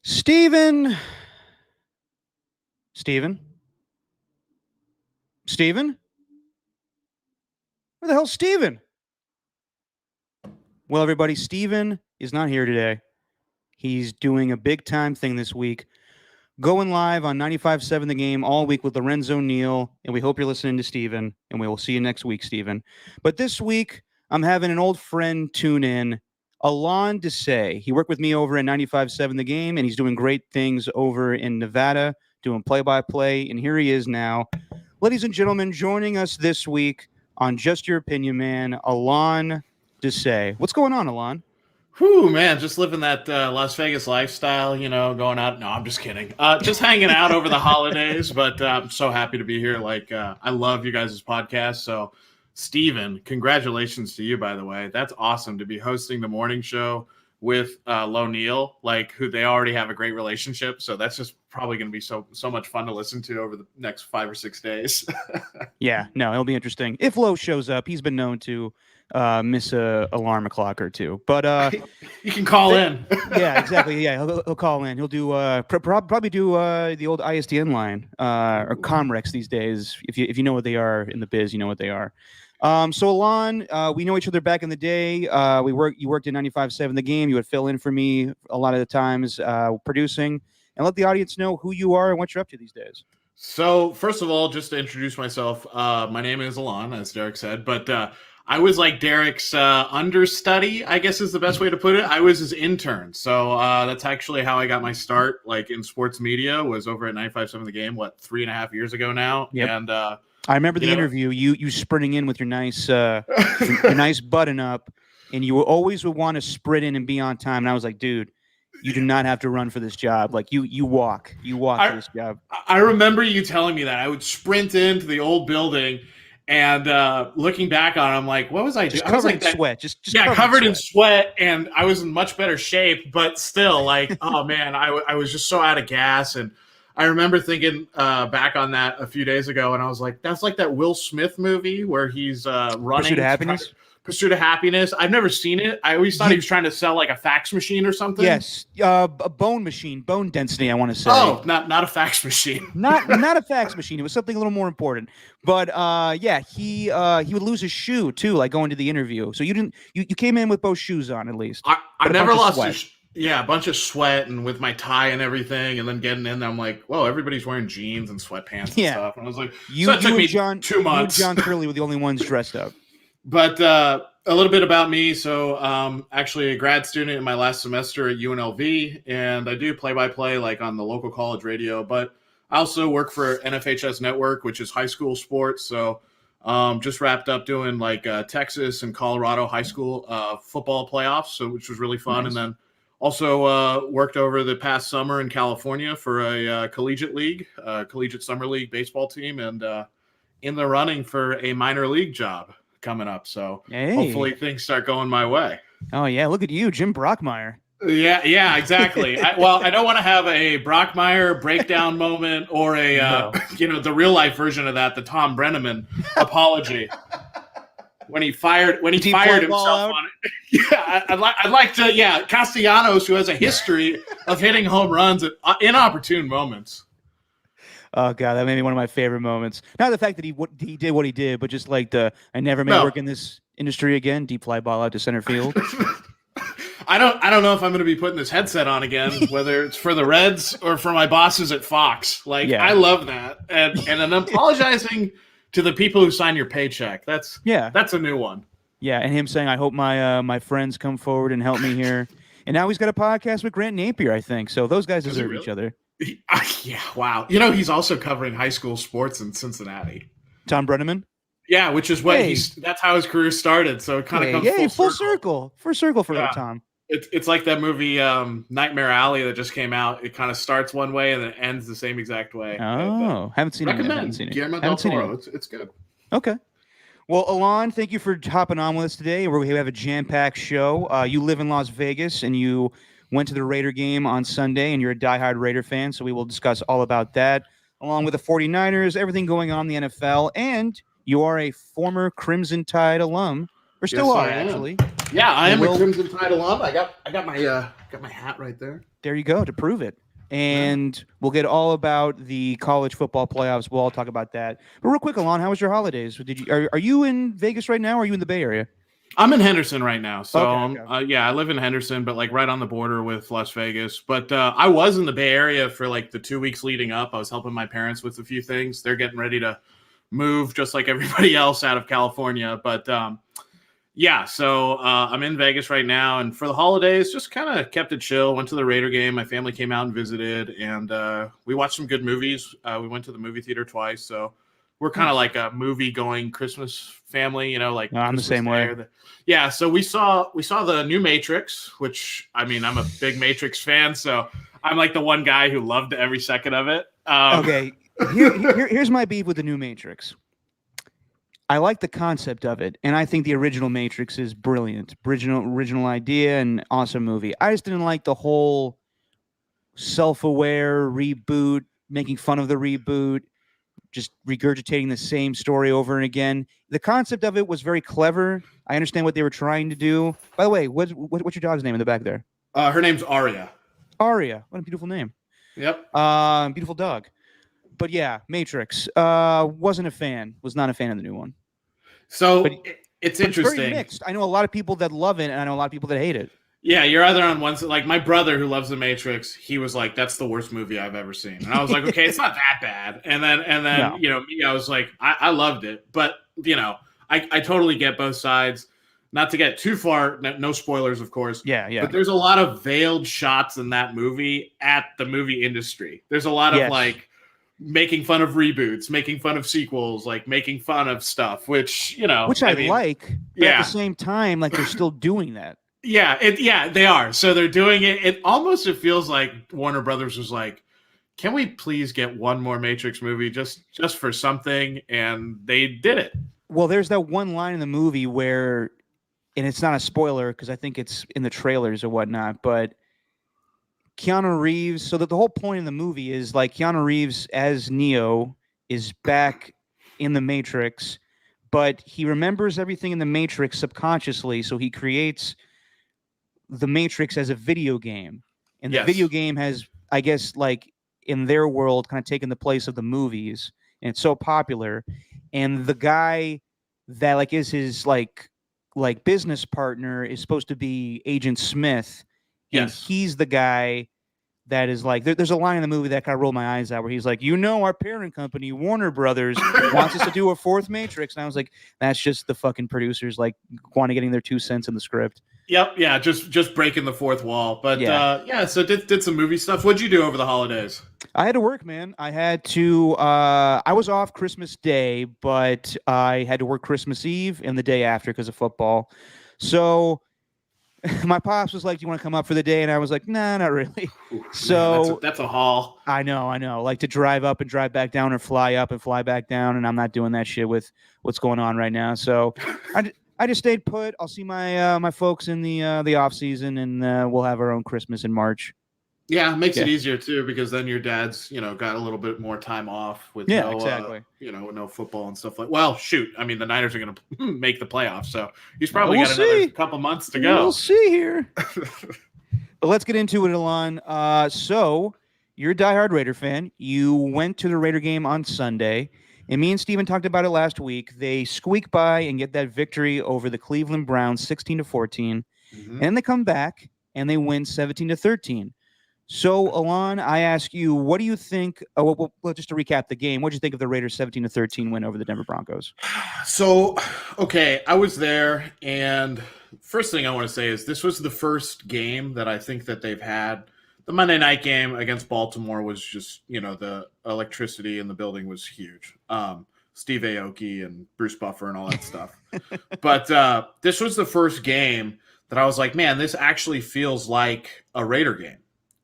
Steven. Steven? Steven? Where the hell's Steven? Well, everybody, Steven is not here today. He's doing a big-time thing this week. Going live on 95.7 The Game all week with Lorenzo Neal, and we hope you're listening to Steven, and we will see you next week, Steven. But this week, I'm having an old friend tune in, Alon Desai. He worked with me over at 95.7 The Game, and he's doing great things over in Nevada, doing play-by-play, and here he is now. Ladies and gentlemen, joining us this week on Just Your Opinion, man, Alon Desai. What's going on, Alon? Whew, man, just living that Las Vegas lifestyle, going out. No, I'm just kidding. Just hanging out over the holidays, but I'm so happy to be here. I love you guys' podcast. So, Steven, congratulations to you, by the way. That's awesome to be hosting the morning show with Lo Neal, who they already have a great relationship. So that's just probably going to be so much fun to listen to over the next 5 or 6 days. Yeah, no, it'll be interesting. If Lo shows up, he's been known to miss a alarm clock or two, but you can call in. Yeah, exactly. Yeah, he'll call in. He'll do probably do the old ISDN line or Comrex these days. If you know what they are in the biz, you know what they are. So Alon, we know each other back in the day. You worked in 95.7 The Game. You would fill in for me a lot of the times producing, and let the audience know who you are and what you're up to these days. So first of all, just to introduce myself, my name is Alon, as Derek said, but I was like Derek's understudy, I guess is the best way to put it. I was his intern. So that's actually how I got my start, in sports media, was over at 95.7 The Game, 3.5 years ago now. Yep. And I remember the interview, you sprinting in with your nice your nice button up, and you always would want to sprint in and be on time. And I was like, dude, you do not have to run for this job. You walk for this job. I remember you telling me that. I would sprint into the old building. And looking back on it, I'm like, what was I doing? Just covered in sweat. Just covered in sweat, and I was in much better shape, but still, oh man, I was just so out of gas. And I remember thinking back on that a few days ago, and I was like, that's like that Will Smith movie where he's running. Pursuit of Happiness? Pursuit of Happiness. I've never seen it. I always thought he was trying to sell a fax machine or something. Yes, a bone machine, bone density, I want to say. Oh, not a fax machine. not a fax machine. It was something a little more important. But yeah, he would lose his shoe too, going to the interview. So you came in with both shoes on at least. I never lost a bunch of sweat and with my tie and everything, and then getting in there, I'm like, whoa, everybody's wearing jeans and sweatpants and stuff. And I was like, it took me 2 months. You and John Curley were the only ones dressed up. But a little bit about me. So actually a grad student in my last semester at UNLV, and I do play-by-play on the local college radio, but I also work for NFHS Network, which is high school sports. So just wrapped up doing Texas and Colorado high school football playoffs, which was really fun. Nice. And then also worked over the past summer in California for a collegiate league, collegiate summer league baseball team, and in the running for a minor league job coming up. So Hopefully things start going my way. Oh yeah, look at you, Jim Brockmire. Yeah, exactly. I don't want to have a Brockmire breakdown moment or a the real life version of that, the Tom Brenneman apology when he fired himself on it. Yeah, I'd like to. Castellanos, who has a history of hitting home runs at inopportune moments. Oh god, that made me one of my favorite moments. Not the fact that he did what he did, but just I never may work in this industry again. Deep fly ball out to center field. I don't know if I'm going to be putting this headset on again, whether it's for the Reds or for my bosses at Fox. I love that, and then apologizing to the people who sign your paycheck. That's a new one. Yeah, and him saying, "I hope my friends come forward and help me here." And now he's got a podcast with Grant Napier, I think. So those guys deserve each other. Yeah, wow. He's also covering high school sports in Cincinnati. Tom Brenneman? Yeah, which is what that's how his career started. So it kind of comes full circle. Full circle for Tom. It's like that movie Nightmare Alley that just came out. It kind of starts one way and then ends the same exact way. Oh, haven't seen it. Recommend Guillermo del Toro. It's good. Okay. Well, Alon, thank you for hopping on with us today. We have a jam-packed show. You live in Las Vegas, and you went to the Raider game on Sunday, and you're a diehard Raider fan, so we will discuss all about that, along with the 49ers, everything going on in the NFL, and you are a former Crimson Tide alum, or still are, actually. Yeah, I am a Well, Crimson Tide alum. I got my hat right there. there you go to prove it. And we'll get all about the college football playoffs. We'll all talk about that. But real quick, Alon, how was your holidays? Are you in Vegas right now? Or are you in the Bay Area? I'm in Henderson right now, so Okay. yeah, I live in Henderson, but like right on the border with Las Vegas. But I was in the Bay Area for like the 2 weeks leading up. I was helping my parents with a few things. They're getting ready to move, just like everybody else, out of California. But yeah, so I'm in Vegas right now, and for the holidays, just kind of kept it chill. Went to the Raider game. My family came out and visited, and we watched some good movies. We went to the movie theater twice, so we're kind of like a movie-going Christmas family, you know, like No, I'm the Christmas same Day way. or yeah, so we saw the new Matrix, which I mean, I'm a big Matrix fan, so I'm like the one guy who loved every second of it. Okay, here's my beef with the new Matrix. I like the concept of it, and I think the original Matrix is brilliant. Original idea and awesome movie. I just didn't like the whole self-aware reboot, making fun of the reboot, just regurgitating the same story over and again. The concept of it was very clever. I understand what they were trying to do. By the way, what's your dog's name in the back there? Her name's Arya. Aria. What a beautiful name. Yep. Beautiful dog. But yeah, Matrix. Wasn't a fan. Was not a fan of the new one. So But it's But interesting. it's very mixed. I know a lot of people that love it, and I know a lot of people that hate it. Yeah, you're either on one side. Like my brother who loves The Matrix, he was like, "That's the worst movie I've ever seen," and I was like, "Okay, it's not that bad." And then No. you know me, I was like, I loved it, but you know, I totally get both sides. Not to get too far, no spoilers, of course. Yeah, yeah. But there's a lot of veiled shots in that movie at the movie industry. There's a lot of Yes. like making fun of reboots, making fun of sequels, like making fun of stuff, which you know, Which I mean, like, but yeah. at the same time, like they're still doing that. Yeah, they are. So they're doing it. It feels like Warner Brothers was like, "Can we please get one more Matrix movie just for something?" And they did it. Well, there's that one line in the movie where, and it's not a spoiler because I think it's in the trailers or whatnot, but Keanu Reeves. So that the whole point in the movie is like Keanu Reeves as Neo is back in the Matrix, but he remembers everything in the Matrix subconsciously. So he creates the Matrix as a video game, and the Yes. video game has, I guess, like in their world, kind of taken the place of the movies, and it's so popular. And the guy that like is his like business partner is supposed to be Agent Smith, and Yes. he's the guy that is like there's a line in the movie that kind of rolled my eyes out where he's like, you know, our parent company Warner Brothers wants us to do a fourth Matrix, and I was like, that's just the fucking producers like want to getting their 2 cents in the script. Yep. Yeah. Just breaking the fourth wall. But yeah. So did some movie stuff. What'd you do over the holidays? I had to work, man. I had to. I was off Christmas Day, but I had to work Christmas Eve and the day after because of football. So my pops was like, "Do you want to come up for the day?" And I was like, "Nah, not really." Ooh, So man, that's a haul. I know. Like to drive up and drive back down, or fly up and fly back down, and I'm not doing that shit with what's going on right now. So I just stayed put. I'll see my my folks in the off season, and we'll have our own Christmas in March. Yeah, it makes it easier too because then your dad's, got a little bit more time off with exactly. No football and stuff like. Well, shoot, I mean the Niners are going to make the playoffs, so he's probably We'll got see. another couple months to go. We'll see here. But let's get into it, Alon. So you're a diehard Raider fan. You went to the Raider game on Sunday, and me and Steven talked about it last week. They squeak by and get that victory over the Cleveland Browns, 16-14, and then they come back and they win 17-13. So, Alon, I ask you, what do you think? Well, just to recap the game, what do you think of the Raiders' 17-13 win over the Denver Broncos? So, okay, I was there, and first thing I want to say is this was the first game that I think that they've had. The Monday night game against Baltimore was just, the electricity in the building was huge. Steve Aoki and Bruce Buffer and all that stuff. But this was the first game that I was like, man, this actually feels like a Raider game.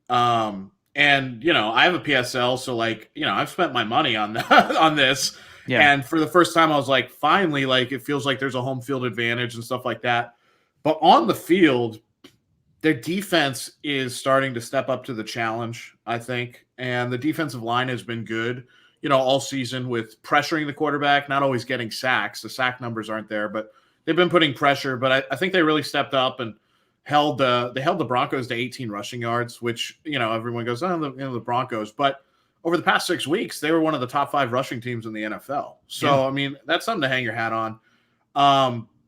And I have a PSL, so I've spent my money on on this. Yeah. And for the first time I was like, finally, it feels like there's a home field advantage and stuff like that. But on the field, their defense is starting to step up to the challenge, I think. And the defensive line has been good, all season with pressuring the quarterback, not always getting sacks. The sack numbers aren't there, but they've been putting pressure, but I think they really stepped up and they held the Broncos to 18 rushing yards, which everyone goes, oh, the Broncos, but over the past 6 weeks they were one of the top 5 rushing teams in the NFL. So Yeah. I mean that's something to hang your hat on.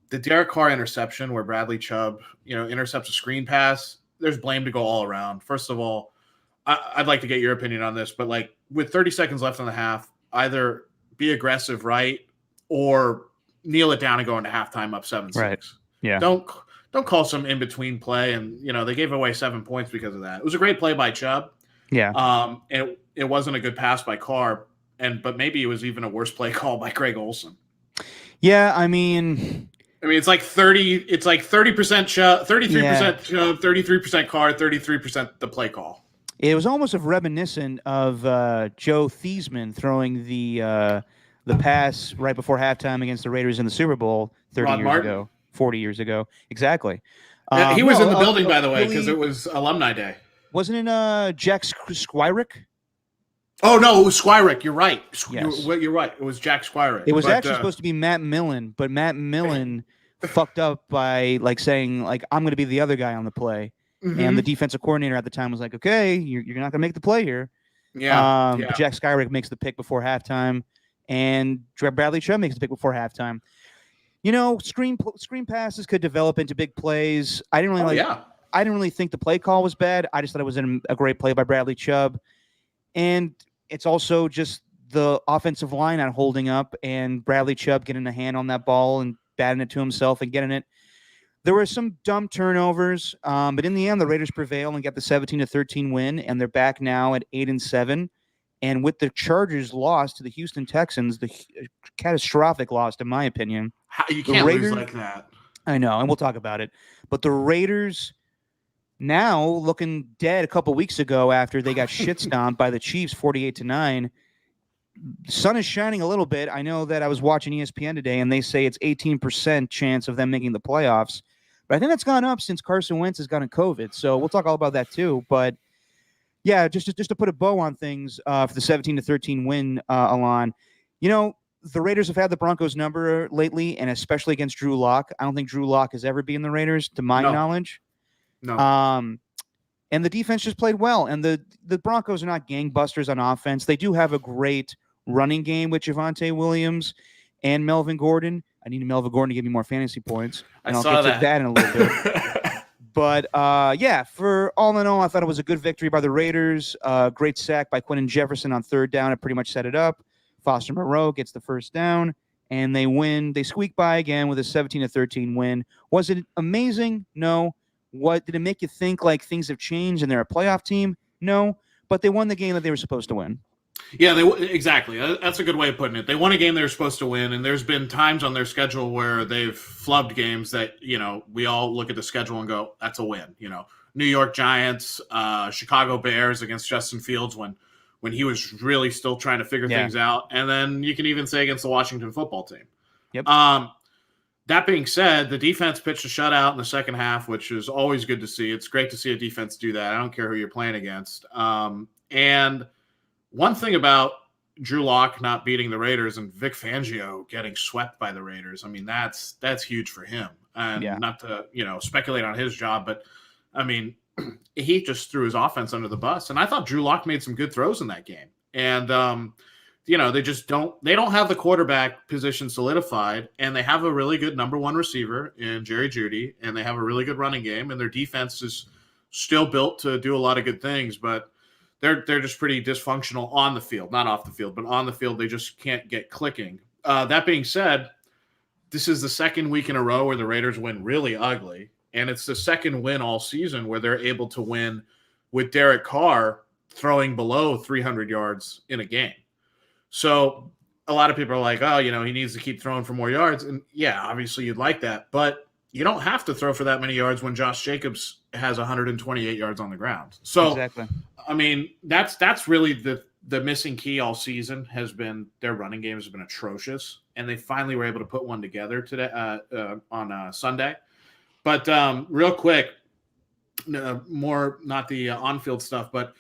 The Derek Carr interception where Bradley Chubb intercepts a screen pass. There's blame to go all around. First of all, I'd like to get your opinion on this, but like with 30 seconds left in the half, either be aggressive, right, or kneel it down and go into halftime up 7-6. Right. Yeah. Don't call some in between play, and they gave away 7 points because of that. It was a great play by Chubb. Yeah. And it wasn't a good pass by Carr, but maybe it was even a worse play call by Greg Olsen. Yeah, I mean, it's like 30%, 33% Chubb, 33% Carr, 33% the play call. It was almost reminiscent of Joe Theismann throwing the pass right before halftime against the Raiders in the Super Bowl 40 years ago. Exactly. He was in the building, by the way, because it was Alumni Day. Wasn't it Jack Squirick? Oh, no, it was Squirick. You're right. Yes. You're right. It was Jack Squirick. It was actually supposed to be Matt Millen, but Matt Millen fucked up by saying I'm going to be the other guy on the play. Mm-hmm. And the defensive coordinator at the time was like, okay, you're not going to make the play here. Yeah. But Jack Squirick makes the pick before halftime, and Bradley Chubb makes the pick before halftime. Screen passes could develop into big plays. I didn't really think the play call was bad. I just thought it was a great play by Bradley Chubb. And it's also just the offensive line not holding up and Bradley Chubb getting a hand on that ball and batting it to himself and getting it. There were some dumb turnovers, but in the end, the Raiders prevail and get the 17-13 win, and they're back now at 8-7. And with the Chargers' loss to the Houston Texans, the catastrophic loss, in my opinion. You can't lose like that. I know, and we'll talk about it. But the Raiders now looking dead a couple weeks ago after they got shit stomped by the Chiefs 48-9. The sun is shining a little bit. I know that I was watching ESPN today, and they say it's 18% chance of them making the playoffs. But I think that's gone up since Carson Wentz has gotten COVID. So we'll talk all about that too. But yeah, just to put a bow on things for the 17-13 win, Alon, the Raiders have had the Broncos number lately, and especially against Drew Lock. I don't think Drew Lock has ever beaten the Raiders, to my knowledge. No. And the defense just played well. And the Broncos are not gangbusters on offense. They do have a great running game with Javonte Williams and Melvin Gordon. I need Melvin Gordon to give me more fantasy points. And I'll get to that in a little bit. But, for all in all, I thought it was a good victory by the Raiders. Great sack by Quentin Jefferson on third down. It pretty much set it up. Foster Moreau gets the first down, and they win. They squeak by again with a 17-13 win. Was it amazing? No. What did it make you think like things have changed and they're a playoff team? No. But they won the game that they were supposed to win. Yeah, exactly. That's a good way of putting it. They won a game they were supposed to win, and there's been times on their schedule where they've flubbed games that, we all look at the schedule and go, that's a win. New York Giants, Chicago Bears against Justin Fields when he was really still trying to figure things out. And then you can even say against the Washington football team. Yep. That being said, the defense pitched a shutout in the second half, which is always good to see. It's great to see a defense do that. I don't care who you're playing against. And one thing about Drew Lock not beating the Raiders and Vic Fangio getting swept by the Raiders, I mean, that's huge for him. And not to, speculate on his job, but I mean, he just threw his offense under the bus. And I thought Drew Lock made some good throws in that game. And, they just don't have the quarterback position solidified, and they have a really good number one receiver in Jerry Jeudy, and they have a really good running game, and their defense is still built to do a lot of good things, but they're just pretty dysfunctional on the field, not off the field, but on the field, they just can't get clicking. That being said, this is the second week in a row where the Raiders win really ugly, and it's the second win all season where they're able to win with Derek Carr throwing below 300 yards in a game. So a lot of people are like, oh, he needs to keep throwing for more yards. And yeah, obviously you'd like that, but you don't have to throw for that many yards when Josh Jacobs has 128 yards on the ground. So, exactly. I mean, that's really the missing key all season has been their running game has been atrocious. And they finally were able to put one together today on Sunday. But real quick, more not the on-field stuff, but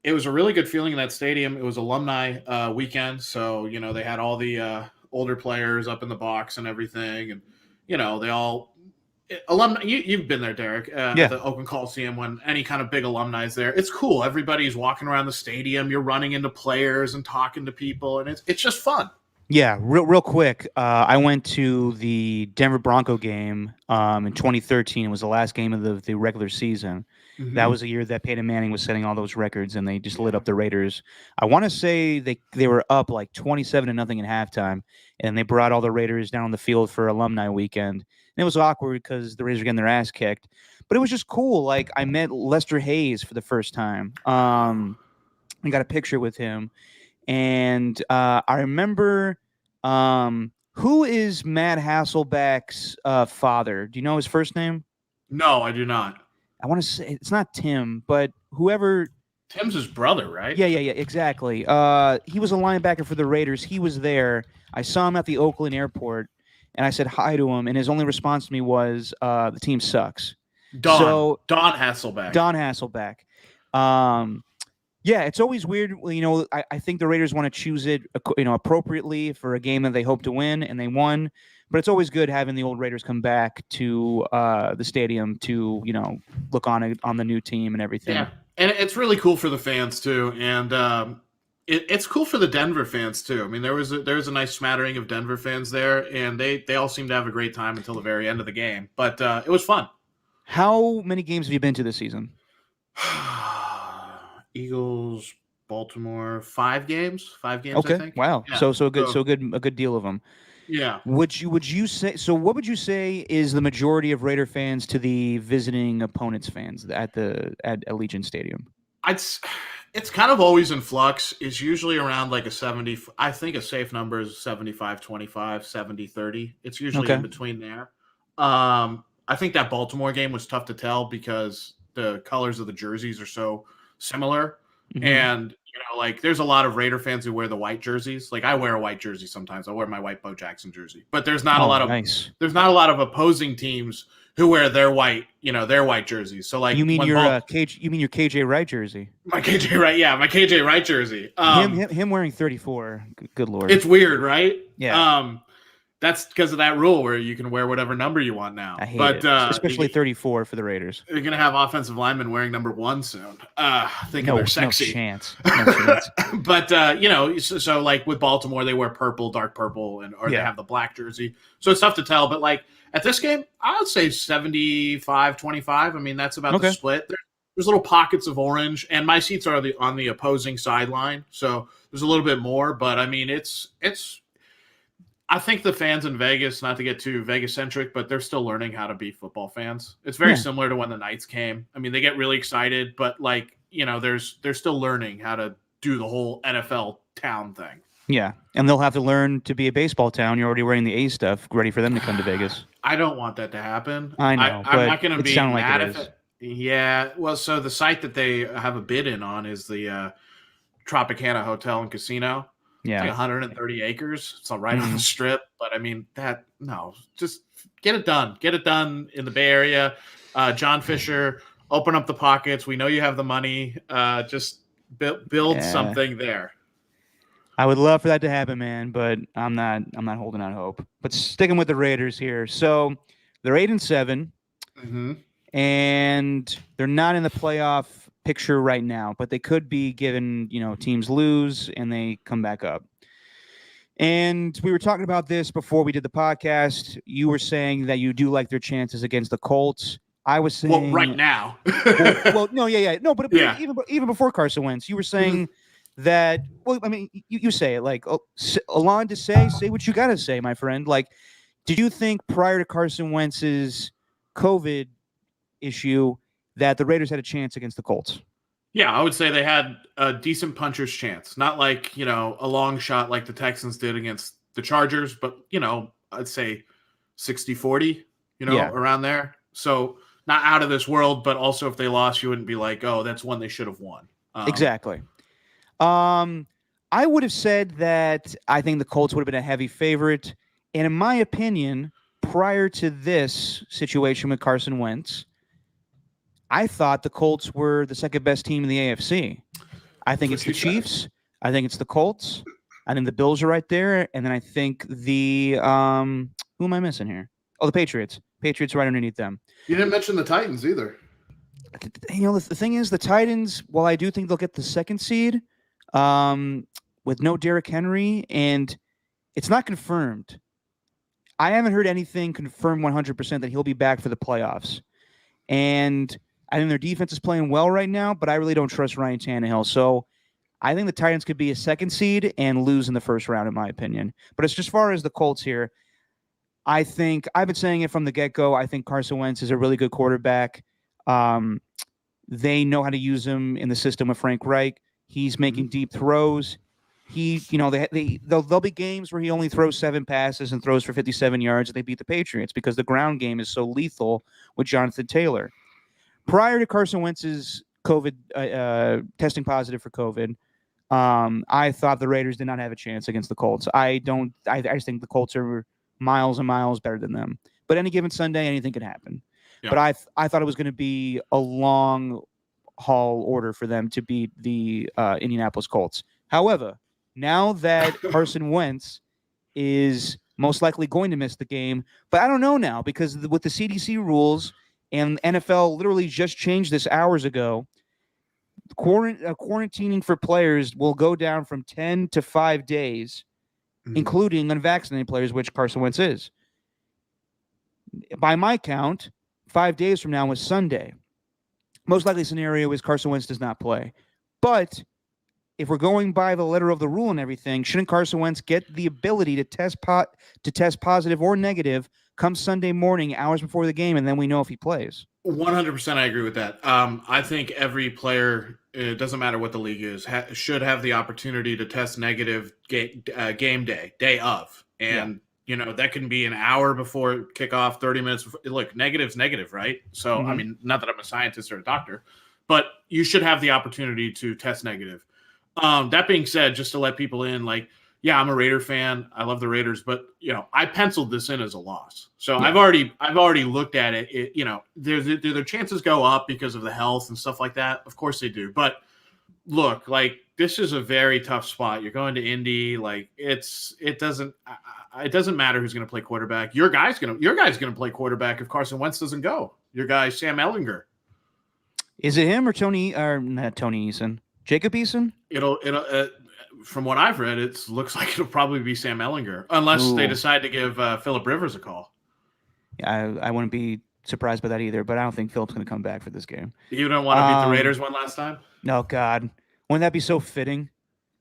it was a really good feeling in that stadium. It was alumni weekend. So, they had all the older players up in the box and everything. And they all alumni. You've been there, Derek, at Yeah. the Oakland Coliseum when any kind of big alumni is there. It's cool. Everybody's walking around the stadium. You're running into players and talking to people, and it's just fun. Yeah, real quick. I went to the Denver Bronco game in 2013. It was the last game of the regular season. That was Mm-hmm. a year that Peyton Manning was setting all those records, and they just lit Yeah. up the Raiders. I want to say they were up like 27-0 in halftime, and they brought all the Raiders down on the field for alumni weekend. And it was awkward because the Raiders were getting their ass kicked, but it was just cool. Like I met Lester Hayes for the first time. I got a picture with him. And I remember who is Matt Hasselbeck's father? Do you know his first name? No, I do not. I want to say it's not Tim, but whoever. Tim's his brother, right? Yeah, exactly. He was a linebacker for the Raiders. He was there. I saw him at the Oakland airport, and I said hi to him, and his only response to me was, "The team sucks." So Don Hasselbeck. Don Hasselbeck. Yeah, it's always weird. I think the Raiders want to choose it, appropriately for a game that they hope to win, and they won. But it's always good having the old Raiders come back to the stadium to, look on it, on the new team and everything. Yeah, and it's really cool for the fans too, and it's cool for the Denver fans too. I mean, there was a nice smattering of Denver fans there, and they all seemed to have a great time until the very end of the game. But it was fun. How many games have you been to this season? Eagles, Baltimore, 5 games. 5 games, Okay. I think. Wow. Yeah. So good, a good deal of them. Yeah. Would you say so? What would you say is the majority of Raider fans to the visiting opponents fans at Allegiant Stadium? It's kind of always in flux. It's usually around like a 70. I think a safe number is 75-25, 70-30. It's usually in between there. I think that Baltimore game was tough to tell because the colors of the jerseys are so similar. Mhm. And like there's a lot of Raider fans who wear the white jerseys. Like I wear a white jersey sometimes. I wear my white Bo Jackson jersey. But there's not a lot of nice. There's not a lot of opposing teams who wear their white jerseys. So like you mean your KJ Wright jersey? My KJ Wright, yeah, my KJ Wright jersey. Him wearing 34. Good lord. It's weird, right? Yeah. That's because of that rule where you can wear whatever number you want now. I hate it. Especially 34 for the Raiders. You're gonna have offensive linemen wearing number 1 soon. Thinking they're sexy. No chance. No chance. But so like with Baltimore, they wear purple, dark purple, or they have the black jersey. So it's tough to tell. But like at this game, I would say 75-25. I mean, that's about the split. There's little pockets of orange, and my seats are on the opposing sideline, so there's a little bit more. But I mean, it's. I think the fans in Vegas, not to get too Vegas-centric, but they're still learning how to be football fans. It's very similar to when the Knights came. I mean, they get really excited, but like, they're still learning how to do the whole NFL town thing. Yeah, and they'll have to learn to be a baseball town. You're already wearing the A stuff, ready for them to come to Vegas. I don't want that to happen. I know, I'm not going to be mad if it. Yeah, well, so the site that they have a bid in on is the Tropicana Hotel and Casino. Yeah, it's like 130 acres. It's all right on the strip, but I mean just get it done. Get it done in the Bay Area. John Fisher, open up the pockets. We know you have the money. Just build something there. I would love for that to happen, man, but I'm not holding out hope. But sticking with the Raiders here, so they're 8-7, and they're not in the playoff picture right now, but they could be given, teams lose and they come back up. And we were talking about this before we did the podcast. You were saying that you do like their chances against the Colts. I was saying, right now. No, even before Carson Wentz, you were saying that. Well, I mean, you say it like Alon to say what you got to say, my friend. Like, did you think prior to Carson Wentz's COVID issue that the Raiders had a chance against the Colts? Yeah, I would say they had a decent puncher's chance. Not like, a long shot like the Texans did against the Chargers, but, I'd say 60-40, around there. So not out of this world, but also if they lost, you wouldn't be like, oh, that's one they should have won. Exactly. I would have said that I think the Colts would have been a heavy favorite. And in my opinion, prior to this situation with Carson Wentz, I thought the Colts were the second best team in the AFC. I think it's the Chiefs. I think it's the Colts. I think the Bills are right there. And then I think who am I missing here? Oh, the Patriots. Patriots right underneath them. You didn't mention the Titans either. The thing is, the Titans, while I do think they'll get the second seed, with no Derrick Henry, and it's not confirmed. I haven't heard anything confirmed 100% that he'll be back for the playoffs. And I think their defense is playing well right now, but I really don't trust Ryan Tannehill. So I think the Titans could be a second seed and lose in the first round, in my opinion. But it's just as far as the Colts here, I think I've been saying it from the get-go. I think Carson Wentz is a really good quarterback. They know how to use him in the system of Frank Reich. He's making deep throws. There'll be games where he only throws 7 passes and throws for 57 yards, and they beat the Patriots because the ground game is so lethal with Jonathan Taylor. Prior to Carson Wentz's COVID testing positive for COVID, I thought the Raiders did not have a chance against the Colts. I just think the Colts are miles and miles better than them. But any given Sunday, anything can happen. Yeah. But I thought it was going to be a long haul order for them to beat the Indianapolis Colts. However, now that Carson Wentz is most likely going to miss the game, but I don't know now because with the CDC rules and NFL literally just changed this hours ago, quarantining for players will go down from 10 to 5 days, including unvaccinated players, which Carson Wentz is. By my count, 5 days from now is Sunday. Most likely scenario is Carson Wentz does not play. But if we're going by the letter of the rule and everything, shouldn't Carson Wentz get the ability to test positive or negative come Sunday morning, hours before the game, and then we know if he plays? 100%, I agree with that. I think every player, it doesn't matter what the league is, should have the opportunity to test negative game day of. And, that can be an hour before kickoff, 30 minutes before. Look, negative's negative, right? So, I mean, not that I'm a scientist or a doctor, but you should have the opportunity to test negative. That being said, just to let people in, yeah, I'm a Raider fan. I love the Raiders, but I penciled this in as a loss. So I've already looked at it. Do their chances go up because of the health and stuff like that? Of course they do. But look, this is a very tough spot. You're going to Indy. It doesn't matter who's going to play quarterback. Your guy's going to play quarterback if Carson Wentz doesn't go. Your guy Sam Ehlinger. Is it him or not Tony Eason? Jacob Eason? It'll from what I've read, it looks like it'll probably be Sam Ehlinger, unless they decide to give Philip Rivers a call. Yeah, I wouldn't be surprised by that either, but I don't think Philip's going to come back for this game. You don't want to beat the Raiders one last time? No, God. Wouldn't that be so fitting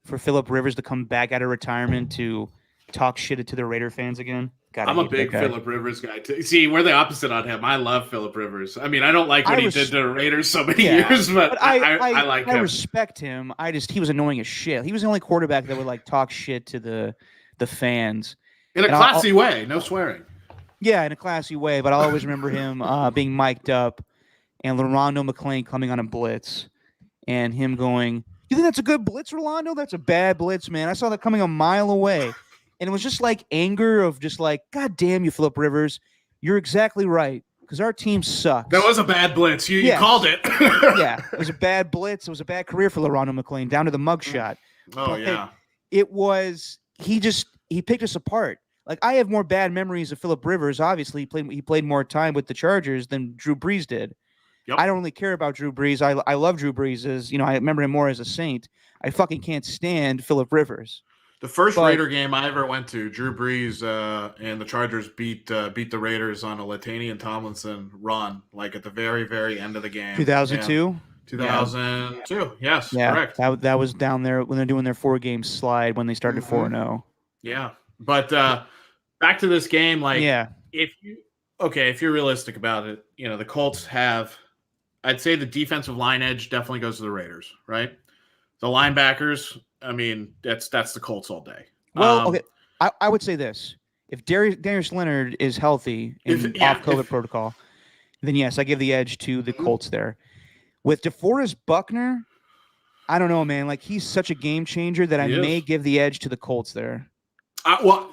for Philip Rivers to come back out of retirement to talk shit to the Raider fans again? God, I'm a big Philip Rivers guy too. See, we're the opposite on him. I love Philip Rivers. I mean, I don't like what he did to the Raiders so many years, but I like him. I respect him. He was annoying as shit. He was the only quarterback that would talk shit to the fans in a classy way. No swearing. Yeah, in a classy way. But I'll always remember him being mic'd up and Rolando McClain coming on a blitz and him going, "You think that's a good blitz, Rolando? That's a bad blitz, man. I saw that coming a mile away." And it was just anger of God damn you, Philip Rivers. You're exactly right, because our team sucks. That was a bad blitz. You called it. Yeah, it was a bad blitz. It was a bad career for Rolando McClain, down to the mugshot. Yeah. It was, he picked us apart. I have more bad memories of Philip Rivers. Obviously, he played more time with the Chargers than Drew Brees did. Yep. I don't really care about Drew Brees. I love Drew Brees. I remember him more as a Saint. I fucking can't stand Philip Rivers. The first Raider game I ever went to, Drew Brees and the Chargers beat the Raiders on a Latainian Tomlinson run, at the very, very end of the game. 2002? 2002, yes, correct. That was down there when they're doing their 4-game slide when they started 4-0. Yeah, but back to this game, if you're realistic about it, the Colts have, I'd say the defensive line edge definitely goes to the Raiders, right? The linebackers, I mean, that's the Colts all day. Well, okay, I would say this. If Darius Leonard is healthy and off COVID protocol, then yes, I give the edge to the Colts there. With DeForest Buckner, I don't know, man. He's such a game changer that I may give the edge to the Colts there.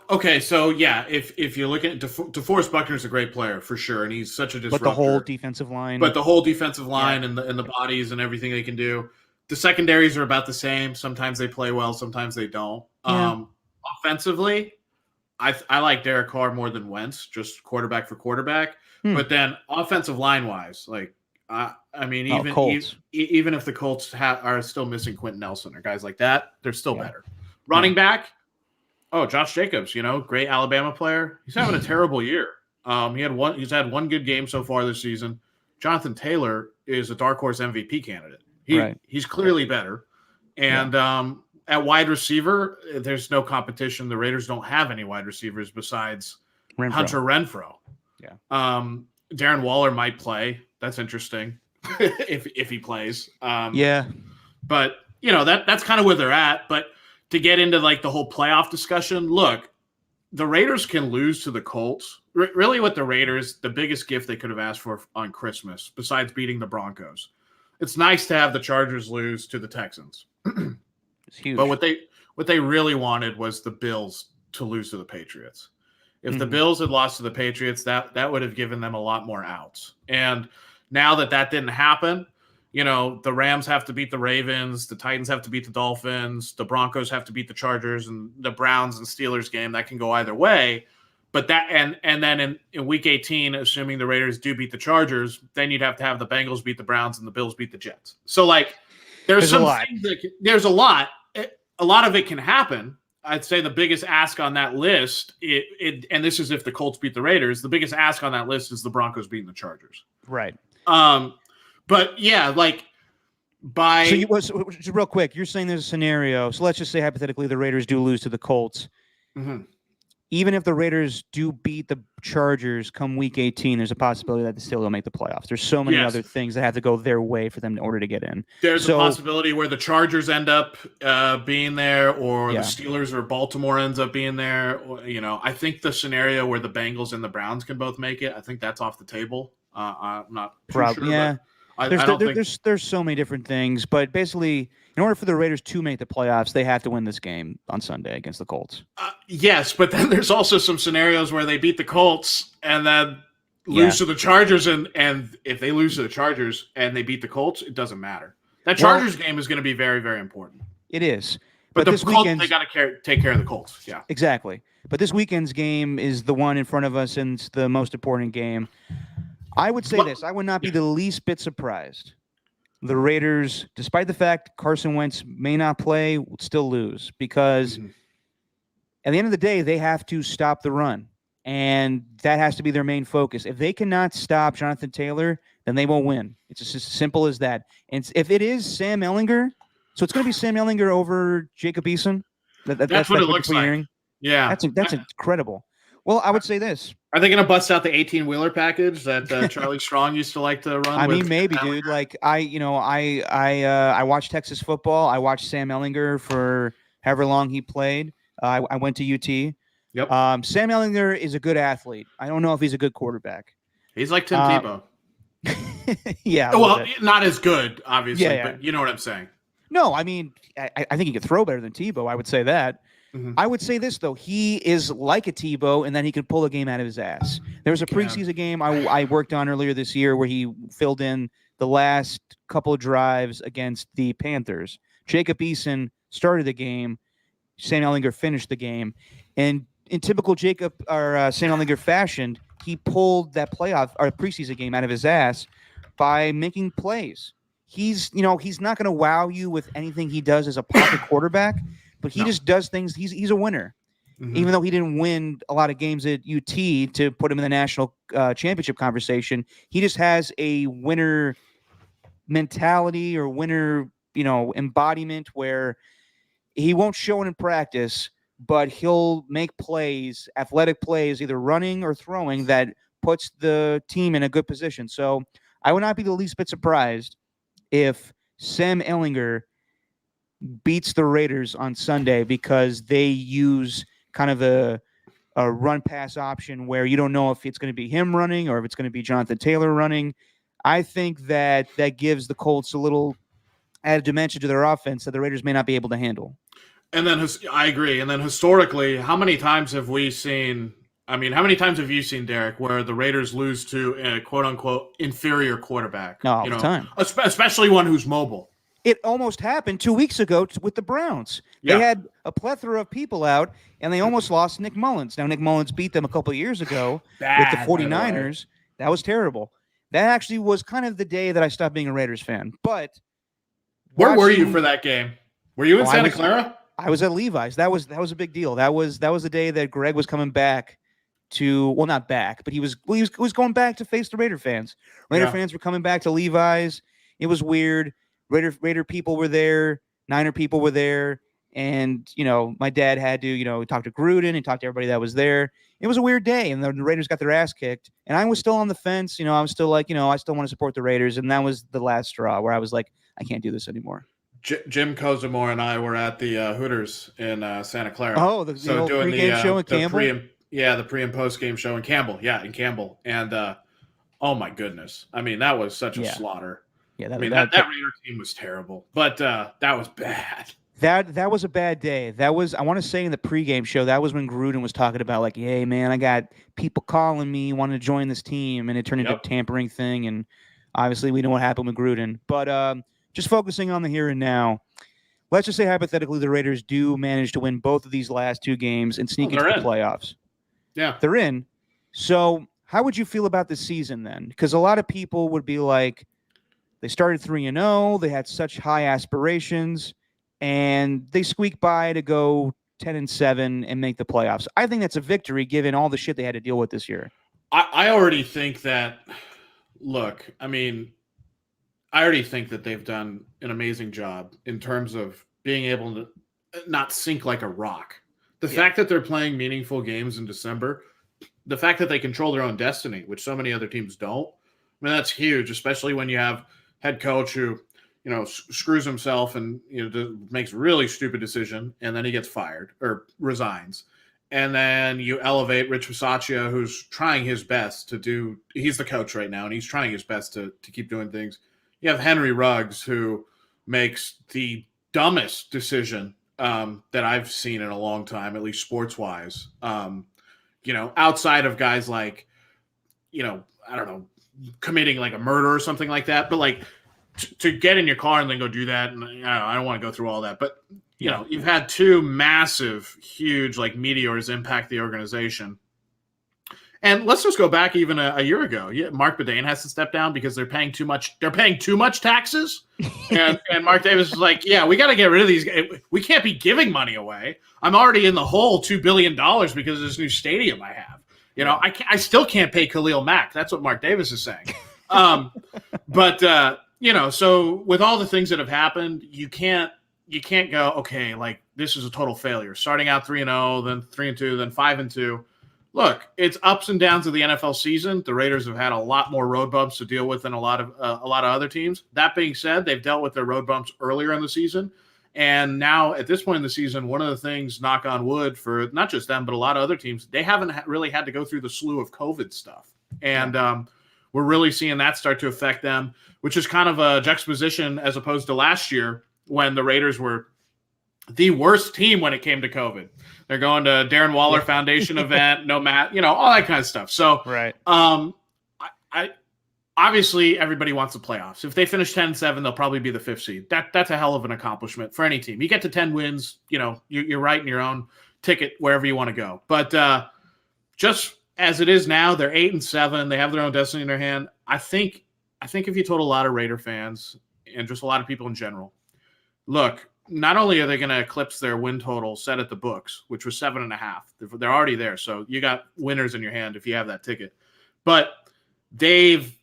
Okay, so yeah, if you look at DeForest Buckner's a great player for sure, and he's such a disruptor. But the whole defensive line. And the bodies and everything they can do. The secondaries are about the same. Sometimes they play well, sometimes they don't. Yeah. Offensively, I like Derek Carr more than Wentz, just quarterback for quarterback. But then offensive line wise, like I mean, even if the Colts are still missing Quentin Nelson or guys like that, they're still better. Running back, Josh Jacobs, great Alabama player. He's having a terrible year. He's had one good game so far this season. Jonathan Taylor is a dark horse MVP candidate. He's clearly better. And at wide receiver, there's no competition. The Raiders don't have any wide receivers besides Hunter Renfrow. Yeah. Darren Waller might play. That's interesting if he plays. But that's kind of where they're at. But to get into like the whole playoff discussion, look, the Raiders can lose to the Colts. Really, with the Raiders, the biggest gift they could have asked for on Christmas, besides beating the Broncos, it's nice to have the Chargers lose to the Texans. It's huge. But what they really wanted was the Bills to lose to the Patriots. If the Bills had lost to the Patriots, that would have given them a lot more outs. And now that didn't happen, the Rams have to beat the Ravens, the Titans have to beat the Dolphins, the Broncos have to beat the Chargers, and the Browns and Steelers game, that can go either way. But that and then in week 18, assuming the Raiders do beat the Chargers, then you'd have to have the Bengals beat the Browns and the Bills beat the Jets. So like there's a lot. There's a lot. A lot of it can happen. I'd say the biggest ask on that list, and this is if the Colts beat the Raiders, the biggest ask on that list is the Broncos beating the Chargers. Right. But yeah, like so real quick, you're saying there's a scenario. So let's just say hypothetically the Raiders do lose to the Colts. Mm-hmm. Even if the Raiders do beat the Chargers come week 18, there's a possibility that they still don't make the playoffs. There's so many other things that have to go their way for them in order to get in. There's a possibility where the Chargers end up being there, or the Steelers or Baltimore ends up being there. I think the scenario where the Bengals and the Browns can both make it, I think that's off the table. I'm not sure. Yeah. There's so many different things, but basically, in order for the Raiders to make the playoffs, they have to win this game on Sunday against the Colts. Yes, but then there's also some scenarios where they beat the Colts and then lose to the Chargers, and if they lose to the Chargers and they beat the Colts, it doesn't matter. That Chargers game is going to be very, very important. It is. But this weekend, they got to take care of the Colts. Yeah, exactly. But this weekend's game is the one in front of us, and it's the most important game. I would say this. I would not be the least bit surprised. The Raiders, despite the fact Carson Wentz may not play, would still lose because at the end of the day, they have to stop the run. And that has to be their main focus. If they cannot stop Jonathan Taylor, then they won't win. It's just as simple as that. And if it is Sam Ehlinger, so it's going to be Sam Ehlinger over Jacob Eason. That's what it looks like. Hearing. Yeah. That's incredible. Well, I would say this. Are they going to bust out the 18-wheeler package that Charlie Strong used to like to run? I mean, maybe, dude. Like I watched Texas football. I watched Sam Ehlinger for however long he played. I went to UT. Yep. Sam Ehlinger is a good athlete. I don't know if he's a good quarterback. He's like Tim Tebow. Yeah. Well, not as good, obviously, but you know what I'm saying. No, I mean, I think he could throw better than Tebow. I would say that. Mm-hmm. I would say this, though. He is like a Tebow, and then he could pull a game out of his ass. There was a preseason game I worked on earlier this year where he filled in the last couple of drives against the Panthers. Jacob Eason started the game. Sam Ehlinger finished the game. And in typical Sam Ehlinger fashion, he pulled that preseason game out of his ass by making plays. He's not going to wow you with anything he does as a pocket quarterback, but he just does things. He's a winner, even though he didn't win a lot of games at UT to put him in the national championship conversation. He just has a winner mentality or winner, embodiment where he won't show it in practice, but he'll make plays, athletic plays, either running or throwing that puts the team in a good position. So I would not be the least bit surprised if Sam Ehlinger beats the Raiders on Sunday because they use kind of a run-pass option where you don't know if it's going to be him running or if it's going to be Jonathan Taylor running. I think that gives the Colts a little added dimension to their offense that the Raiders may not be able to handle. And then I agree. And then historically, how many times have you seen, Derek, where the Raiders lose to a quote-unquote inferior quarterback? No, all the time. Especially one who's mobile. It almost happened 2 weeks ago with the Browns. They had a plethora of people out, and they almost lost Nick Mullins. Now, Nick Mullins beat them a couple of years ago with the 49ers. That was terrible. That actually was kind of the day that I stopped being a Raiders fan. But where were you for that game? Were you in Santa Clara? I was at Levi's. That was a big deal. That was the day that Greg was coming back to, well, not back, but he was going back to face the Raider fans. Raider fans were coming back to Levi's. It was weird. Raider people were there. Niner people were there. And, my dad had to, talk to Gruden and talk to everybody that was there. It was a weird day, and the Raiders got their ass kicked. And I was still on the fence. I was still like, I still want to support the Raiders. And that was the last straw where I was like, I can't do this anymore. Jim Kozimor and I were at the Hooters in Santa Clara. Oh, the pre-game show in Campbell? The pre- and post-game show in Campbell. Yeah, in Campbell. And, oh, my goodness. I mean, that was such a slaughter. Yeah, that Raider team was terrible, but that was bad. That was a bad day. That was, I want to say in the pregame show, that was when Gruden was talking about like, hey man, I got people calling me, wanting to join this team, and it turned into a tampering thing. And obviously we know what happened with Gruden. But just focusing on the here and now, let's just say hypothetically the Raiders do manage to win both of these last two games and sneak into the playoffs. Yeah, they're in. So how would you feel about this season then? Because a lot of people would be like, they started 3-0. They had such high aspirations, and they squeaked by to go 10-7 and make the playoffs. I think that's a victory given all the shit they had to deal with this year. I already think that. Look, I mean, I already think that they've done an amazing job in terms of being able to not sink like a rock. The fact that they're playing meaningful games in December, the fact that they control their own destiny, which so many other teams don't. I mean, that's huge, especially when you have head coach who, screws himself and makes a really stupid decision, and then he gets fired or resigns. And then you elevate Rich Bisaccia, who's trying his best to do. He's the coach right now, and he's trying his best to keep doing things. You have Henry Ruggs, who makes the dumbest decision that I've seen in a long time, at least sports wise. Outside of guys like, I don't know, committing like a murder or something like that, but like to get in your car and then go do that, and I don't want to go through all that, but you've had two massive, huge like meteors impact the organization. And let's just go back even a year ago. Mark Bedane has to step down because they're paying too much. They're paying too much taxes, and Mark Davis is like, we got to get rid of these. We can't be giving money away. I'm already in the hole $2 billion because of this new stadium I have. I still can't pay Khalil Mack. That's what Mark Davis is saying. So with all the things that have happened, you can't go, okay, like this is a total failure. Starting out 3-0, then 3-2, then 5-2. Look, it's ups and downs of the NFL season. The Raiders have had a lot more road bumps to deal with than a lot of other teams. That being said, they've dealt with their road bumps earlier in the season. And now at this point in the season, one of the things, knock on wood, for not just them, but a lot of other teams, they haven't really had to go through the slew of COVID stuff. And we're really seeing that start to affect them, which is kind of a juxtaposition as opposed to last year when the Raiders were the worst team when it came to COVID. They're going to Darren Waller Foundation event, all that kind of stuff. So, right. I obviously everybody wants the playoffs. If they finish 10-7, they'll probably be the 5th seed. That's a hell of an accomplishment for any team. You get to 10 wins, you're writing your own ticket wherever you want to go. But just as it is now, they're 8-7. They have their own destiny in their hand. I think if you told a lot of Raider fans and just a lot of people in general, look, not only are they going to eclipse their win total set at the books, which was 7.5, they're already there. So you got winners in your hand if you have that ticket. But they've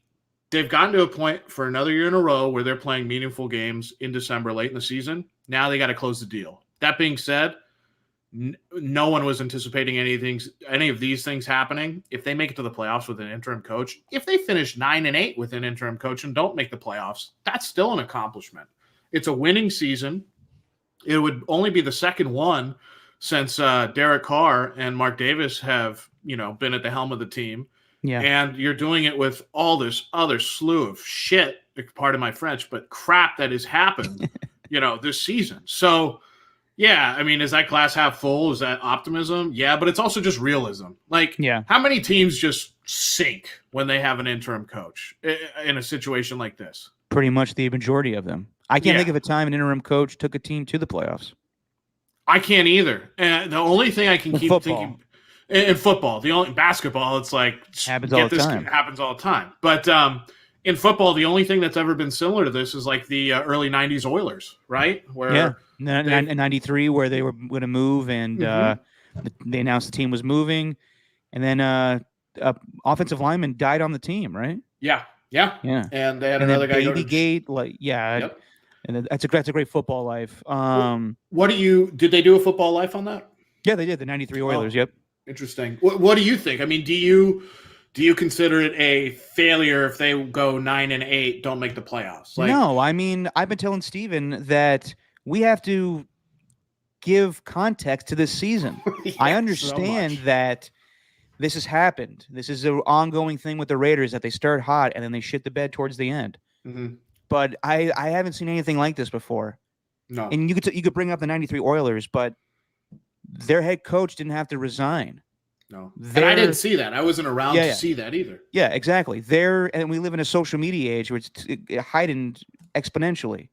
gotten to a point for another year in a row where they're playing meaningful games in December, late in the season. Now they got to close the deal. That being said, no one was anticipating any of these things happening. If they make it to the playoffs with an interim coach, if they finish 9-8 with an interim coach and don't make the playoffs, that's still an accomplishment. It's a winning season. It would only be the second one since Derek Carr and Mark Davis have, been at the helm of the team. Yeah. And you're doing it with all this other slew of shit, pardon my French, but crap that has happened, this season. So, yeah, I mean, is that glass half full? Is that optimism? Yeah, but it's also just realism. Like, how many teams just sink when they have an interim coach in a situation like this? Pretty much the majority of them. I can't Yeah. think of a time an interim coach took a team to the playoffs. I can't either. And the only thing I can In keep football. thinking in football, the only basketball, it's like Happens all the time. happens all the time. But in football, the only thing that's ever been similar to this is like the early '90s Oilers, right? Where in '93, where they were going to move, and they announced the team was moving, and then offensive lineman died on the team, right? Yeah. And they had and another then guy go to Babygate, like Yep. and that's a great football life. Did they do a football life on that? Yeah, they did, the '93 Oilers. Yep. Interesting. What do you think? I mean, do you consider it a failure if they go 9-8, don't make the playoffs? No, I mean, I've been telling Steven that we have to give context to this season. Yeah, I understand that this has happened. This is an ongoing thing with the Raiders, that they start hot and then they shit the bed towards the end. Mm-hmm. But I haven't seen anything like this before. No. And you could bring up the '93 Oilers, but their head coach didn't have to resign. No. And I didn't see that. I wasn't around to see that either. Yeah, exactly. And we live in a social media age where it's heightened exponentially.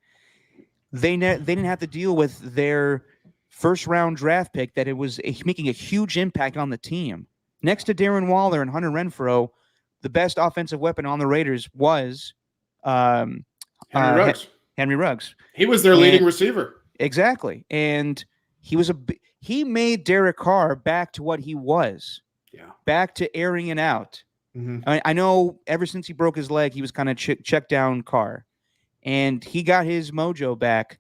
They didn't have to deal with their first round draft pick that it was making a huge impact on the team. Next to Darren Waller and Hunter Renfrow, the best offensive weapon on the Raiders was Henry Ruggs. Henry Ruggs. He was their leading receiver. Exactly. And he made Derek Carr back to what he was. Yeah. Back to airing it out. Mm-hmm. I know ever since he broke his leg, he was kind of check down Carr. And he got his mojo back,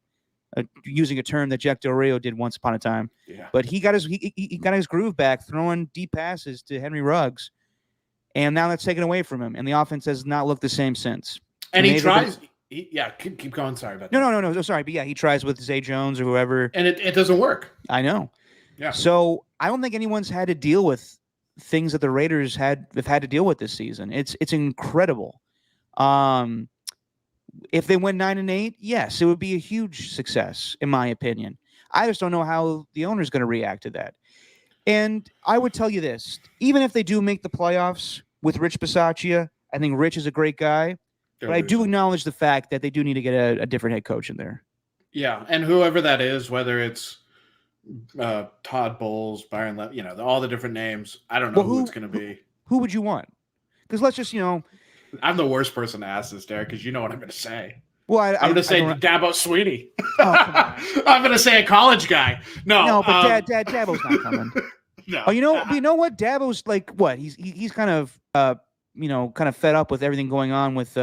using a term that Jack Del Rio did once upon a time. Yeah. But he got his groove back, throwing deep passes to Henry Ruggs. And now that's taken away from him. And the offense has not looked the same since. And he tries... keep going. Sorry about that. No. Sorry. But yeah, he tries with Zay Jones or whoever. And it doesn't work. I know. Yeah. So I don't think anyone's had to deal with things that the Raiders have had to deal with this season. It's incredible. If they went 9-8, yes, it would be a huge success, in my opinion. I just don't know how the owner's going to react to that. And I would tell you this, even if they do make the playoffs with Rich Bisaccia, I think Rich is a great guy. But I do acknowledge the fact that they do need to get a different head coach in there. Yeah, and whoever that is, whether it's Todd Bowles, Byron, all the different names, I don't know who it's going to be. Who would you want? Because let's just, I'm the worst person to ask this, Derek, because you know what I'm going to say. Well, I'm going to say Dabo Sweeney. Oh, come on. I'm going to say a college guy. No, but Dabo's not coming. No. Oh, you know what? Dabo's like what? He's kind of kind of fed up with everything going on with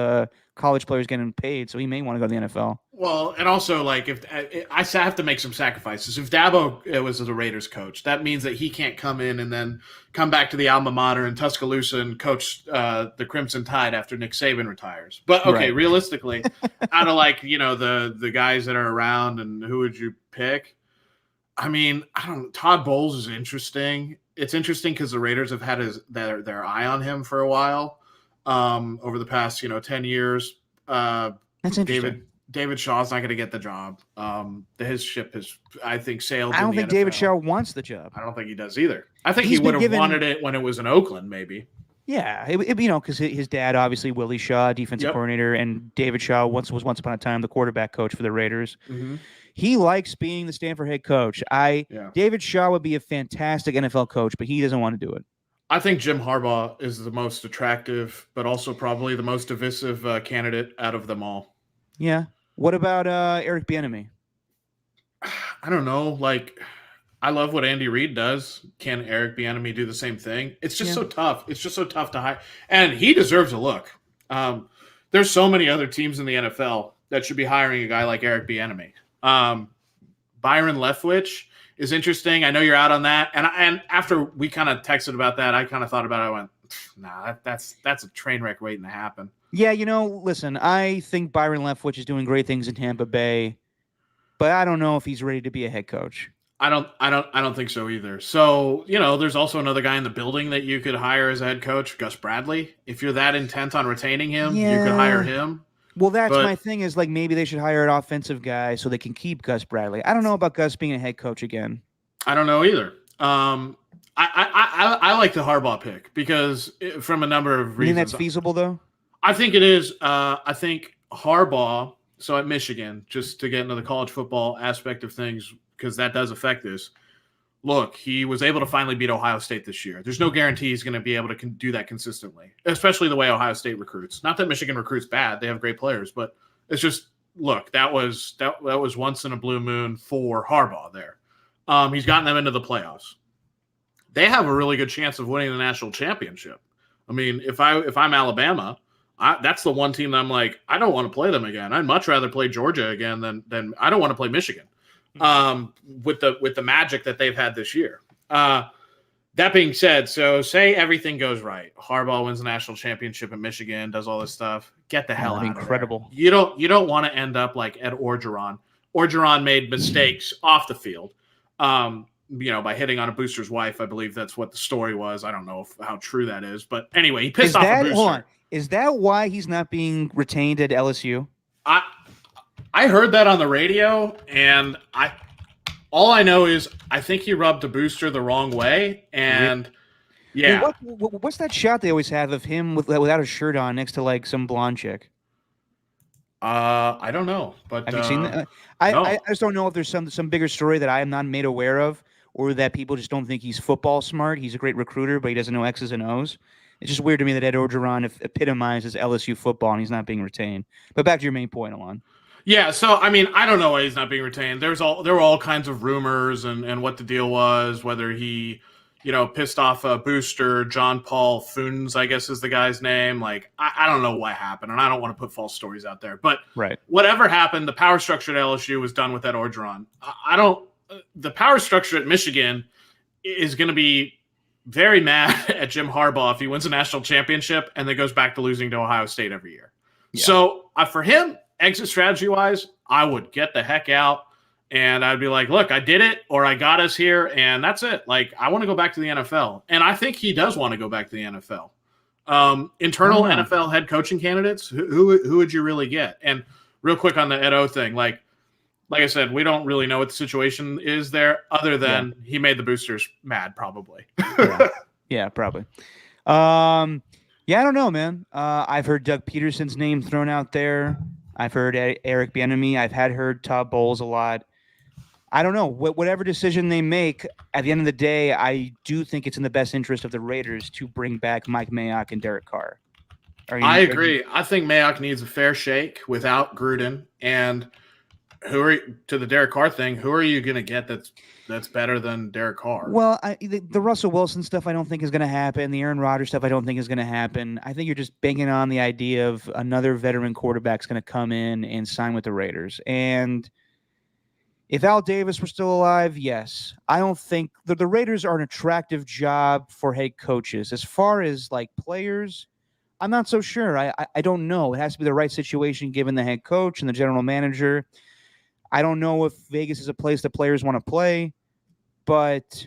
college players getting paid, so he may want to go to the NFL. Well, and also, like, if I have to make some sacrifices. If Dabo was the Raiders coach, that means that he can't come in and then come back to the alma mater in Tuscaloosa and coach the Crimson Tide after Nick Saban retires. But okay, right. Realistically, out of the guys that are around, and who would you pick? I mean, I don't know. Todd Bowles is interesting. It's interesting because the Raiders have had their eye on him for a while over the past 10 years. That's interesting. David Shaw's not going to get the job. His ship has, I think, sailed. I don't think NFL. David Shaw wants the job. I don't think he does either. I think he would have wanted it when it was in Oakland, maybe. Yeah, because his dad, obviously Willie Shaw, defensive coordinator, and David Shaw was once upon a time the quarterback coach for the Raiders. Mm-hmm. He likes being the Stanford head coach. David Shaw would be a fantastic NFL coach, but he doesn't want to do it. I think Jim Harbaugh is the most attractive, but also probably the most divisive candidate out of them all. Yeah. What about Eric Bieniemy? I don't know. Like, I love what Andy Reid does. Can Eric Bieniemy do the same thing? It's just so tough. It's just so tough to hire. And he deserves a look. There's so many other teams in the NFL that should be hiring a guy like Eric Bieniemy. Byron Leftwich is interesting. I know you're out on that. And after we kind of texted about that, I kind of thought about it. I went, nah, that's a train wreck waiting to happen. Yeah, listen, I think Byron Leftwich is doing great things in Tampa Bay, but I don't know if he's ready to be a head coach. I don't think so either. So, there's also another guy in the building that you could hire as a head coach, Gus Bradley. If you're that intent on retaining him, you could hire him. Well, my thing is, like, maybe they should hire an offensive guy so they can keep Gus Bradley. I don't know about Gus being a head coach again. I don't know either. I like the Harbaugh pick because from a number of reasons. You think that's feasible, though? I think it is. I think Harbaugh so at Michigan, just to get into the college football aspect of things, because that does affect this. Look, he was able to finally beat Ohio State this year. There's no guarantee he's going to be able to do that consistently, especially the way Ohio State recruits. Not that Michigan recruits bad; they have great players, but it's just look, that was once in a blue moon for Harbaugh there. He's gotten them into the playoffs. They have a really good chance of winning the national championship. I mean, if I'm Alabama, that's the one team that I'm like, I don't want to play them again. I'd much rather play Georgia again than I don't want to play Michigan. With the magic that they've had this year. That being said, so say everything goes right. Harbaugh wins the national championship in Michigan, does all this stuff. Get the hell out incredible. of there. You don't want to end up like Ed Orgeron. Orgeron made mistakes off the field. By hitting on a booster's wife. I believe that's what the story was. I don't know how true that is, but anyway, he pissed off a booster. Hold on. Is that why he's not being retained at LSU? I heard that on the radio, and all I know is I think he rubbed a booster the wrong way, and yeah. What's that shot they always have of him without a shirt on next to like some blonde chick? I don't know, but have you seen that? No. I just don't know if there's some bigger story that I am not made aware of, or that people just don't think he's football smart. He's a great recruiter, but he doesn't know X's and O's. It's just weird to me that Ed Orgeron epitomizes LSU football and he's not being retained. But back to your main point, Alon. Yeah, so I mean, I don't know why he's not being retained. There were all kinds of rumors and what the deal was, whether he, pissed off a booster, John Paul Funes, I guess is the guy's name. Like, I don't know what happened, and I don't want to put false stories out there. But whatever happened, the power structure at LSU was done with Ed Orgeron. The power structure at Michigan is going to be very mad at Jim Harbaugh if he wins a national championship and then goes back to losing to Ohio State every year. Yeah. So for him, exit strategy-wise, I would get the heck out, and I'd be like, look, I did it, or I got us here, and that's it. Like, I want to go back to the NFL. And I think he does want to go back to the NFL. Internal NFL head coaching candidates, who would you really get? And real quick on the Ed O thing, like I said, we don't really know what the situation is there, other than he made the boosters mad, probably. Yeah, probably. I don't know, man. I've heard Doug Peterson's name thrown out there. I've heard Eric Bieniemy. I've heard Todd Bowles a lot. I don't know. Whatever decision they make, at the end of the day, I do think it's in the best interest of the Raiders to bring back Mike Mayock and Derek Carr. I agree. I think Mayock needs a fair shake without Gruden. And to the Derek Carr thing, who are you going to get that's better than Derek Carr? Well, the Russell Wilson stuff I don't think is going to happen. The Aaron Rodgers stuff I don't think is going to happen. I think you're just banking on the idea of another veteran quarterback's going to come in and sign with the Raiders. And if Al Davis were still alive, yes. I don't think the Raiders are an attractive job for head coaches. As far as like players, I'm not so sure. I don't know. It has to be the right situation given the head coach and the general manager. I don't know if Vegas is a place that players want to play, but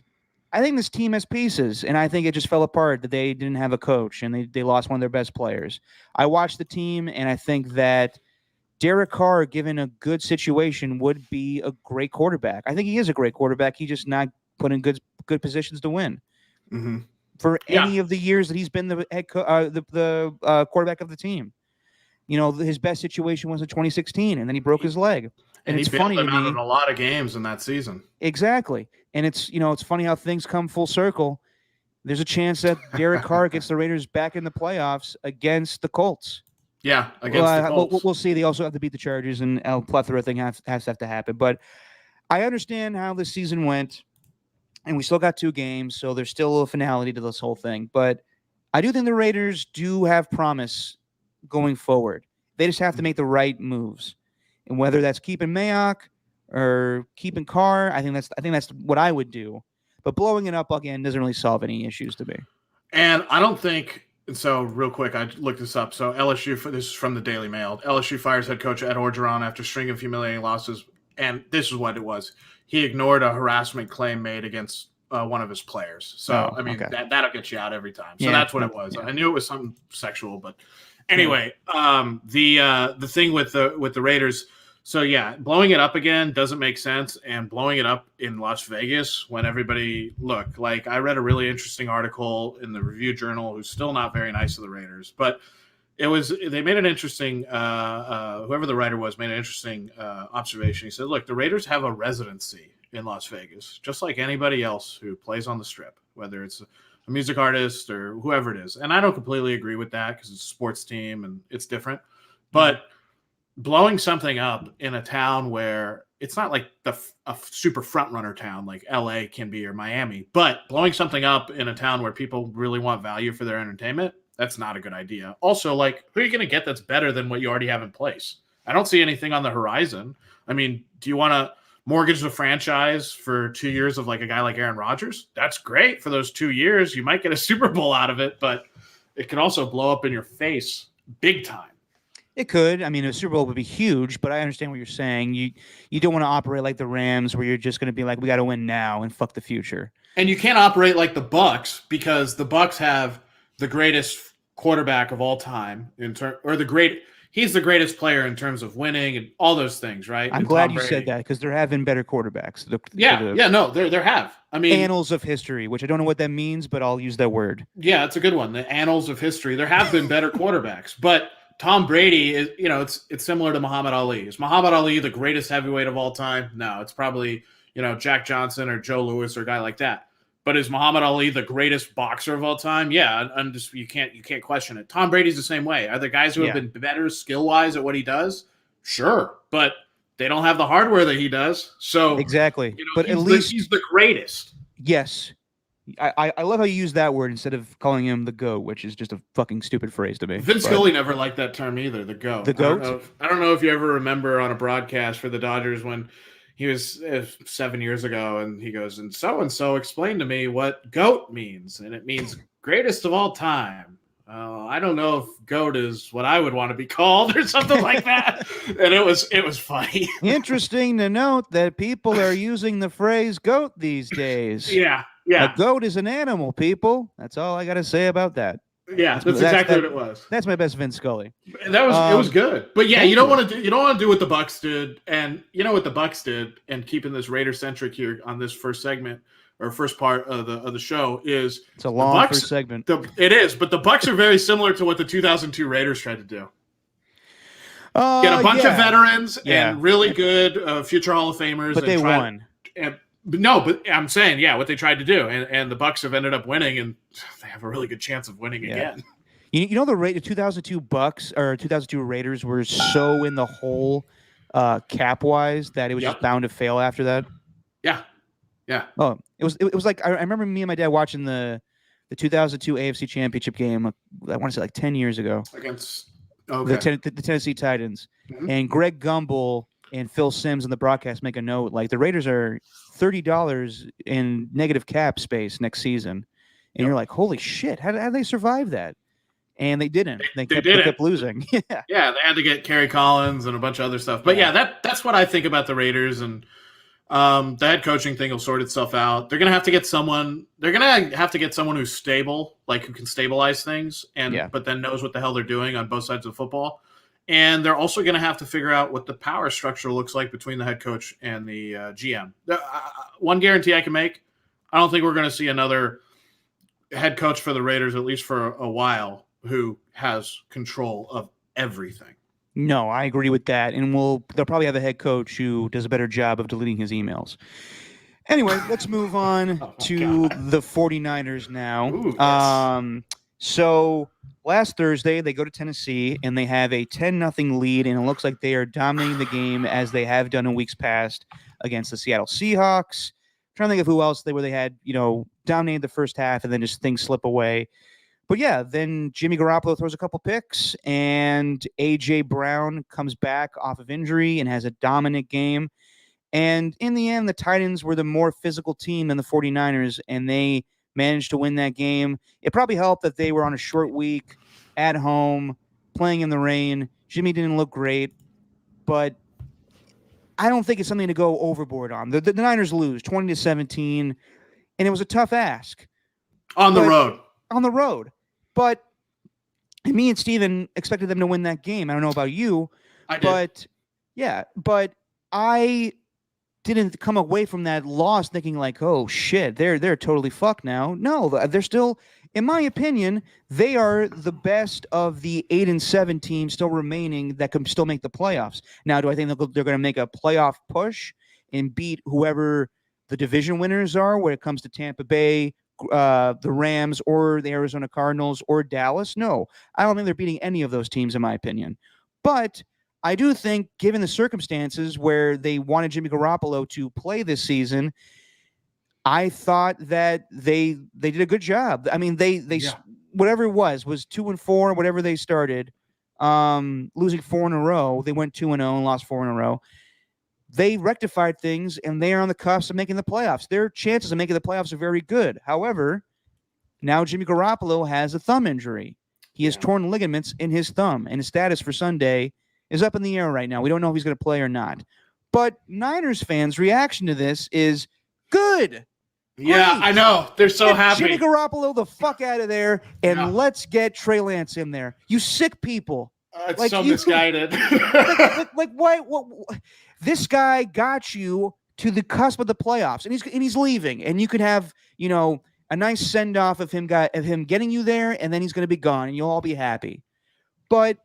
I think this team has pieces, and I think it just fell apart that they didn't have a coach, and they lost one of their best players. I watched the team, and I think that Derek Carr, given a good situation, would be a great quarterback. I think he is a great quarterback. He's just not put in good positions to win. Mm-hmm. For any of the years that he's been the head quarterback of the team. His best situation was in 2016, and then he broke his leg. And it's funny to me. In a lot of games in that season. Exactly. And it's funny how things come full circle. There's a chance that Derek Carr gets the Raiders back in the playoffs against the Colts. Yeah, against the Colts. We'll see. They also have to beat the Chargers, and a plethora thing has to happen. But I understand how this season went, and we still got 2 games, so there's still a finality to this whole thing. But I do think the Raiders do have promise going forward. They just have to make the right moves. And whether that's keeping Mayock or keeping Carr, I think that's what I would do. But blowing it up again doesn't really solve any issues to me. And I don't think so. Real quick, I looked this up. So LSU, this is from the Daily Mail. LSU fires head coach Ed Orgeron after string of humiliating losses, and this is what it was. He ignored a harassment claim made against one of his players. So that'll get you out every time. So that's what it was. Yeah. I knew it was something sexual, but anyway, the thing with the Raiders. So, blowing it up again doesn't make sense, and blowing it up in Las Vegas when everybody – look, like I read a really interesting article in the Review Journal who's still not very nice to the Raiders, but They made an interesting, whoever the writer was made an interesting observation. He said, look, the Raiders have a residency in Las Vegas, just like anybody else who plays on the Strip, whether it's a music artist or whoever it is. And I don't completely agree with that because it's a sports team and it's different. But blowing something up in a town where it's not like a super front runner town like LA can be or Miami, but blowing something up in a town where people really want value for their entertainment, that's not a good idea. Also, like, who are you going to get that's better than what you already have in place? I don't see anything on the horizon. I mean, do you want to mortgage the franchise for 2 years of like a guy like Aaron Rodgers? That's great for those 2 years. You might get a Super Bowl out of it, but it can also blow up in your face big time. It could. I mean, a Super Bowl would be huge, but I understand what you're saying. You don't want to operate like the Rams, where you're just going to be like, we got to win now and fuck the future. And you can't operate like the Bucs because the Bucs have the greatest quarterback of all time he's the greatest player in terms of winning and all those things, right? I'm glad you said that because there have been better quarterbacks. There have. I mean, annals of history, which I don't know what that means, but I'll use that word. Yeah, it's a good one. The annals of history. There have been better quarterbacks, but Tom Brady is, it's similar to Muhammad Ali. Is Muhammad Ali the greatest heavyweight of all time? No, it's probably, Jack Johnson or Joe Louis or a guy like that. But is Muhammad Ali the greatest boxer of all time? Yeah, you can't question it. Tom Brady's the same way. Are there guys who have been better skill-wise at what he does? Sure, but they don't have the hardware that he does. So exactly. But at least he's the greatest. Yes. I love how you use that word instead of calling him the GOAT, which is just a fucking stupid phrase to me. Vince Scully never liked that term either, the GOAT. The GOAT? I don't know if you ever remember on a broadcast for the Dodgers when he was 7 years ago, and he goes, and so explained to me what GOAT means, and it means greatest of all time. I don't know if GOAT is what I would want to be called or something like that. And it was funny. Interesting to note that people are using the phrase GOAT these days. Yeah. A goat is an animal, people. That's all I got to say about that. Yeah, that's exactly what it was. That's my best Vince Scully. It was good. But yeah, you don't want to do what the Bucs did, and you know what the Bucs did, and keeping this Raider centric here on this first segment or first part of the show is it's a long first segment. It is, but the Bucs are very similar to what the 2002 Raiders tried to do. Get a bunch of veterans and really good future Hall of Famers, but they won. But I'm saying, what they tried to do, and the Bucs have ended up winning, and they have a really good chance of winning again. You know, the 2002 Bucs or 2002 Raiders were so in the hole cap wise that it was just bound to fail after that. Yeah. Oh, it was like I remember me and my dad watching the 2002 AFC Championship game. I want to say like 10 years ago against the Tennessee Titans, and Greg Gumbel and Phil Simms in the broadcast make a note like the Raiders are $30 in negative cap space next season, and you're like, holy shit, how did they survive that? And they didn't. They kept losing. Yeah, they had to get Kerry Collins and a bunch of other stuff. But that's what I think about the Raiders, and the head coaching thing will sort itself out. They're gonna have to get someone. They're gonna have to get someone who's stable, like who can stabilize things, but then knows what the hell they're doing on both sides of football. And they're also going to have to figure out what the power structure looks like between the head coach and the GM. One guarantee I can make, I don't think we're going to see another head coach for the Raiders, at least for a while, who has control of everything. No, I agree with that. And they'll probably have a head coach who does a better job of deleting his emails. Anyway, let's move on to the 49ers now. Ooh, yes. So last Thursday, they go to Tennessee, and they have a 10-0 lead, and it looks like they are dominating the game as they have done in weeks past against the Seattle Seahawks. I'm trying to think of who else they had, dominated the first half, and then just things slip away. But yeah, then Jimmy Garoppolo throws a couple picks, and A.J. Brown comes back off of injury and has a dominant game. And in the end, the Titans were the more physical team than the 49ers, and they managed to win that game. It probably helped that they were on a short week at home, playing in the rain. Jimmy didn't look great, but I don't think it's something to go overboard on. The Niners lose 20-17, and it was a tough ask. On the road. But me and Steven expected them to win that game. I don't know about you. I did. But I didn't come away from that loss thinking like, oh shit, they're totally fucked now. No, they're still in my opinion, they are the best of the 8-7 teams still remaining that can still make the playoffs. Now, do I think they're going to make a playoff push and beat whoever the division winners are when it comes to Tampa Bay, the Rams, or the Arizona Cardinals, or Dallas? No, I don't think they're beating any of those teams, in my opinion. But I do think, given the circumstances where they wanted Jimmy Garoppolo to play this season, I thought that they did a good job. I mean, they whatever it was 2-4, whatever they started, losing 4 in a row. They went 2-0 and lost 4 in a row. They rectified things, and they are on the cusp of making the playoffs. Their chances of making the playoffs are very good. However, now Jimmy Garoppolo has a thumb injury. He has torn ligaments in his thumb, and his status for Sunday is up in the air right now. We don't know if he's going to play or not. But Niners fans' reaction to this is good. Yeah, Great. I know. They're so happy. Jimmy Garoppolo the fuck out of there, and let's get Trey Lance in there. You sick people. It's like so misguided. like why? What? This guy got you to the cusp of the playoffs, and he's leaving, and you could have a nice send off of him getting you there, and then he's going to be gone, and you'll all be happy. But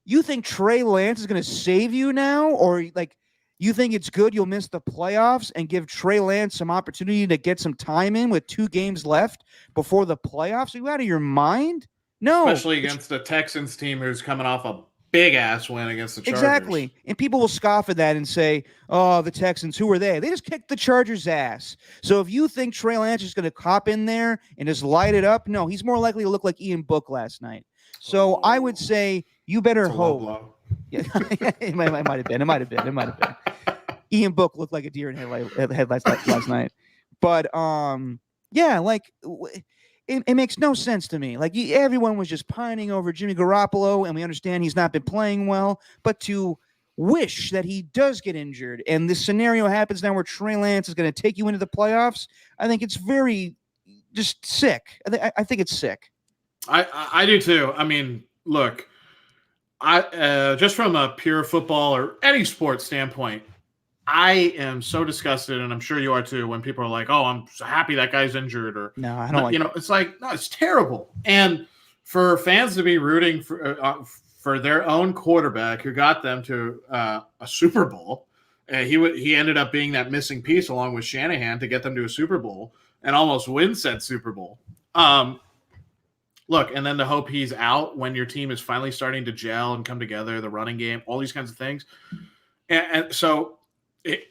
you think Trey Lance is going to save you now, or like you think it's good you'll miss the playoffs and give Trey Lance some opportunity to get some time in with 2 games left before the playoffs? Are you out of your mind? No, especially against the Texans team who's coming off a big-ass win against the Chargers. Exactly. And people will scoff at that and say, oh, the Texans, who are they? They just kicked the Chargers' ass. So if you think Trey Lance is going to hop in there and just light it up, no, he's more likely to look like Ian Book last night. So I would say you better hope. Yeah, it might have been. It might have been. Ian Book looked like a deer in headlights last night. But, yeah, like it makes no sense to me. Like everyone was just pining over Jimmy Garoppolo, and we understand he's not been playing well, but to wish that he does get injured and this scenario happens now where Trey Lance is going to take you into the playoffs, I think it's very just sick. I think it's sick. I do too. I mean, look, I just from a pure football or any sports standpoint, I am so disgusted, and I'm sure you are too, when people are like, "Oh, I'm so happy that guy's injured," or no, I don't like. It's like, no, it's terrible. And for fans to be rooting for their own quarterback who got them to a Super Bowl, he ended up being that missing piece along with Shanahan to get them to a Super Bowl and almost win said Super Bowl. Look, and then to hope he's out when your team is finally starting to gel and come together, the running game, all these kinds of things, and so.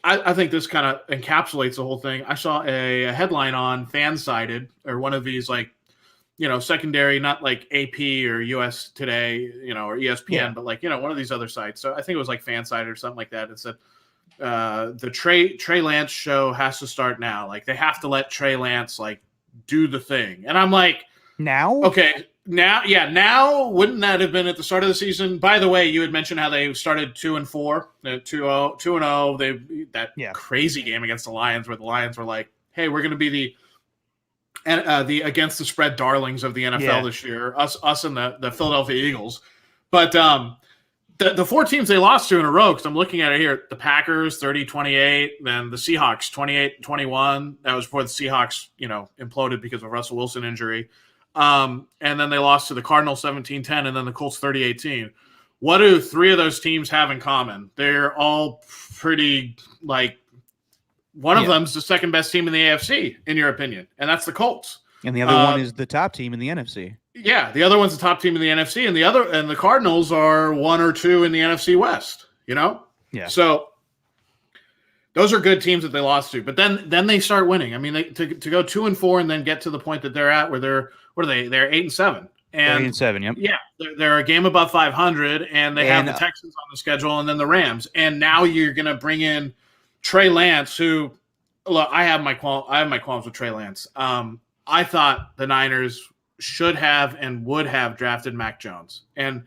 I think this kind of encapsulates the whole thing. I saw a headline on Fansided, or one of these secondary, not like AP or US Today, or ESPN, but like, one of these other sites. So I think it was like Fansided or something like that. It said the Trey Lance show has to start now. Like they have to let Trey Lance like do the thing. And I'm like, now? Okay. Now wouldn't that have been at the start of the season? By the way, you had mentioned how they started 2-4, 2-0. That crazy game against the Lions, where the Lions were like, "Hey, we're going to be the against the spread darlings of the NFL this year." Us and the Philadelphia Eagles. But the 4 teams they lost to in a row, because I'm looking at it here: the Packers 30-28, then the Seahawks 28-21. That was before the Seahawks imploded because of Russell Wilson injury. And then they lost to the Cardinals 17-10, and then the Colts 30-18. What do 3 of those teams have in common? They're all pretty like one of them's the second best team in the AFC, in your opinion, and that's the Colts. And the other one is the top team in the NFC. Yeah, the other one's the top team in the NFC, and the Cardinals are 1 or 2 in the NFC West. Yeah. So those are good teams that they lost to, but then they start winning. I mean, to go 2-4 and then get to the point that they're at, where they're. What are they? They're 8-7. And 8-7, yep. Yeah, they're a game above 500, and they have the Texans on the schedule, and then the Rams. And now you're going to bring in Trey Lance, who, look, I have my qualms with Trey Lance. I thought the Niners should have and would have drafted Mac Jones, and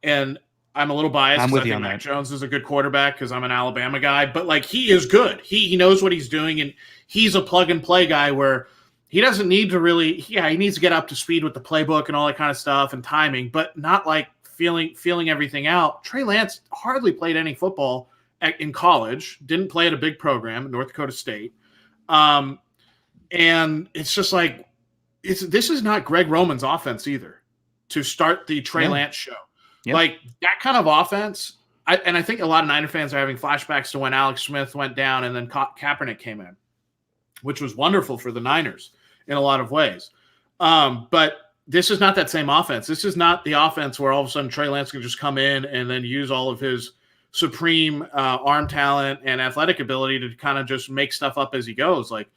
I'm a little biased. I'm with you I think on Mac that. Jones is a good quarterback because I'm an Alabama guy, but like he is good. He knows what he's doing, and he's a plug and play guy where. He doesn't need to really, he needs to get up to speed with the playbook and all that kind of stuff and timing, but not like feeling everything out. Trey Lance hardly played any football in college, didn't play at a big program at North Dakota State. And it's just like, this is not Greg Roman's offense either to start the Trey Lance show. Yep. Like that kind of offense. I think a lot of Niner fans are having flashbacks to when Alex Smith went down and then Kaepernick came in, which was wonderful for the Niners in a lot of ways. But this is not that same offense. This is not the offense where all of a sudden Trey Lance can just come in and then use all of his supreme arm talent and athletic ability to kind of just make stuff up as he goes. Like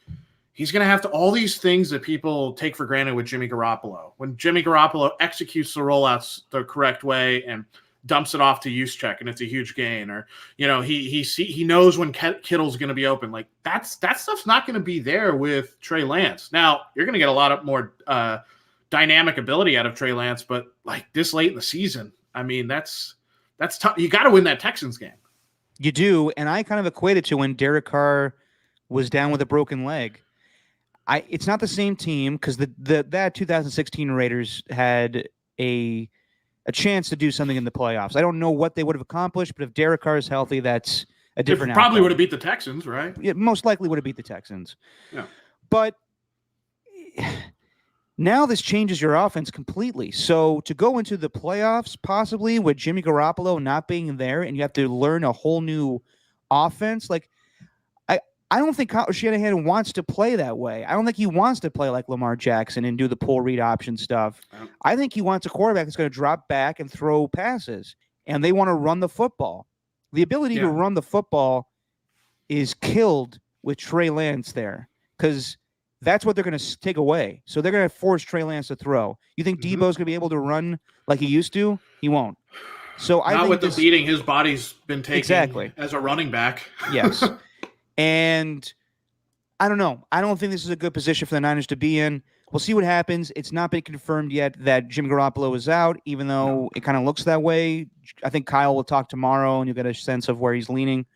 he's going to have to all these things that people take for granted with Jimmy Garoppolo. When Jimmy Garoppolo executes the rollouts the correct way and dumps it off to Juszczyk and it's a huge gain, or he knows when Kittle's going to be open. Like that stuff's not going to be there with Trey Lance. Now you're going to get a lot of more dynamic ability out of Trey Lance, but like this late in the season, I mean that's tough. You got to win that Texans game. You do, and I kind of equate it to when Derek Carr was down with a broken leg. It's not the same team because that 2016 Raiders had a chance to do something in the playoffs. I don't know what they would have accomplished, but if Derek Carr is healthy, that's a different outcome. Probably would have beat the Texans, right? It most likely would have beat the Texans. Yeah. But now this changes your offense completely. So to go into the playoffs, possibly with Jimmy Garoppolo not being there, and you have to learn a whole new offense, like I don't think Kyle Shanahan wants to play that way. I don't think he wants to play like Lamar Jackson and do the pull read option stuff. I think he wants a quarterback that's going to drop back and throw passes, and they want to run the football. The ability to run the football is killed with Trey Lance there because that's what they're going to take away. So they're going to force Trey Lance to throw. You think Debo's going to be able to run like he used to? He won't. So I think with the beating his body's been taking as a running back. Yes. And I don't know. I don't think this is a good position for the Niners to be in. We'll see what happens. It's not been confirmed yet that Jimmy Garoppolo is out, even though it kind of looks that way. I think Kyle will talk tomorrow, and you'll get a sense of where he's leaning.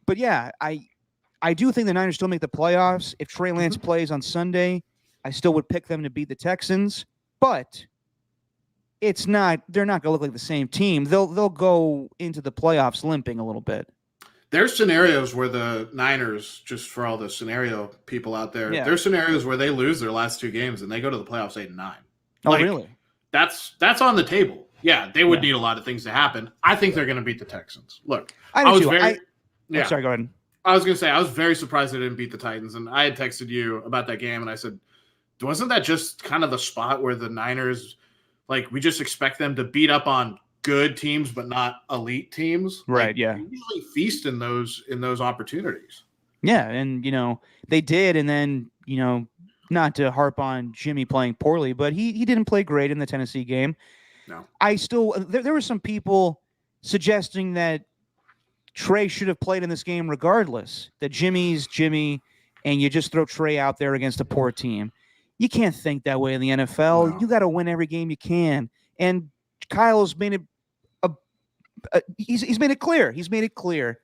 But, yeah, I do think the Niners still make the playoffs. If Trey Lance plays on Sunday, I still would pick them to beat the Texans. But they're not going to look like the same team. They'll go into the playoffs limping a little bit. There's scenarios where the Niners, just for all the scenario people out there, there's scenarios where they lose their last two games and they go to the playoffs 8-9. Oh, really? That's on the table. Yeah, they would need a lot of things to happen. I think they're going to beat the Texans. Look, I was very. Sorry, go ahead. I was going to say I was very surprised they didn't beat the Titans, and I had texted you about that game, and I said, wasn't that just kind of the spot where the Niners, like, we just expect them to beat up on good teams but not elite teams? Right, like, yeah. They usually feast in those opportunities. Yeah, and they did, and then not to harp on Jimmy playing poorly, but he didn't play great in the Tennessee game. No. There were some people suggesting that Trey should have played in this game regardless, that Jimmy's Jimmy and you just throw Trey out there against a poor team. You can't think that way in the NFL. No. You got to win every game you can. And Kyle's made it he's made it clear. He's made it clear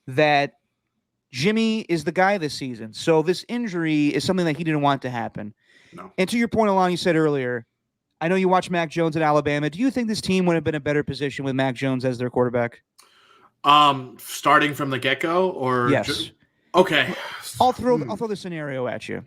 that Jimmy is the guy this season. So this injury is something that he didn't want to happen. No. And to your point, Alon, you said earlier, I know you watched Mac Jones at Alabama. Do you think this team would have been in a better position with Mac Jones as their quarterback? Starting from the get-go, or yes. Okay. I'll throw the scenario at you.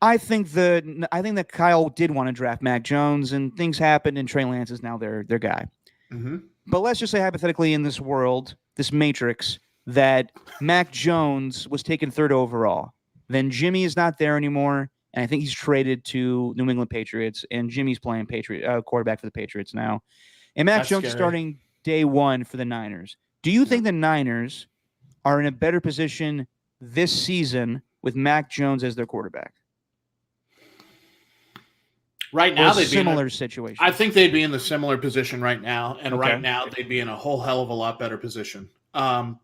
I think that Kyle did want to draft Mac Jones, and things happened, and Trey Lance is now their guy. Mm-hmm. But let's just say hypothetically in this world, this matrix, that Mac Jones was taken third overall. Then Jimmy is not there anymore, and I think he's traded to New England Patriots, and Jimmy's playing quarterback for the Patriots now. And Mac Jones is starting day one for the Niners. Do you think the Niners are in a better position this season with Mac Jones as their quarterback? Right now, they'd be in a similar situation. I think they'd be in the similar position right now, and right now they'd be in a whole hell of a lot better position.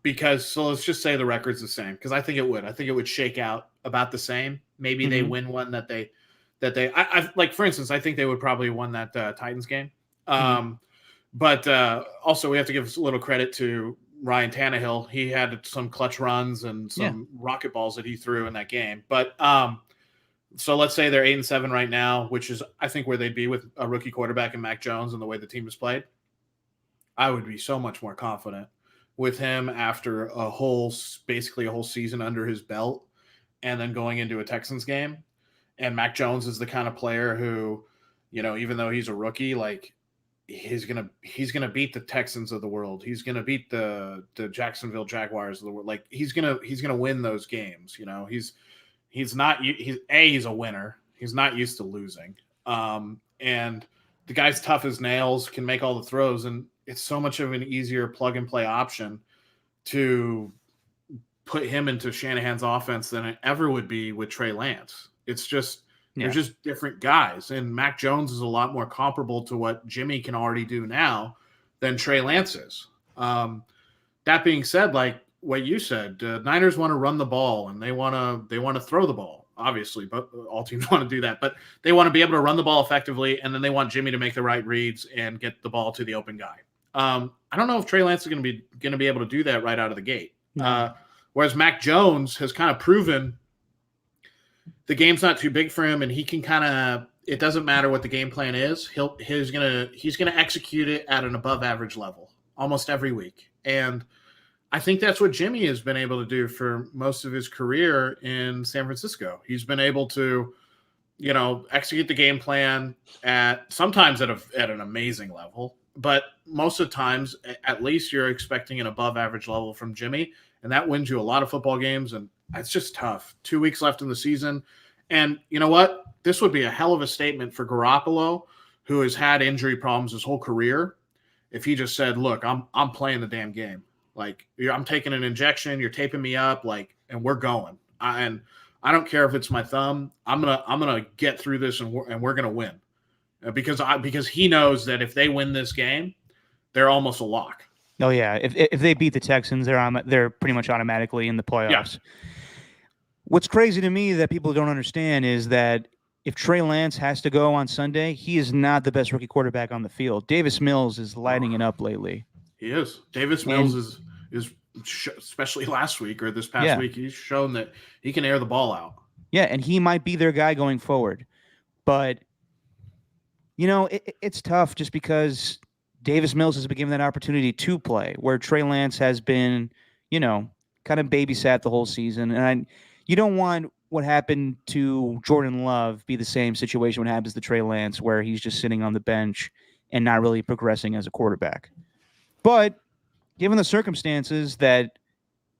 Because let's just say the record's the same, because I think it would. I think it would shake out about the same. Maybe they win one that they like. For instance, I think they would probably won that Titans game. But also we have to give a little credit to Ryan Tannehill. He had some clutch runs and some rocket balls that he threw in that game. But so let's say they're 8-7 right now, which is I think where they'd be with a rookie quarterback and Mac Jones and the way the team has played. I would be so much more confident with him after basically a whole season under his belt, and then going into a Texans game. and Mac Jones is the kind of player who, even though he's a rookie, like he's gonna beat the Texans of the world. He's gonna beat the Jacksonville Jaguars of the world. Like he's gonna win those games. He's a winner. He's not used to losing. And the guy's tough as nails, can make all the throws, and it's so much of an easier plug and play option to put him into Shanahan's offense than it ever would be with Trey Lance. It's just they're just different guys, and Mac Jones is a lot more comparable to what Jimmy can already do now than Trey Lance is. That being said, like what you said, Niners want to run the ball and they want to throw the ball, obviously, but all teams want to do that. But they want to be able to run the ball effectively, and then they want Jimmy to make the right reads and get the ball to the open guy. I don't know if Trey Lance is going to be able to do that right out of the gate. Whereas Mac Jones has kind of proven the game's not too big for him, and he can it doesn't matter what the game plan is. He's gonna execute it at an above average level almost every week. And I think that's what Jimmy has been able to do for most of his career in San Francisco. He's been able to, execute the game plan sometimes at an amazing level, but most of the times, at least you're expecting an above average level from Jimmy, and that wins you a lot of football games. And it's just tough. 2 weeks left in the season. And you know what? This would be a hell of a statement for Garoppolo, who has had injury problems his whole career, if he just said, look, I'm playing the damn game. Like, I'm taking an injection, you're taping me up, and we're going. And I don't care if it's my thumb. I'm gonna get through this, and we're gonna win, because he knows that if they win this game, they're almost a lock. Oh yeah, if they beat the Texans, they're pretty much automatically in the playoffs. Yeah. What's crazy to me that people don't understand is that if Trey Lance has to go on Sunday, he is not the best rookie quarterback on the field. Davis Mills is lighting it up lately. He is. Davis Mills is especially last week or this past week, he's shown that he can air the ball out. Yeah, and he might be their guy going forward. But, it's tough just because Davis Mills has been given that opportunity to play, where Trey Lance has been, kind of babysat the whole season. And you don't want what happened to Jordan Love be the same situation when it happens to Trey Lance, where he's just sitting on the bench and not really progressing as a quarterback. But given the circumstances that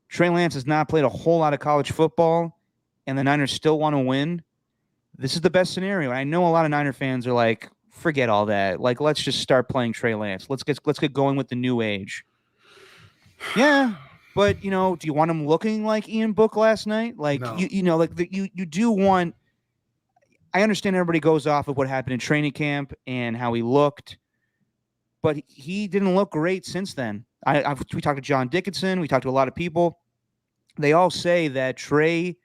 Trey Lance has not played a whole lot of college football and the Niners still want to win, this is the best scenario. I know a lot of Niner fans are like, forget all that. Like, let's just start playing Trey Lance. Let's get going with the new age. Yeah, but do you want him looking like Ian Book last night? Like, no. You do want. I understand everybody goes off of what happened in training camp and how he looked, but he didn't look great since then. We talked to John Dickinson. We talked to a lot of people. They all say that Trey,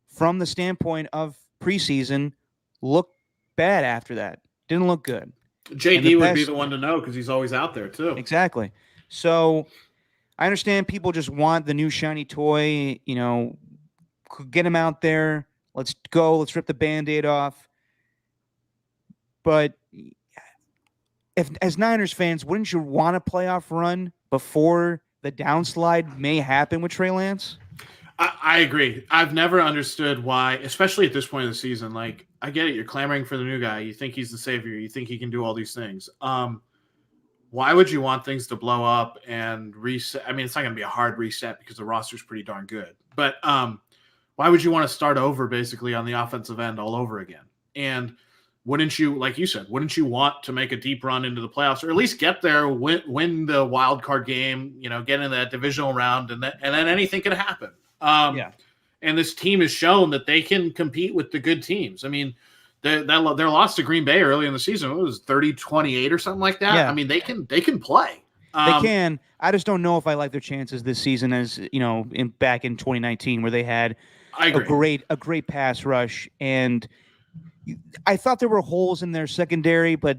from the standpoint of preseason, looked bad after that. Didn't look good. JD would be the one to know because he's always out there too. Exactly. So I understand people just want the new shiny toy, get him out there. Let's go. Let's rip the Band-Aid off. But as Niners fans, wouldn't you want a playoff run before the downslide may happen with Trey Lance? I agree. I've never understood why, especially at this point of the season. Like, I get it. You're clamoring for the new guy. You think he's the savior. You think he can do all these things. Why would you want things to blow up and reset? I mean, it's not going to be a hard reset because the roster's pretty darn good. But why would you want to start over basically on the offensive end all over again? And wouldn't you, like you said, wouldn't you want to make a deep run into the playoffs, or at least get there, win the wild card game, get in that divisional round, and then anything could happen. And this team has shown that they can compete with the good teams. I mean, their loss to Green Bay early in the season, it was 30-28 or something like that. Yeah. I mean, they can play. They can. I just don't know if I like their chances this season as, back in 2019 where they had a great pass rush. And I thought there were holes in their secondary, but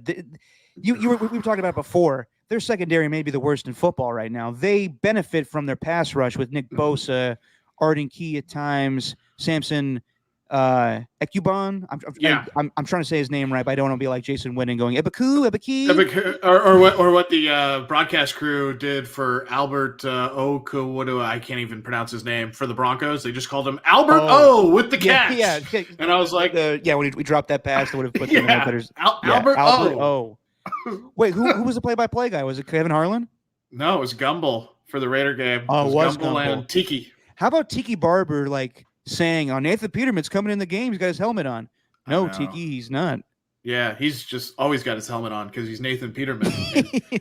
we were talking about it before. Their secondary may be the worst in football right now. They benefit from their pass rush with Nick Bosa, Arden Key at times, Samson Ekuban. Yeah. I'm trying to say his name right, but I don't want to be like Jason Witten going Ebaku, Ebaki. Or what the broadcast crew did for Albert Okuwodu. I can't even pronounce his name for the Broncos. They just called him Albert O with the catch. Yeah. And I was like, when we dropped that pass, I would have put them in a better. Albert O. Wait, who was the play-by-play guy? Was it Kevin Harlan? No, it was Gumble for the Raider game. Oh, it was Gumble and Tiki. How about Tiki Barber saying, "Oh, Nathan Peterman's coming in the game. He's got his helmet on." No, Tiki, he's not. Yeah, he's just always got his helmet on because he's Nathan Peterman,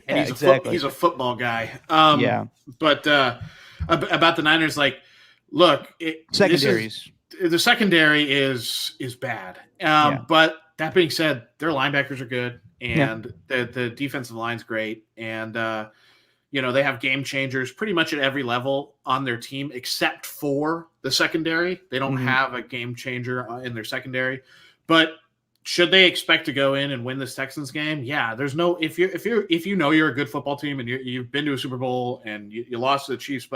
and he's a football guy. But about the Niners, look, secondaries. The secondary is bad. But that being said, their linebackers are good, and the defensive line's great, and they have game changers pretty much at every level on their team except for the secondary. They don't have a game changer in their secondary, but should they expect to go in and win this Texans game? Yeah, there's no if you know you're a good football team and you've been to a Super Bowl and you lost to the Chiefs,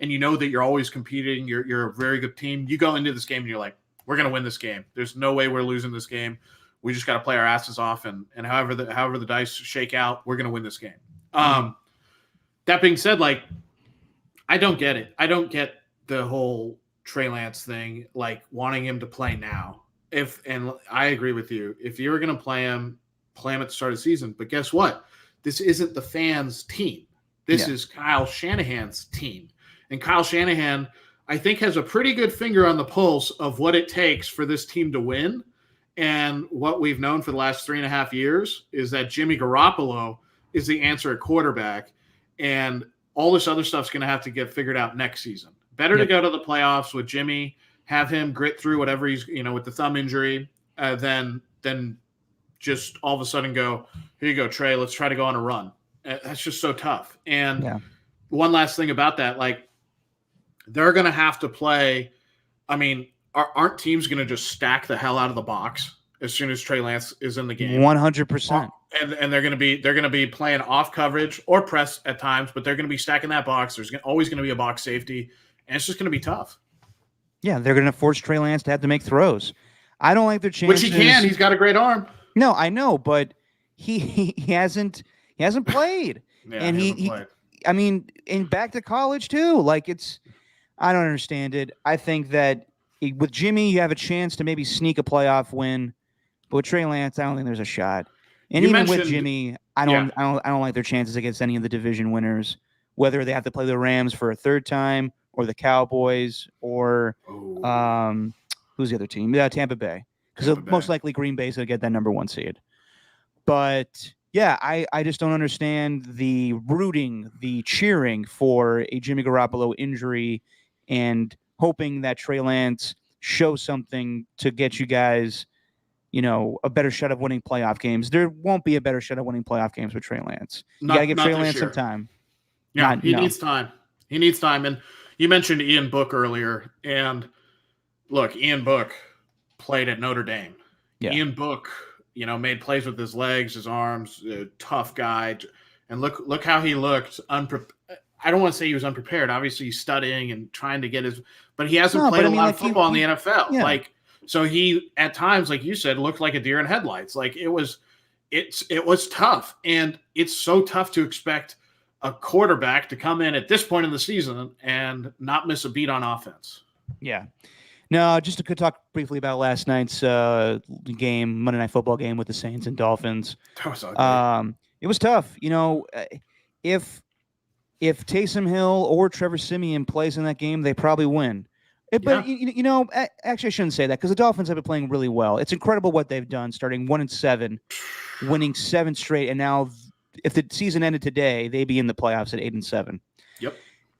and you know that you're always competing, you're a very good team. You go into this game and you're like, we're gonna win this game. There's no way we're losing this game. We just got to play our asses off, and however the dice shake out, we're gonna win this game. That being said, I don't get it. I don't get the whole Trey Lance thing, wanting him to play now. And I agree with you. If you were going to play him at the start of the season. But guess what? This isn't the fans' team. This is Kyle Shanahan's team. And Kyle Shanahan, I think, has a pretty good finger on the pulse of what it takes for this team to win. And what we've known for the last 3.5 years is that Jimmy Garoppolo is the answer at quarterback. And all this other stuff's going to have to get figured out next season. Better to go to the playoffs with Jimmy, have him grit through whatever he's, with the thumb injury, than just all of a sudden go, here you go, Trey, let's try to go on a run. That's just so tough. And one last thing about that, they're going to have to play. I mean, aren't teams going to just stack the hell out of the box as soon as Trey Lance is in the game? 100%. And they're going to be playing off coverage or press at times, but they're going to be stacking that box. There's always going to be a box safety, and it's just going to be tough. Yeah, they're going to force Trey Lance to have to make throws. I don't like their chances. Which he can. He's got a great arm. No, I know, but he hasn't played. And he played. I mean, and back to college too. I don't understand it. I think that with Jimmy, you have a chance to maybe sneak a playoff win, but with Trey Lance, I don't think there's a shot. And even with Jimmy, I don't like their chances against any of the division winners, whether they have to play the Rams for a third time or the Cowboys or who's the other team? Tampa Bay. Because most likely Green Bay's going to get that number 1 seed. But yeah, I just don't understand the rooting, the cheering for a Jimmy Garoppolo injury and hoping that Trey Lance shows something to get you guys, a better shot of winning playoff games. There won't be a better shot of winning playoff games with Trey Lance. You got to give Trey Lance some time. Yeah, he needs time. He needs time. And you mentioned Ian Book earlier. And look, Ian Book played at Notre Dame. Yeah. Ian Book, made plays with his legs, his arms, a tough guy. And look how he looked. I don't want to say he was unprepared. Obviously, he's studying and trying to get but he hasn't played a lot of football in the NFL. Yeah. So he, at times, like you said, looked like a deer in headlights. It was tough. And it's so tough to expect a quarterback to come in at this point in the season and not miss a beat on offense. Yeah. No, just to talk briefly about last night's game, Monday Night Football game with the Saints and Dolphins. That was ugly. It was tough. If Taysom Hill or Trevor Siemian plays in that game, they probably win. But actually, I shouldn't say that because the Dolphins have been playing really well. It's incredible what they've done, starting 1-7, winning 7 straight, and now if the season ended today, they'd be in the playoffs at 8-7. Yep.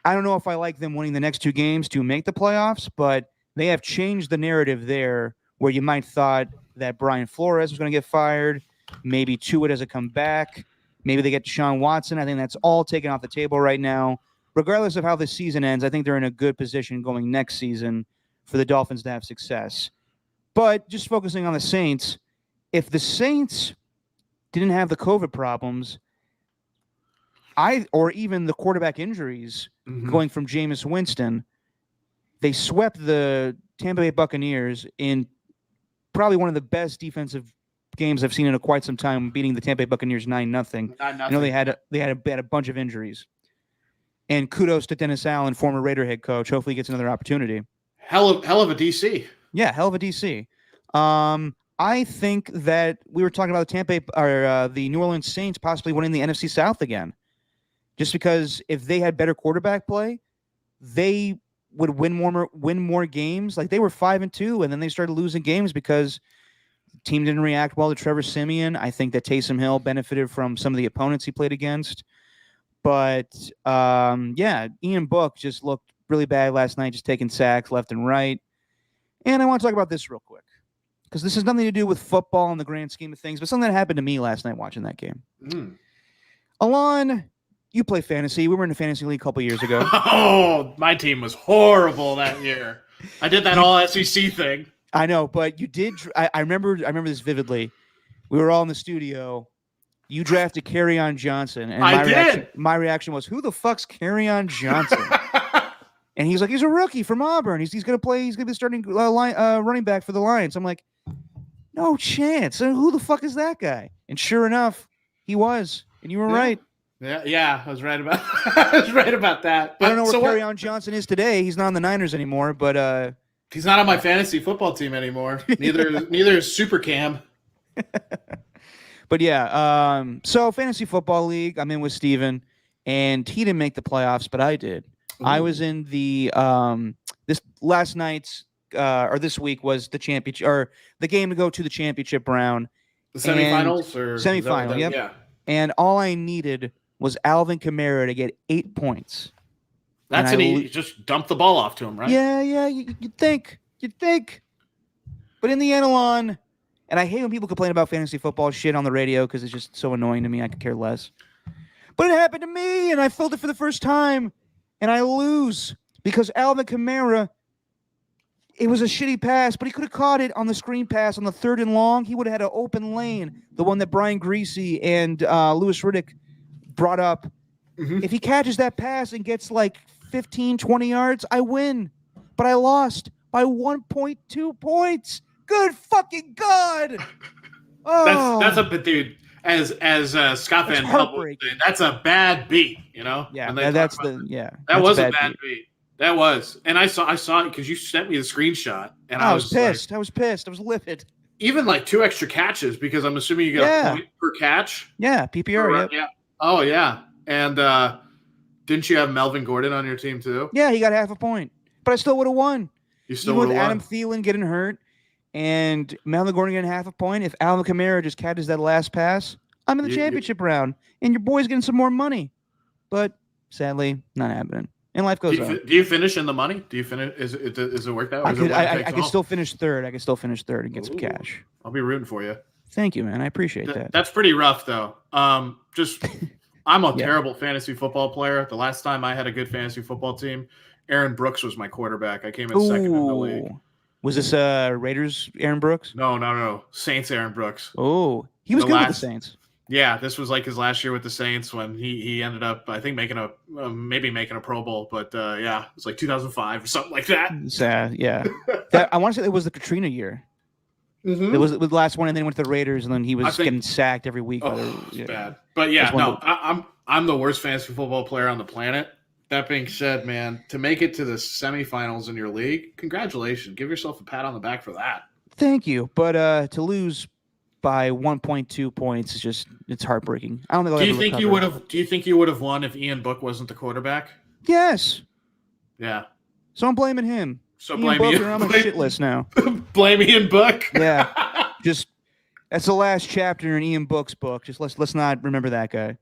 I don't know if I like them winning the next 2 games to make the playoffs, but they have changed the narrative there, where you might thought that Brian Flores was going to get fired, maybe Tua doesn't come back, maybe they get Deshaun Watson. I think that's all taken off the table right now. Regardless of how this season ends, I think they're in a good position going next season for the Dolphins to have success. But just focusing on the Saints, if the Saints didn't have the COVID problems, or even the quarterback injuries going from Jameis Winston, they swept the Tampa Bay Buccaneers in probably one of the best defensive games I've seen in quite some time, beating the Tampa Bay Buccaneers 9-0. I know they had a bunch of injuries. And kudos to Dennis Allen, former Raider head coach. Hopefully he gets another opportunity. Hell of a DC. Yeah, hell of a DC. I think that we were talking about the New Orleans Saints possibly winning the NFC South again. Just because if they had better quarterback play, they would win more games. Like they were 5-2, and then they started losing games because the team didn't react well to Trevor Siemian. I think that Taysom Hill benefited from some of the opponents he played against. But Ian Book just looked really bad last night, just taking sacks left and right. And I want to talk about this real quick because this has nothing to do with football in the grand scheme of things, but something that happened to me last night watching that game. Alon, you play fantasy. We were in a fantasy league a couple years ago. Oh, my team was horrible that year. I did that all SEC thing. I know, but you did. I remember this vividly. We were all in the studio. You drafted Kerryon Johnson, and my reaction was, "Who the fuck's Kerryon Johnson?" And he's like, "He's a rookie from Auburn. He's gonna play. He's gonna be starting running back for the Lions." I'm like, "No chance. Who the fuck is that guy?" And sure enough, he was, and you were right. Yeah, I was right about that. But I don't know where Kerryon Johnson is today. He's not on the Niners anymore, but he's not on my fantasy football team anymore. Neither is Super Cam. But yeah, so fantasy football league, I'm in with Steven, and he didn't make the playoffs, but I did. Ooh. I was in the this last night's or this week was the championship or the game to go to the championship round. The semifinals or semifinal, yep. Yeah. And all I needed was Alvin Kamara to get 8 points. That's you just dump the ball off to him, right? Yeah, you'd think. But in the end, Alon, and I hate when people complain about fantasy football shit on the radio because it's just so annoying to me. I could care less. But it happened to me, and I felt it for the first time, and I lose because Alvin Kamara, it was a shitty pass, but he could have caught it on the screen pass on the 3rd and long. He would have had an open lane, the one that Brian Greasy and Louis Riddick brought up. Mm-hmm. If he catches that pass and gets like 15, 20 yards, I win. But I lost by 1.2 points. Good fucking God! Oh, that's a dude. As Scott Van Pelt would say, that's a bad beat. You know? Yeah, that was a bad beat. That was, and I saw it because you sent me the screenshot, and I was pissed. Like, I was pissed. I was livid. Even like 2 extra catches because I'm assuming you get a point per catch. Yeah, PPR. Yeah. Oh yeah, and didn't you have Melvin Gordon on your team too? Yeah, he got half a point, but I still would have won. You still would have won. Adam Thielen getting hurt. And Melvin Gordon getting half a point. If Alvin Kamara just catches that last pass, I'm in the championship round, and your boy's getting some more money. But sadly, not happening. And life goes on. Do you finish in the money? Do you finish? Is it work that way? I could still finish third. I could still finish third and get some cash. I'll be rooting for you. Thank you, man. I appreciate that. That's pretty rough, though. I'm a terrible fantasy football player. The last time I had a good fantasy football team, Aaron Brooks was my quarterback. I came in second in the league. Was this Raiders Aaron Brooks? No. Saints Aaron Brooks. Oh, he was good with the Saints. Yeah, this was like his last year with the Saints when he ended up, I think, making a Pro Bowl. But yeah, it was like 2005 or something like that. Yeah. I want to say it was the Katrina year. Mm-hmm. It was the last one, and then went to the Raiders, and then he was getting sacked every week. It's bad. But yeah, I'm the worst fantasy football player on the planet. That being said, man, to make it to the semifinals in your league, congratulations. Give yourself a pat on the back for that. Thank you. But to lose by 1.2 points is it's heartbreaking. I don't think. Do you think you would have won if Ian Book wasn't the quarterback? Yes. Yeah. So I'm blaming him. So blame Ian Book, on my shit list now. Blame Ian Book. Yeah. That's the last chapter in Ian Book's book. Just let's not remember that guy.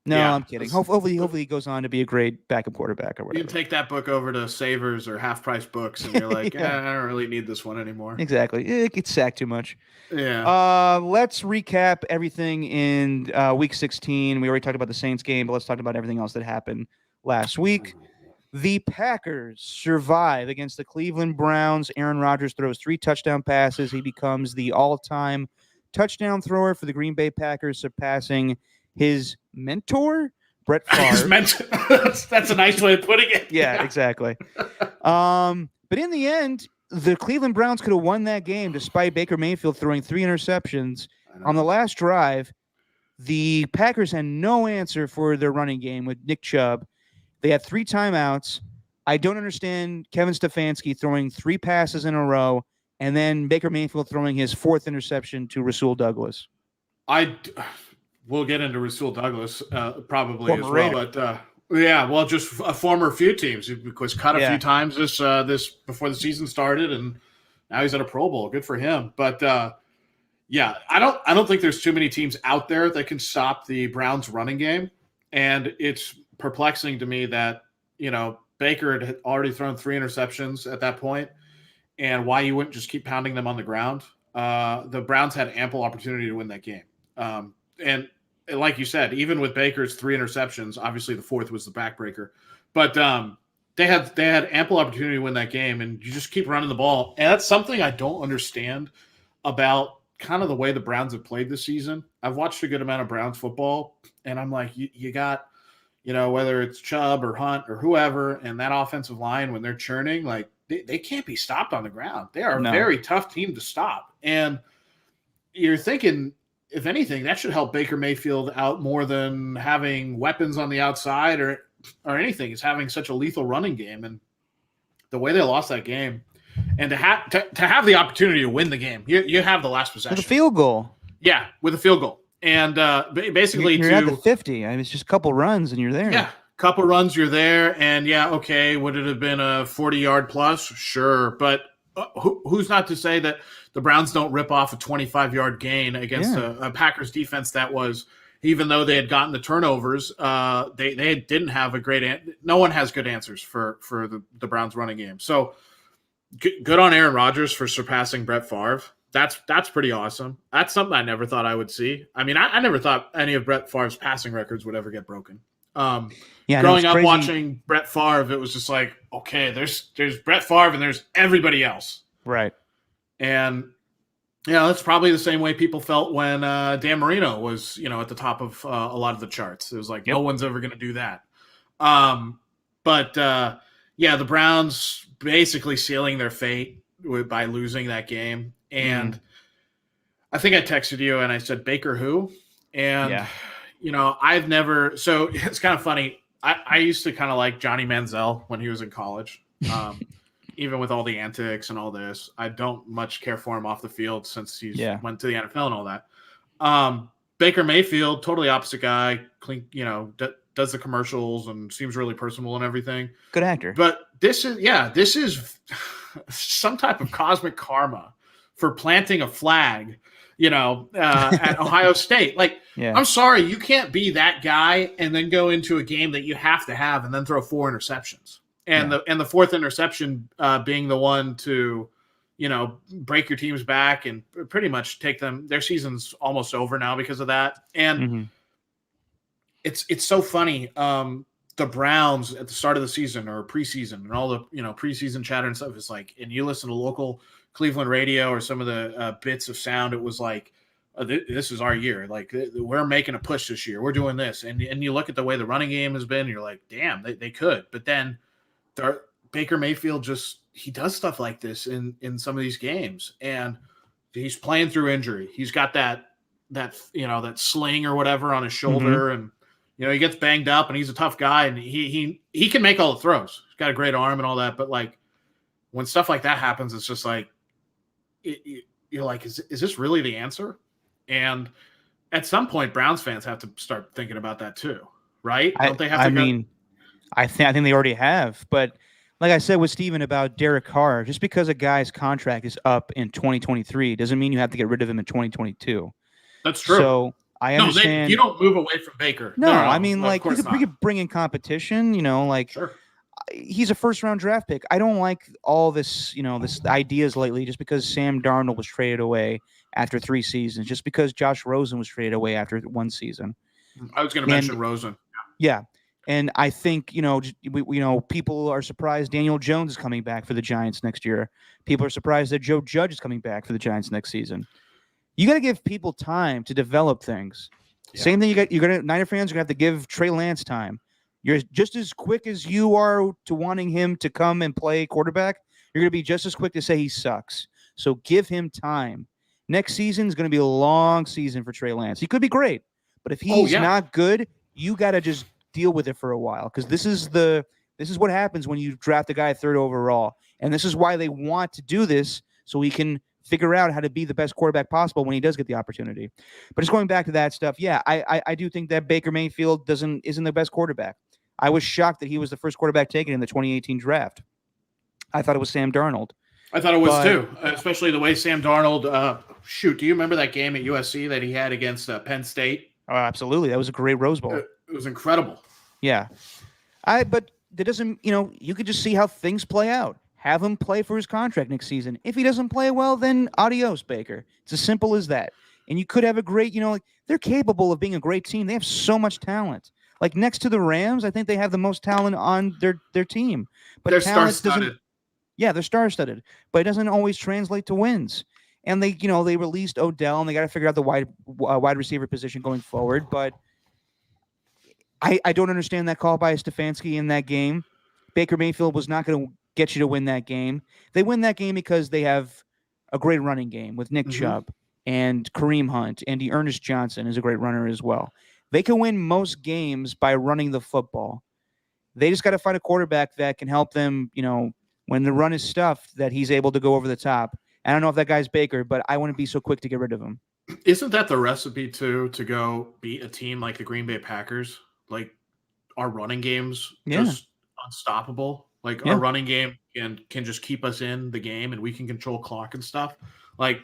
No, I'm kidding. Hopefully he goes on to be a great backup quarterback or whatever. You can take that book over to Savers or Half Price Books, and you're like, I don't really need this one anymore. Exactly. It gets sacked too much. Yeah. Let's recap everything in Week 16. We already talked about the Saints game, but let's talk about everything else that happened last week. The Packers survive against the Cleveland Browns. Aaron Rodgers throws 3 touchdown passes. He becomes the all-time touchdown thrower for the Green Bay Packers, surpassing his mentor, Brett Favre. That's a nice way of putting it. Yeah, exactly. But in the end, the Cleveland Browns could have won that game despite Baker Mayfield throwing 3 interceptions. On the last drive, the Packers had no answer for their running game with Nick Chubb. They had 3 timeouts. I don't understand Kevin Stefanski throwing 3 passes in a row and then Baker Mayfield throwing his 4th interception to Rasul Douglas. We'll get into Rasul Douglas probably Former as well, Raider. but yeah, well, just a former few teams. He was cut a few times this before the season started, and now he's at a Pro Bowl. Good for him. But yeah, I don't think there's too many teams out there that can stop the Browns' running game, and it's perplexing to me that Baker had already thrown 3 interceptions at that point, and why you wouldn't just keep pounding them on the ground. The Browns had ample opportunity to win that game, and like you said, even with Baker's 3 interceptions, obviously the 4th was the backbreaker, but they had ample opportunity to win that game, and you just keep running the ball. And that's something I don't understand about kind of the way the Browns have played this season. I've watched a good amount of Browns football, and I'm like, you got, whether it's Chubb or Hunt or whoever, and that offensive line, when they're churning, like they can't be stopped on the ground. They are a very tough team to stop. And you're thinking, if anything, that should help Baker Mayfield out more than having weapons on the outside or anything. Is having such a lethal running game, and the way they lost that game, and to have the opportunity to win the game, you have the last possession with a field goal. Yeah, with a field goal, and basically you're at the 50. I mean, it's just a couple runs and you're there. Yeah, couple runs, you're there, and yeah, okay, would it have been a 40-yard plus? Sure, but who's not to say that the Browns don't rip off a 25-yard gain against a Packers defense that was, even though they had gotten the turnovers, they didn't have a great no one has good answers for the Browns running game. So good on Aaron Rodgers for surpassing Brett Favre. That's pretty awesome. That's something I never thought I would see. I mean, I never thought any of Brett Favre's passing records would ever get broken. Growing up watching Brett Favre, it was just like, okay, there's Brett Favre and there's everybody else. Right. And that's probably the same way people felt when Dan Marino was, at the top of a lot of the charts. It was like, no one's ever going to do that. But the Browns basically sealing their fate by losing that game. And I think I texted you and I said, Baker who? And, I've never – so it's kind of funny. I used to kind of like Johnny Manziel when he was in college. Even with all the antics and all this, I don't much care for him off the field since he's went to the NFL and all that. Baker Mayfield, totally opposite guy, clean, does the commercials and seems really personable and everything. Good actor. But this is some type of cosmic karma for planting a flag, at Ohio State. Like, I'm sorry, you can't be that guy and then go into a game that you have to have and then throw 4 interceptions. And the 4th interception being the one to, break your team's back and pretty much take them. Their season's almost over now because of that. And it's so funny. The Browns at the start of the season or preseason and all the preseason chatter and stuff is like, and you listen to local Cleveland radio or some of the bits of sound, it was like, this is our year. Like, we're making a push this year. We're doing this. And you look at the way the running game has been, you're like, damn, they could. But then Baker Mayfield he does stuff like this in some of these games, and he's playing through injury. He's got that sling or whatever on his shoulder, and he gets banged up, and he's a tough guy, and he can make all the throws. He's got a great arm and all that, but like when stuff like that happens, it's just like you're like, is this really the answer? And at some point, Browns fans have to start thinking about that too, right? Don't they have to? I think they already have, but like I said with Steven about Derek Carr, just because a guy's contract is up in 2023 doesn't mean you have to get rid of him in 2022. That's true. So I understand. You don't move away from Baker. No, I mean, like, we could bring in competition, Sure. He's a first-round draft pick. I don't like all this, this ideas lately just because Sam Darnold was traded away after 3 seasons, just because Josh Rosen was traded away after 1 season. I was going to mention Rosen. Yeah. And I think, people are surprised Daniel Jones is coming back for the Giants next year. People are surprised that Joe Judge is coming back for the Giants next season. You got to give people time to develop things. Yeah. Same thing Niner fans are going to have to give Trey Lance time. You're just as quick as you are to wanting him to come and play quarterback. you're going to be just as quick to say he sucks. So give him time. Next season is going to be a long season for Trey Lance. He could be great, but if he's not good, you got to just deal with it for a while, because this is what happens when you draft a guy 3rd overall, and this is why they want to do this, so he can figure out how to be the best quarterback possible when he does get the opportunity. But just going back to that stuff, yeah, I do think that Baker Mayfield isn't the best quarterback. I was shocked that he was the first quarterback taken in the 2018 draft. I thought it was Sam Darnold. I thought it was too, especially the way Sam Darnold. Do you remember that game at USC that he had against Penn State? Oh, absolutely, that was a great Rose Bowl. It was incredible. Yeah, but that doesn't. You could just see how things play out. Have him play for his contract next season. If he doesn't play well, then adios, Baker. It's as simple as that. And you could have a great. They're capable of being a great team. They have so much talent. Like next to the Rams, I think they have the most talent on their team. But they're star-studded. Yeah, they're star-studded, but it doesn't always translate to wins. And they released Odell, and they got to figure out the wide receiver position going forward. But I don't understand that call by Stefanski in that game. Baker Mayfield was not going to get you to win that game. They win that game because they have a great running game with Nick Chubb and Kareem Hunt. Andy Ernest Johnson is a great runner as well. They can win most games by running the football. They just got to find a quarterback that can help them, when the run is stuffed, that he's able to go over the top. I don't know if that guy's Baker, but I wouldn't be so quick to get rid of him. Isn't that the recipe, too, to go beat a team like the Green Bay Packers? Like, our running game's just unstoppable. Like, our running game can just keep us in the game, and we can control clock and stuff. Like,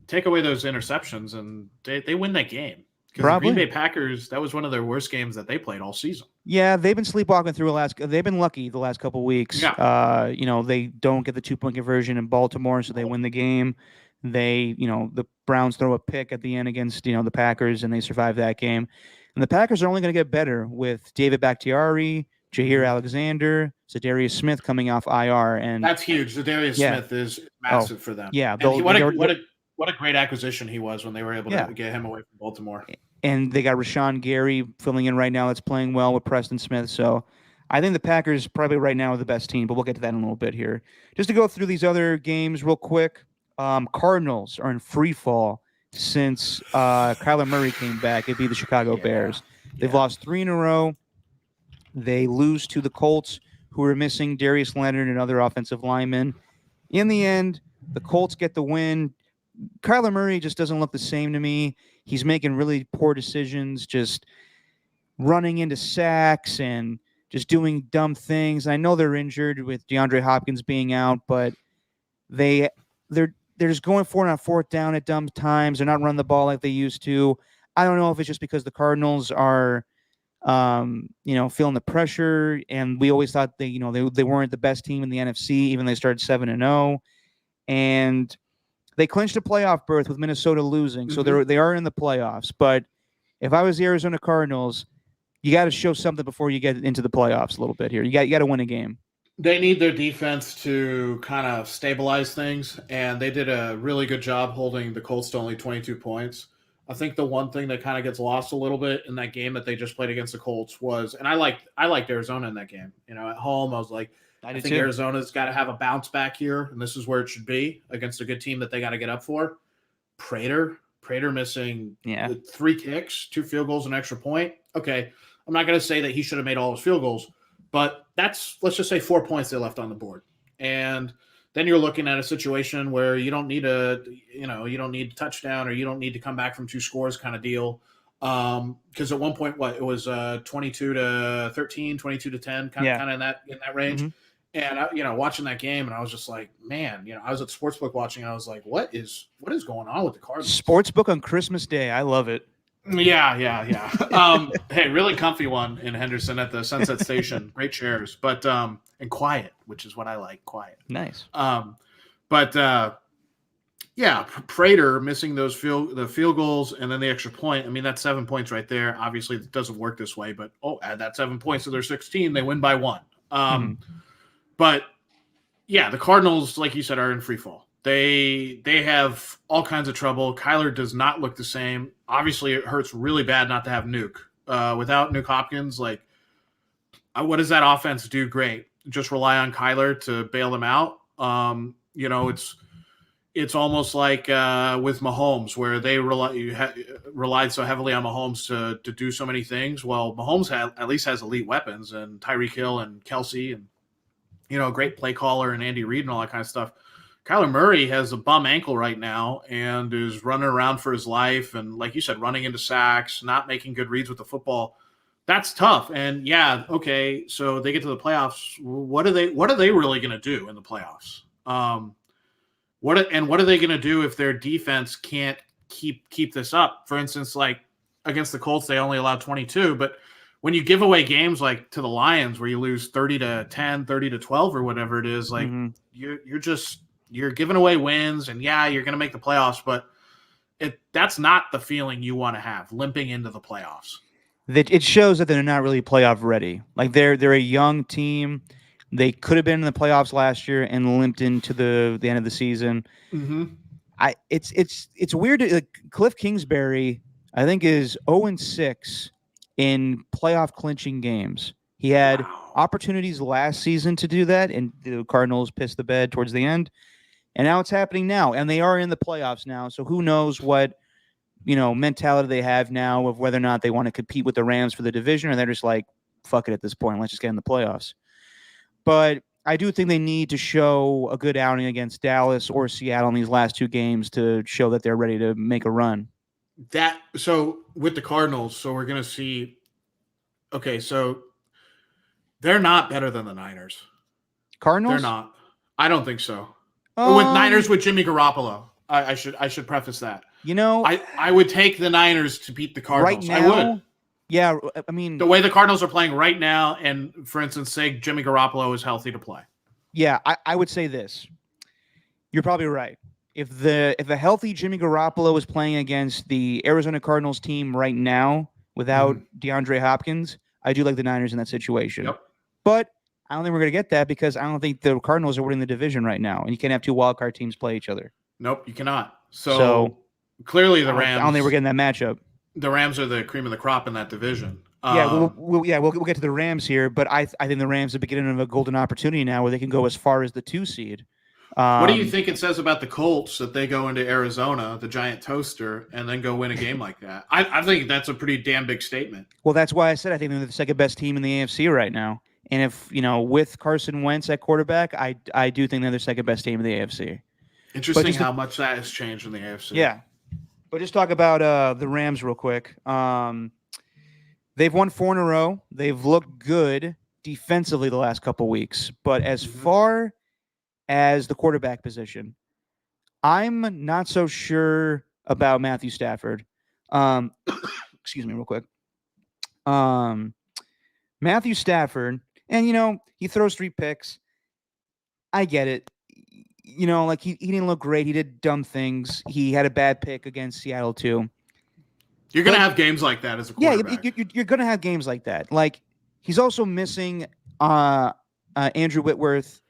take away those interceptions, and they win that game. Because the Green Bay Packers, that was one of their worst games that they played all season. Yeah, they've been sleepwalking through they've been lucky the last couple of weeks. Yeah. They don't get the 2-point conversion in Baltimore, so they win the game. They, the Browns throw a pick at the end against, the Packers, and they survive that game. And the Packers are only going to get better with David Bakhtiari, Jair Alexander, Zadarius Smith coming off IR, and that's huge. Zadarius Smith is massive for them. Yeah, what a great acquisition he was when they were able to get him away from Baltimore. And they got Rashawn Gary filling in right now that's playing well with Preston Smith. So I think the Packers probably right now are the best team, but we'll get to that in a little bit here. Just to go through these other games real quick, Cardinals are in free fall since Kyler Murray came back. It'd be the Chicago Bears. They've lost 3 in a row. They lose to the Colts, who are missing Darius Leonard and other offensive linemen. In the end, the Colts get the win. Kyler Murray just doesn't look the same to me. He's making really poor decisions, just running into sacks and just doing dumb things. I know they're injured with DeAndre Hopkins being out, but they're just going for it on 4th down at dumb times. They're not running the ball like they used to. I don't know if it's just because the Cardinals are, feeling the pressure, and we always thought they weren't the best team in the NFC, even though they started 7-0, and they clinched a playoff berth with Minnesota losing, so they are in the playoffs. But if I was the Arizona Cardinals, you got to show something before you get into the playoffs a little bit here. You got to win a game. They need their defense to kind of stabilize things, and they did a really good job holding the Colts to only 22 points. I think the one thing that kind of gets lost a little bit in that game that they just played against the Colts was, and I liked Arizona in that game. At home, I was like, I think Arizona's got to have a bounce back here, and this is where it should be against a good team that they got to get up for. Prater missing 3 kicks, 2 field goals, an extra point. Okay, I'm not going to say that he should have made all his field goals, but let's just say 4 points they left on the board. And then you're looking at a situation where you don't need you don't need a touchdown, or you don't need to come back from 2 scores kind of deal. Because at one point, it was 22-13, 22-10, kind of in that range. Mm-hmm. And watching that game, and I was just like, man, I was at the sportsbook watching, and I was like, what is going on with the Cardinals? Sportsbook on Christmas Day, I love it. Yeah. Hey, really comfy one in Henderson at the Sunset Station. Great chairs, but and quiet, which is what I like. Quiet, nice. Prater missing the field goals and then the extra point. I mean, that's 7 points right there. Obviously, it doesn't work this way, but add that 7 points to their 16, they win by 1. But yeah, the Cardinals, like you said, are in free fall. They have all kinds of trouble. Kyler does not look the same. Obviously, it hurts really bad not to have Nuke. Without Nuke Hopkins, what does that offense do? Great. Just rely on Kyler to bail them out. It's almost like with Mahomes, where they relied so heavily on Mahomes to do so many things. Well, Mahomes at least has elite weapons, and Tyreek Hill and Kelsey, and great play caller and Andy Reid and all that kind of stuff. Kyler Murray has a bum ankle right now and is running around for his life, and like you said, running into sacks, not making good reads with the football. That's tough. And yeah, okay, so they get to the playoffs. What are they really going to do in the playoffs? What are they going to do if their defense can't keep this up? For instance, like against the Colts, they only allowed 22, but when you give away games like to the Lions where you lose 30-10, 30-12 or whatever it is, like you're giving away wins, and yeah, you're going to make the playoffs, but that's not the feeling you want to have limping into the playoffs. It shows that they're not really playoff ready. Like they're a young team. They could have been in the playoffs last year and limped into the end of the season. Mm-hmm. It's weird. Cliff Kingsbury, I think, is 0-6 in playoff clinching games. He had opportunities last season to do that, and the Cardinals pissed the bed towards the end. And now it's happening now, and they are in the playoffs now. So who knows what mentality they have now of whether or not they want to compete with the Rams for the division, or they're just like, fuck it at this point. Let's just get in the playoffs. But I do think they need to show a good outing against Dallas or Seattle in these last two games to show that they're ready to make a run. So with the Cardinals, so we're going to see. Okay, so they're not better than the Niners. Cardinals? They're not. I don't think so. With Niners with Jimmy Garoppolo, I should preface that. I would take the Niners to beat the Cardinals. Right now, I would. Yeah, I mean, the way the Cardinals are playing right now, and for instance, say Jimmy Garoppolo is healthy to play. Yeah, I would say this. You're probably right. If a healthy Jimmy Garoppolo is playing against the Arizona Cardinals team right now without DeAndre Hopkins, I do like the Niners in that situation. Yep. But I don't think we're going to get that because I don't think the Cardinals are winning the division right now, and you can't have two wildcard teams play each other. Nope, you cannot. So clearly the Rams. I don't think we're getting that matchup. The Rams are the cream of the crop in that division. We'll get to the Rams here, but I think the Rams are beginning of a golden opportunity now where they can go as far as the 2 seed. What do you think it says about the Colts that they go into Arizona, the giant toaster, and then go win a game like that? I think that's a pretty damn big statement. Well, that's why I said I think they're the second best team in the AFC right now. And if, with Carson Wentz at quarterback, I do think they're the second best team in the AFC. Interesting how much that has changed in the AFC. Yeah. But just talk about the Rams real quick. They've won 4 in a row. They've looked good defensively the last couple weeks. But as far as the quarterback position, I'm not so sure about Matthew Stafford. Excuse me real quick. Matthew Stafford, and, he throws 3 picks. I get it. Like he didn't look great. He did dumb things. He had a bad pick against Seattle too. You're going to have games like that as a quarterback. Yeah, you're going to have games like that. Like he's also missing Andrew Whitworth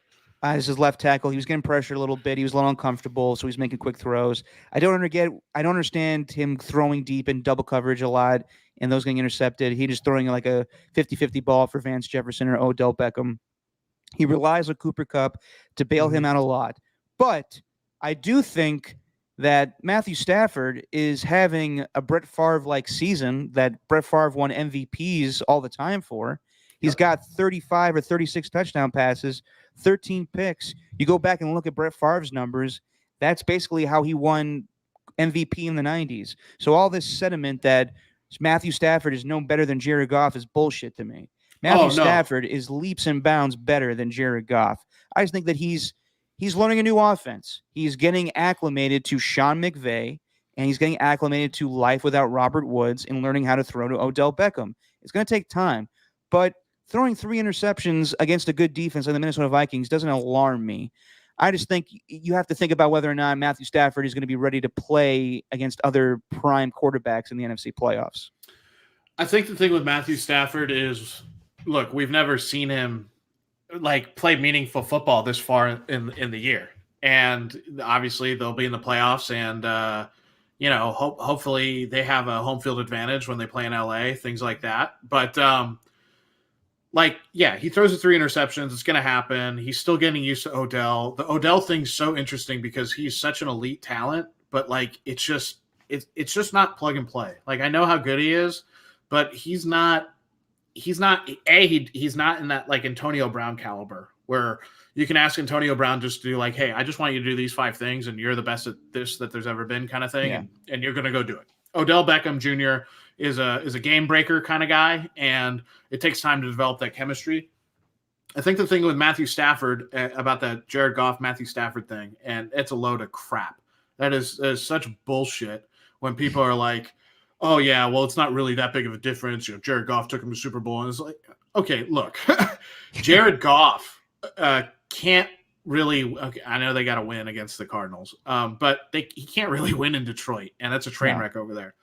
as his left tackle. He was getting pressured a little bit. He was a little uncomfortable, so he's making quick throws. I don't understand him throwing deep in double coverage a lot and those getting intercepted. He just throwing like a 50-50 ball for Vance Jefferson or Odell Beckham. He relies on Cooper Kupp to bail him out a lot. But I do think that Matthew Stafford is having a Brett Favre-like season that Brett Favre won MVPs all the time for. He's got 35 or 36 touchdown passes, 13 picks. You go back and look at Brett Favre's numbers, that's basically how he won MVP in the 90s. So all this sentiment that Matthew Stafford is no better than Jared Goff is bullshit to me. Matthew Stafford is leaps and bounds better than Jared Goff. I just think that he's learning a new offense. He's getting acclimated to Sean McVay, and he's getting acclimated to life without Robert Woods and learning how to throw to Odell Beckham. It's going to take time, but throwing 3 interceptions against a good defense like the Minnesota Vikings doesn't alarm me. I just think you have to think about whether or not Matthew Stafford is going to be ready to play against other prime quarterbacks in the NFC playoffs. I think the thing with Matthew Stafford is, look, we've never seen him play meaningful football this far in the year. And obviously they'll be in the playoffs and, hopefully they have a home field advantage when they play in LA, things like that. But like, yeah, he throws the 3 interceptions. It's going to happen. He's still getting used to Odell. The Odell thing's so interesting because he's such an elite talent, but like, it's just not plug and play. Like, I know how good he is, but he's not he's not in that like Antonio Brown caliber where you can ask Antonio Brown just to do like, hey, I just want you to do these 5 things and you're the best at this that there's ever been kind of thing. Yeah. And you're going to go do it. Odell Beckham Jr. is a game breaker kind of guy. And it takes time to develop that chemistry. I think the thing with Matthew Stafford about that Jared Goff, Matthew Stafford thing, and it's a load of crap. That is such bullshit when people are like, oh yeah, well, it's not really that big of a difference. You know, Jared Goff took him to Super Bowl. And it's like, okay, look, Jared Goff can't really, okay, I know they got to win against the Cardinals, but he can't really win in Detroit. And that's a train wreck over there.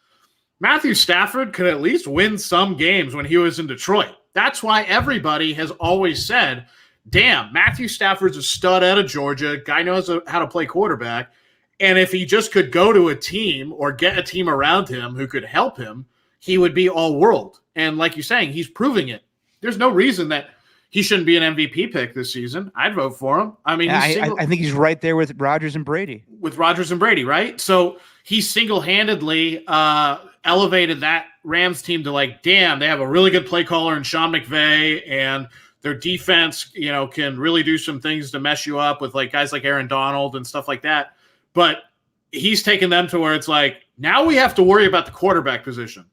Matthew Stafford could at least win some games when he was in Detroit. That's why everybody has always said, damn, Matthew Stafford's a stud out of Georgia. Guy knows how to play quarterback. And if he just could go to a team or get a team around him who could help him, he would be all world. And like you're saying, he's proving it. There's no reason that he shouldn't be an MVP pick this season. I'd vote for him. I mean, I think he's right there with Rodgers and Brady. With Rodgers and Brady, right? So he single-handedly elevated that Rams team to like, damn, they have a really good play caller in Sean McVay, and their defense, you know, can really do some things to mess you up with like guys like Aaron Donald and stuff like that. But he's taken them to where it's like, now we have to worry about the quarterback position.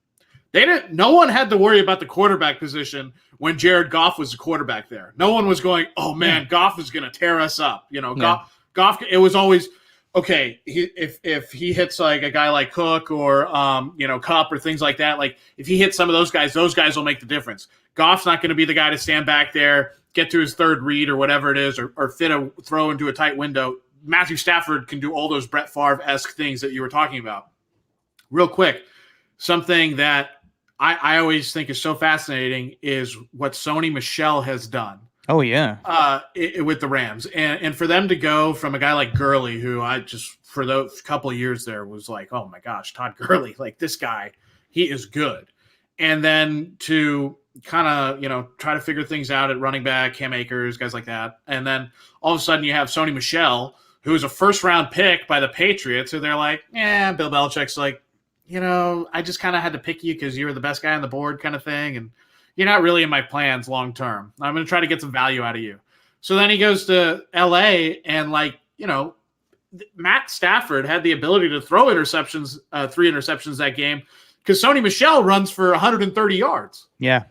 No one had to worry about the quarterback position when Jared Goff was the quarterback there. No one was going, oh man, Goff is going to tear us up. You know, Goff, it was always, okay, if he hits like a guy like Cook or, you know, Kupp or things like that, like if he hits some of those guys will make the difference. Goff's not going to be the guy to stand back there, get to his third read or whatever it is, or fit a throw into a tight window. Matthew Stafford can do all those Brett Favre-esque things that you were talking about. Real quick, something that I always think is so fascinating is what Sony Michel has done. Oh, yeah. With the Rams. And for them to go from a guy like Gurley, who I just, for those couple of years there, was like, oh my gosh, Todd Gurley, like this guy, he is good. And then to kind of, you know, try to figure things out at running back, Cam Akers, guys like that. And then all of a sudden you have Sony Michel, who was a first-round pick by the Patriots, who they're like, yeah, Bill Belichick's like, you know, I just kind of had to pick you because you were the best guy on the board kind of thing, and you're not really in my plans long-term. I'm going to try to get some value out of you. So then he goes to L.A., and, like, you know, Matt Stafford had the ability to throw interceptions, 3 interceptions that game, because Sony Michel runs for 130 yards. Yeah.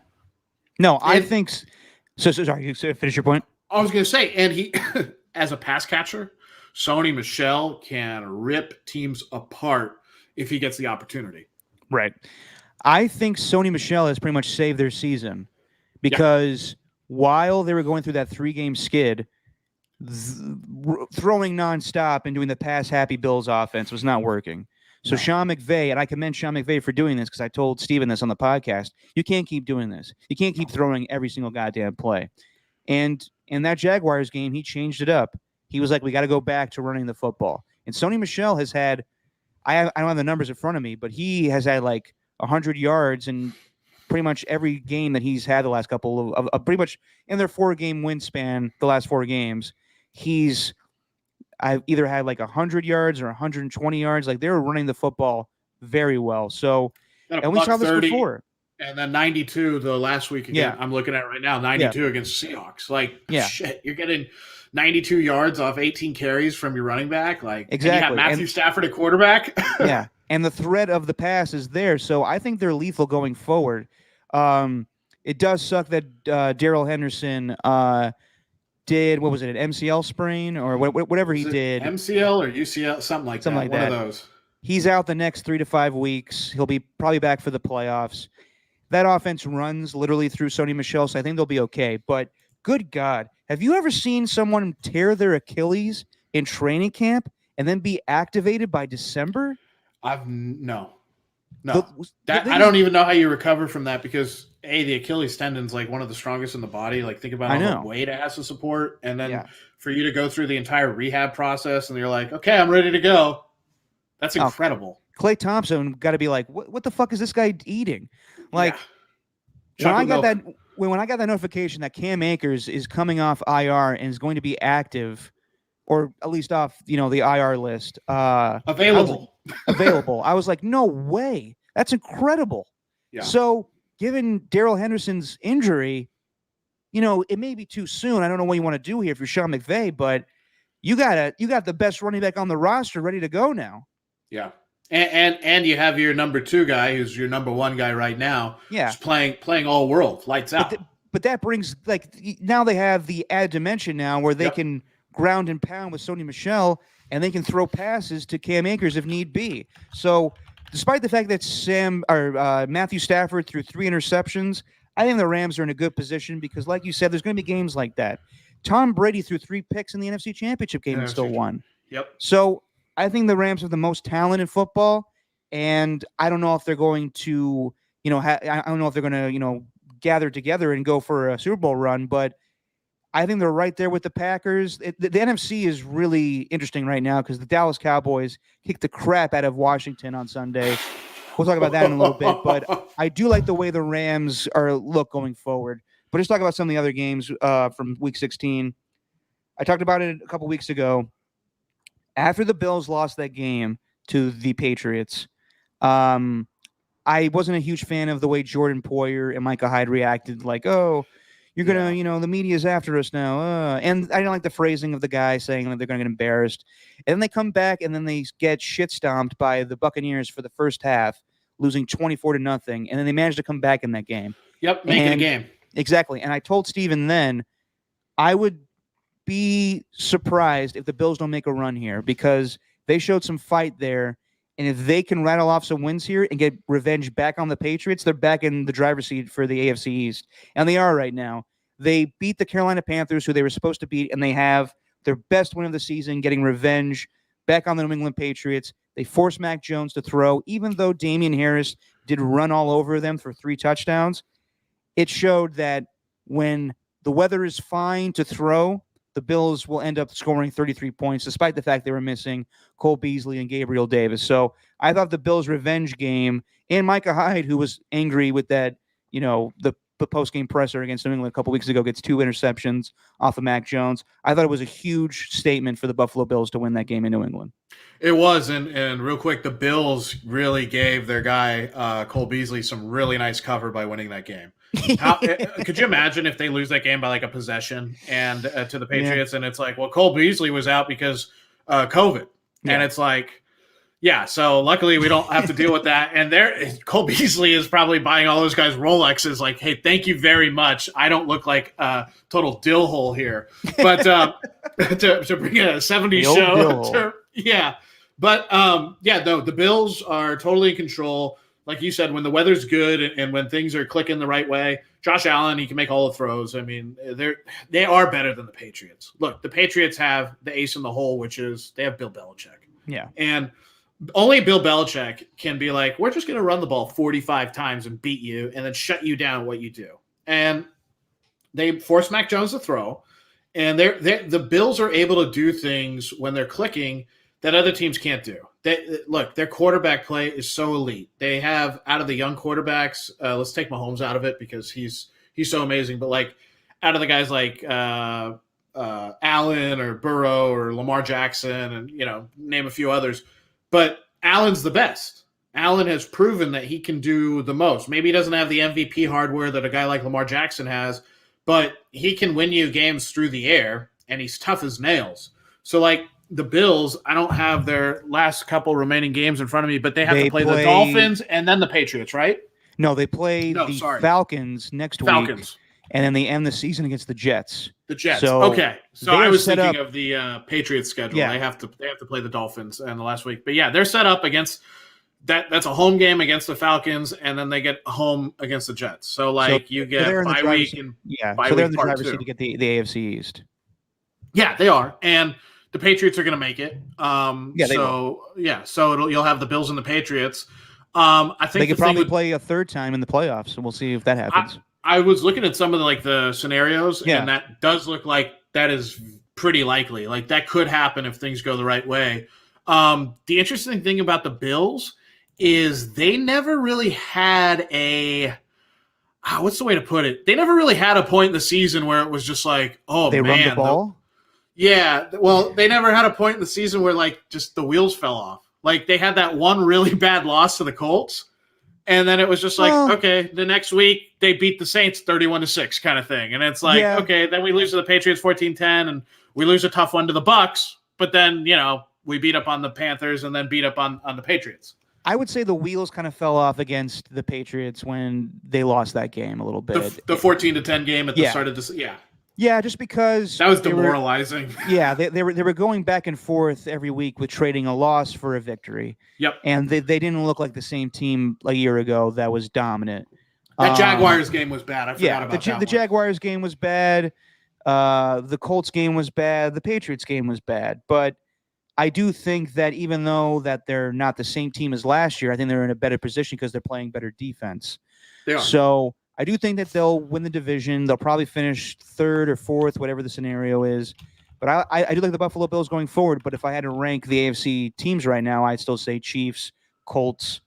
No, I think – so sorry, you finish your point? I was going to say, and he – as a pass catcher – Sony Michel can rip teams apart if he gets the opportunity. Right. I think Sony Michel has pretty much saved their season because while they were going through that 3-game skid, throwing nonstop and doing the pass-happy Bills offense was not working. So Sean McVay, and I commend Sean McVay for doing this because I told Steven this on the podcast, you can't keep doing this. You can't keep throwing every single goddamn play. And in that Jaguars game, he changed it up. He was like, we got to go back to running the football. And Sony Michel has had, I don't have the numbers in front of me, but he has had like 100 yards in pretty much every game that he's had the last couple of pretty much in their 4-game win span, the last 4 games. I've either had like 100 yards or 120 yards. Like they were running the football very well. So, and we saw this before. And then 92 the last week again. I'm looking at right now, 92 against Seahawks. Like, shit, you're getting 92 yards off 18 carries from your running back. Like, exactly. And you got Matthew Stafford at quarterback. Yeah. And the threat of the pass is there. So I think they're lethal going forward. It does suck that Darrell Henderson did, what was it, an MCL sprain or whatever he did. MCL or UCL, something like that. One of those. He's out the next 3 to 5 weeks. He'll be probably back for the playoffs. That offense runs literally through Sony Michel, so I think they'll be okay. But good God, have you ever seen someone tear their Achilles in training camp and then be activated by December? No. I don't even know how you recover from that because the Achilles tendon's like one of the strongest in the body. Like think about all the weight it has to support, and then for you to go through the entire rehab process, and you're like, okay, I'm ready to go. That's incredible. Klay Thompson got to be like, what the fuck is this guy eating? Like, when I Chocolate got milk. that when I got that notification that Cam Akers is coming off IR and is going to be active, or at least off the IR list, I was Available. available. I was like, no way, that's incredible. Yeah. So given Daryl Henderson's injury, it may be too soon. I don't know what you want to do here if you're Sean McVay, but you got the best running back on the roster ready to go now. Yeah. And you have your number 2 guy, who's your number 1 guy right now. Yeah. Who's playing all world, lights out. But that brings, now they have the added dimension now where they can ground and pound with Sony Michel, and they can throw passes to Cam Akers if need be. So despite the fact that Matthew Stafford threw 3 interceptions, I think the Rams are in a good position because, like you said, there's going to be games like that. Tom Brady threw 3 picks in the NFC Championship game and still won. Yep. So I think the Rams have the most talent in football, and I don't know if they're going to, I don't know if they're going to, gather together and go for a Super Bowl run, but I think they're right there with the Packers. The NFC is really interesting right now because the Dallas Cowboys kicked the crap out of Washington on Sunday. We'll talk about that in a little bit, but I do like the way the Rams look going forward. But just talk about some of the other games from Week 16. I talked about it a couple weeks ago. After the Bills lost that game to the Patriots, I wasn't a huge fan of the way Jordan Poyer and Micah Hyde reacted, like, oh, you're going to, the media's after us now. And I don't like the phrasing of the guy saying that they're going to get embarrassed. And then they come back and then they get shit stomped by the Buccaneers for the first half, losing 24-0. And then they managed to come back in that game. Yep, making a game. Exactly. And I told Steven then I would be surprised if the Bills don't make a run here because they showed some fight there. And if they can rattle off some wins here and get revenge back on the Patriots, they're back in the driver's seat for the AFC East. And they are right now. They beat the Carolina Panthers, who they were supposed to beat, and they have their best win of the season, getting revenge back on the New England Patriots. They forced Mac Jones to throw, even though Damian Harris did run all over them for 3 touchdowns. It showed that when the weather is fine to throw, the Bills will end up scoring 33 points, despite the fact they were missing Cole Beasley and Gabriel Davis. So I thought the Bills' revenge game, and Micah Hyde, who was angry with that, the post-game presser against New England a couple weeks ago, gets 2 interceptions off of Mac Jones. I thought it was a huge statement for the Buffalo Bills to win that game in New England. It was, and real quick, the Bills really gave their guy, Cole Beasley, some really nice cover by winning that game. Could you imagine if they lose that game by like a possession and to the Patriots, and it's like, well, Cole Beasley was out because COVID, and it's like, yeah. So luckily we don't have to deal with that. And Cole Beasley is probably buying all those guys Rolexes. Like, hey, thank you very much. I don't look like a total dill hole here, but to bring a '70s show, yeah. But the Bills are totally in control. Like you said, when the weather's good and when things are clicking the right way, Josh Allen, he can make all the throws. I mean, they are better than the Patriots. Look, the Patriots have the ace in the hole, which is they have Bill Belichick. Yeah. And only Bill Belichick can be like, we're just going to run the ball 45 times and beat you and then shut you down what you do. And they force Mac Jones to throw. And the Bills are able to do things when they're clicking that other teams can't do. Their quarterback play is so elite. They have, out of the young quarterbacks, let's take Mahomes out of it because he's so amazing. But like out of the guys like Allen or Burrow or Lamar Jackson and name a few others, but Allen's the best. Allen has proven that he can do the most. Maybe he doesn't have the MVP hardware that a guy like Lamar Jackson has, but he can win you games through the air, and he's tough as nails. So like, the Bills, I don't have their last couple remaining games in front of me, but they have to play the Dolphins and then the Patriots, right? No, they play Falcons next week, and then they end the season against the Jets. The Jets. Okay. So I was thinking of the Patriots schedule. Yeah. They have to play the Dolphins in the last week. But yeah, they're set up against that. That's a home game against the Falcons, and then they get home against the Jets. So you get bye week and so they're in the driver's seat to get the AFC East. Yeah, they are. And the Patriots are going to make it. So you'll have the Bills and the Patriots. I think they could probably play a third time in the playoffs, and we'll see if that happens. I was looking at some of the scenarios, and that does look like that is pretty likely. Like that could happen if things go the right way. The interesting thing about the Bills is they never really had what's the way to put it? They never really had a point in the season where it was just like, oh, They man. run the ball. Yeah, well, they never had a point in the season where like just the wheels fell off. Like they had that one really bad loss to the Colts, and then it was just like, okay, the next week they beat the Saints 31-6 kind of thing. And it's like, okay, then we lose to the Patriots 14-10 and we lose a tough one to the Bucks, but then, we beat up on the Panthers and then beat up on the Patriots. I would say the wheels kind of fell off against the Patriots when they lost that game a little bit. The 14-10 game at the start of this, Yeah, just because that was demoralizing. They were going back and forth every week with trading a loss for a victory. Yep. And they didn't look like the same team a year ago that was dominant. That Jaguars game was bad. I forgot about that. The Jaguars game was bad. The Colts game was bad. The Patriots game was bad. But I do think that even though that they're not the same team as last year, I think they're in a better position because they're playing better defense. They are. So I do think that they'll win the division. They'll probably finish third or fourth, whatever the scenario is. But I do like the Buffalo Bills going forward. But if I had to rank the AFC teams right now, I'd still say Chiefs, Colts,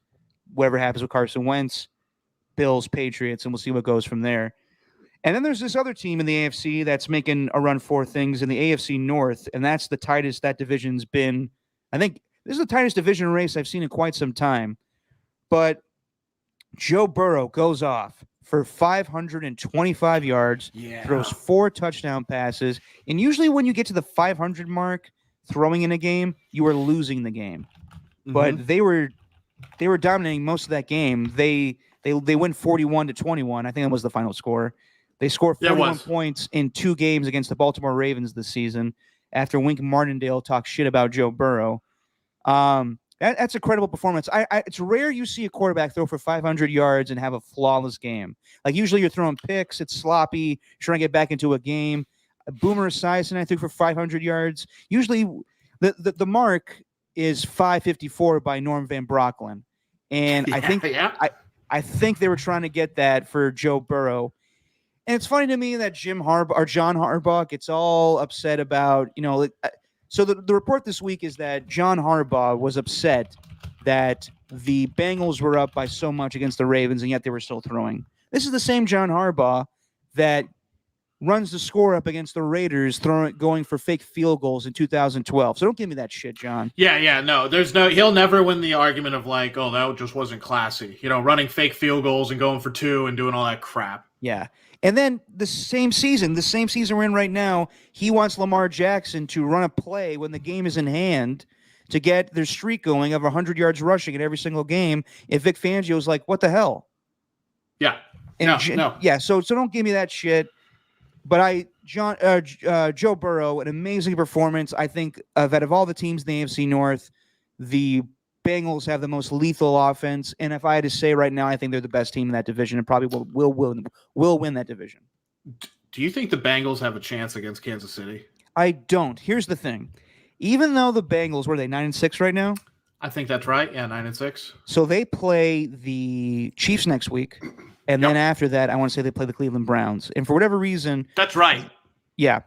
whatever happens with Carson Wentz, Bills, Patriots, and we'll see what goes from there. And then there's this other team in the AFC that's making a run for things in the AFC North, and that's the tightest that division's been. I think this is the tightest division race I've seen in quite some time. But Joe Burrow goes off for 525 yards, throws 4 touchdown passes. And usually when you get to the 500 mark throwing in a game, you are losing the game. Mm-hmm. But they were dominating most of that game. They win 41-21. I think that was the final score. They scored 41 points in 2 games against the Baltimore Ravens this season after Wink Martindale talked shit about Joe Burrow. That's a credible performance. It's rare you see a quarterback throw for 500 yards and have a flawless game. Like usually you're throwing picks, it's sloppy, trying to get back into a game. Boomer Esiason, I think, for 500 yards. Usually the mark is 554 by Norm Van Brocklin. And I think I think they were trying to get that for Joe Burrow. And it's funny to me that John Harbaugh gets all upset about, so the report this week is that John Harbaugh was upset that the Bengals were up by so much against the Ravens, and yet they were still throwing. This is the same John Harbaugh that runs the score up against the Raiders, going for fake field goals in 2012. So don't give me that shit, John. No. He'll never win the argument of like, oh, that just wasn't classy. Running fake field goals and going for 2 and doing all that crap. Yeah. And then the same season we're in right now, he wants Lamar Jackson to run a play when the game is in hand to get their streak going of 100 yards rushing in every single game. If Vic Fangio's like, what the hell? Yeah. No. Yeah. So don't give me that shit. But Joe Burrow, an amazing performance. I think out of all the teams in the AFC North, the Bengals have the most lethal offense. And if I had to say right now, I think they're the best team in that division and probably will win that division. Do you think the Bengals have a chance against Kansas City? I don't. Here's the thing. Even though the Bengals, were they 9-6 right now? I think that's right. Yeah, 9-6. So they play the Chiefs next week. And then after that, I want to say they play the Cleveland Browns. And for whatever reason... That's right. Yeah.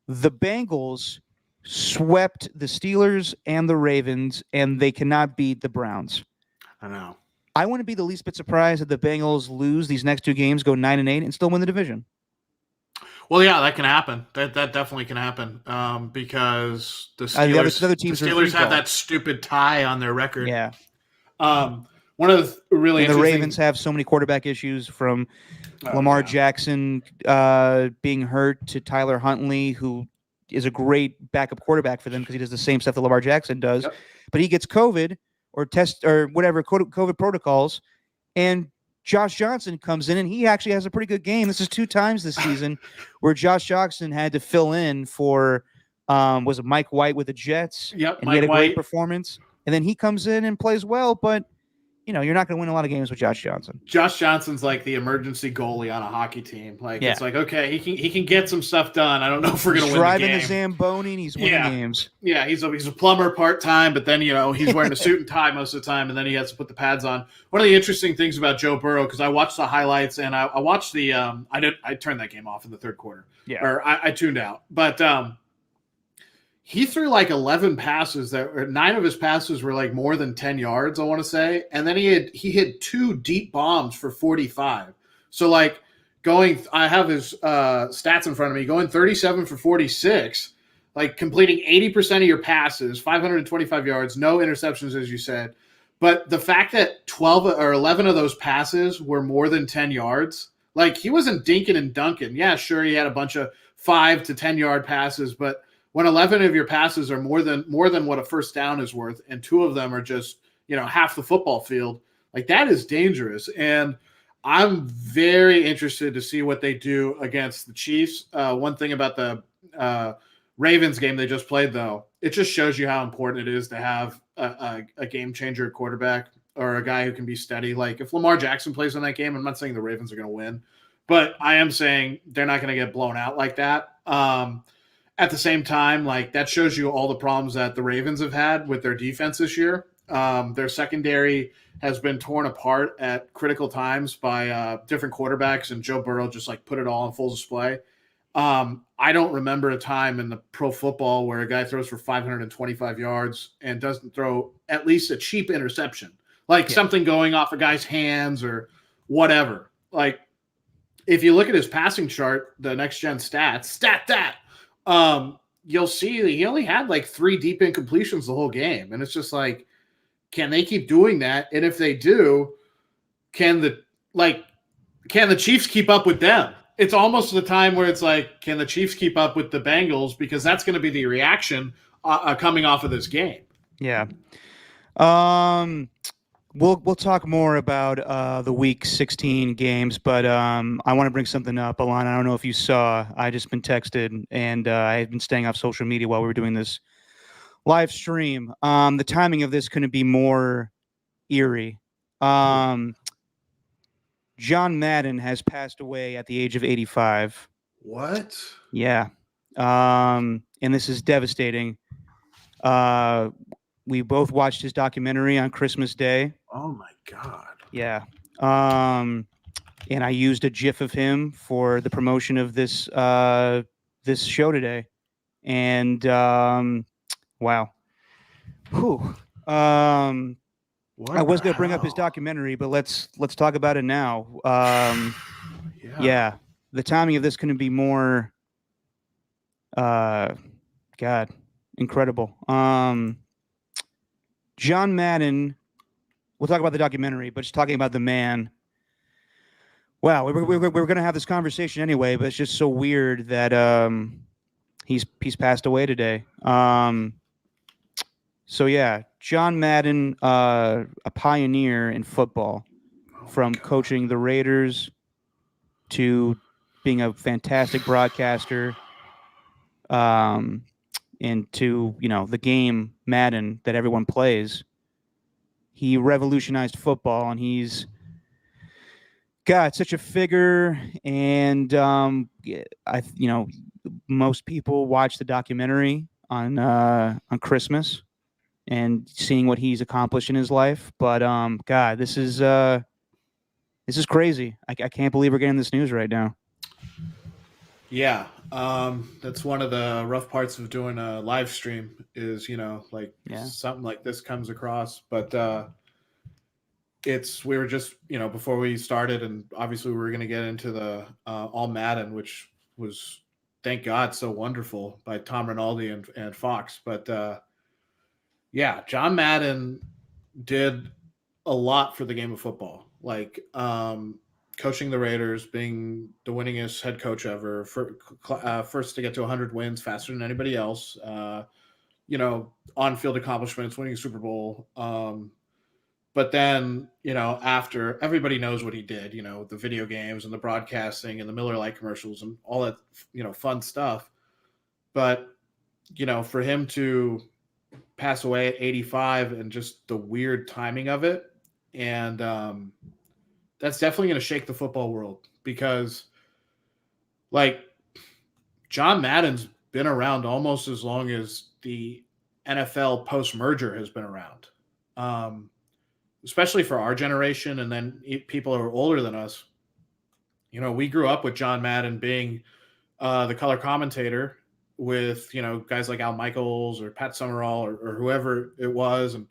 The Bengals swept the Steelers and the Ravens, and they cannot beat the Browns. I know. I wouldn't be the least bit surprised if the Bengals lose these next 2 games, go 9-8, and still win the division. Well, yeah, that can happen. That definitely can happen because the Steelers have that stupid tie on their record. Yeah. One of the really interesting... The Ravens have so many quarterback issues from Lamar Jackson being hurt to Tyler Huntley, who is a great backup quarterback for them because he does the same stuff that Lamar Jackson does. Yep. But he gets COVID or whatever COVID protocols, and Josh Johnson comes in, and he actually has a pretty good game. This is 2 times this season where Josh Johnson had to fill in for was it Mike White with the Jets? Yep, and he had a great performance. And then he comes in and plays well, but you're not going to win a lot of games with Josh Johnson. Josh Johnson's like the emergency goalie on a hockey team. It's like, okay, he can get some stuff done. I don't know if we're going to win the game. He's driving the Zamboni, and he's winning games. Yeah, he's a plumber part-time, but then, he's wearing a suit and tie most of the time, and then he has to put the pads on. One of the interesting things about Joe Burrow, because I watched the highlights, and I watched the I turned that game off in the third quarter. Yeah. Or I tuned out. But he threw like 11 passes 9 of his passes were like more than 10 yards, I want to say. And then he hit 2 deep bombs for 45. So like I have his stats in front of me, going 37 for 46, like completing 80% of your passes, 525 yards, no interceptions, as you said. But the fact that 12 or 11 of those passes were more than 10 yards, like he wasn't dinking and dunking. Yeah, sure, he had a bunch of 5 to 10 yard passes, but when 11 of your passes are more than what a first down is worth, and 2 of them are just, half the football field, like that is dangerous. And I'm very interested to see what they do against the Chiefs. One thing about the Ravens game they just played, though, it just shows you how important it is to have a game changer quarterback or a guy who can be steady. Like if Lamar Jackson plays in that game, I'm not saying the Ravens are going to win, but I am saying they're not going to get blown out like that. At the same time, like that shows you all the problems that the Ravens have had with their defense this year. Their secondary has been torn apart at critical times by different quarterbacks, and Joe Burrow just like put it all on full display. I don't remember a time in the pro football where a guy throws for 525 yards and doesn't throw at least a cheap interception, like something going off a guy's hands or whatever. Like if you look at his passing chart, the next gen stat that, you'll see that he only had like 3 deep incompletions the whole game. And it's just like, can they keep doing that? And if they do, can the Chiefs keep up with them? It's almost the time where it's like, can the Chiefs keep up with the Bengals? Because that's going to be the reaction coming off of this game. Yeah. We'll talk more about the Week 16 games, but I want to bring something up, Alana. I don't know if you saw. I just been texted, and I had been staying off social media while we were doing this live stream. The timing of this couldn't be more eerie. John Madden has passed away at the age of 85. What? Yeah. And this is devastating. We both watched his documentary on Christmas Day. Oh my God. Yeah. And I used a GIF of him for the promotion of this this show today. And wow. Whew. I was going to bring up his documentary, but let's talk about it now. Yeah. The timing of this couldn't be more God, incredible. John Madden, we'll talk about the documentary, but just talking about the man. Wow, we're going to have this conversation anyway, but it's just so weird that he's passed away today. So yeah, John Madden, a pioneer in football, from coaching the Raiders to being a fantastic broadcaster, and to the game Madden that everyone plays. He revolutionized football, and he's such a figure. And most people watch the documentary on Christmas and seeing what he's accomplished in his life. But God, this is crazy. I can't believe we're getting this news right now. Yeah, that's one of the rough parts of doing a live stream is, something like this comes across. But we were just, before we started, and obviously we were going to get into the All Madden, which was, thank God, so wonderful by Tom Rinaldi and Fox. But yeah, John Madden did a lot for the game of football. Like coaching the Raiders, being the winningest head coach ever, first to get to 100 wins faster than anybody else. On-field accomplishments, winning a Super Bowl. But then, after everybody knows what he did, the video games and the broadcasting and the Miller Lite commercials and all that, fun stuff. But, for him to pass away at 85 and just the weird timing of it. And that's definitely going to shake the football world because John Madden's been around almost as long as the NFL post-merger has been around, especially for our generation. And then people who are older than us, we grew up with John Madden being the color commentator with, guys like Al Michaels or Pat Summerall or whoever it was, and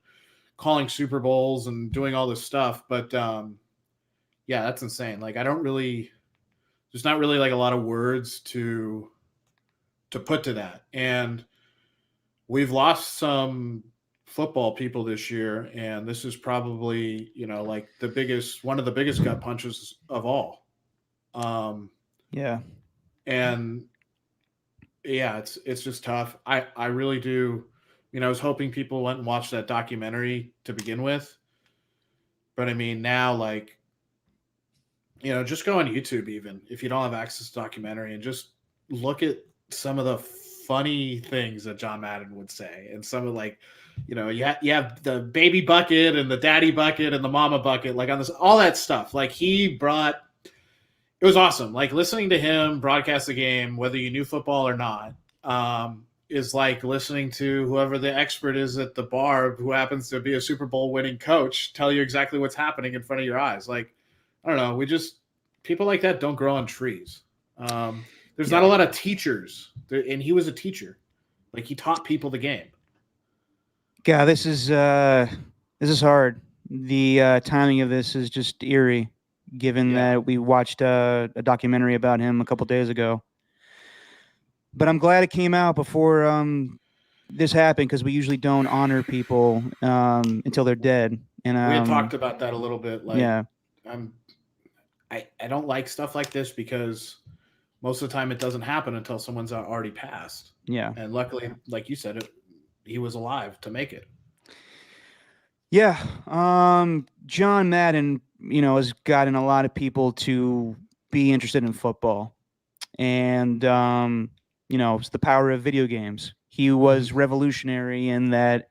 calling Super Bowls and doing all this stuff. But yeah, that's insane. Like, I don't really there's not really like a lot of words to put to that. And we've lost some football people this year, and this is probably, like one of the biggest gut punches of all. Yeah. And yeah, it's just tough. I really do. I was hoping people went and watched that documentary to begin with, but I mean now, like, just go on YouTube, even if you don't have access to documentary, and just look at some of the funny things that John Madden would say, and some of, like, you have the baby bucket and the daddy bucket and the mama bucket, like on this, all that stuff. Like, it was awesome. Like, listening to him broadcast the game, whether you knew football or not, is like listening to whoever the expert is at the bar, who happens to be a Super Bowl winning coach, tell you exactly what's happening in front of your eyes. Like, I don't know. People like that don't grow on trees. There's not a lot of teachers, and he was a teacher. Like, he taught people the game. God, this is hard. The timing of this is just eerie, given that we watched a documentary about him a couple days ago. But I'm glad it came out before this happened, because we usually don't honor people until they're dead. And we had talked about that a little bit. Like, yeah, I don't like stuff like this, because most of the time it doesn't happen until someone's already passed. Yeah. And luckily, like you said, he was alive to make it. Yeah. John Madden, has gotten a lot of people to be interested in football. And, it's the power of video games. He was revolutionary in that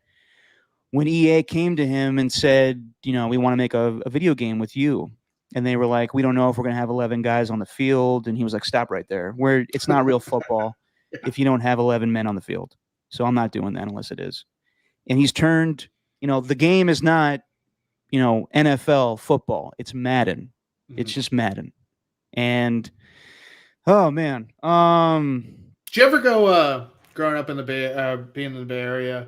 when EA came to him and said, we want to make a video game with you. And they were like, we don't know if we're going to have 11 guys on the field. And he was like, stop right there. It's not real football if you don't have 11 men on the field. So I'm not doing that unless it is. And he's turned, the game is not, NFL football. It's Madden. It's just Madden. And, oh, man. Did you ever go, growing up in the being in the Bay Area,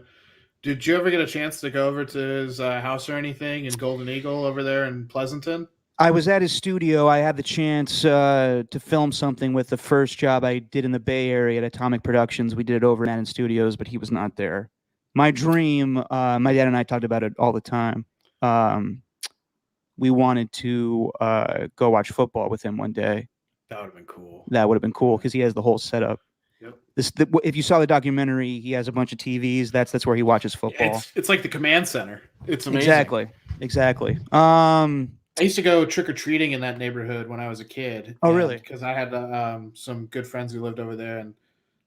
did you ever get a chance to go over to his house or anything in Golden Eagle over there in Pleasanton? I was at his studio. I had the chance to film something with the first job I did in the Bay Area at Atomic Productions. We did it over at Madden Studios, but he was not there. My dream, my dad and I talked about it all the time. We wanted to go watch football with him one day. That would have been cool. That would have been cool, because he has the whole setup. Yep. If you saw the documentary, he has a bunch of TVs. That's where he watches football. It's like the command center. It's amazing. Exactly. I used to go trick-or-treating in that neighborhood when I was a kid. Oh, really? Because I had some good friends who lived over there, and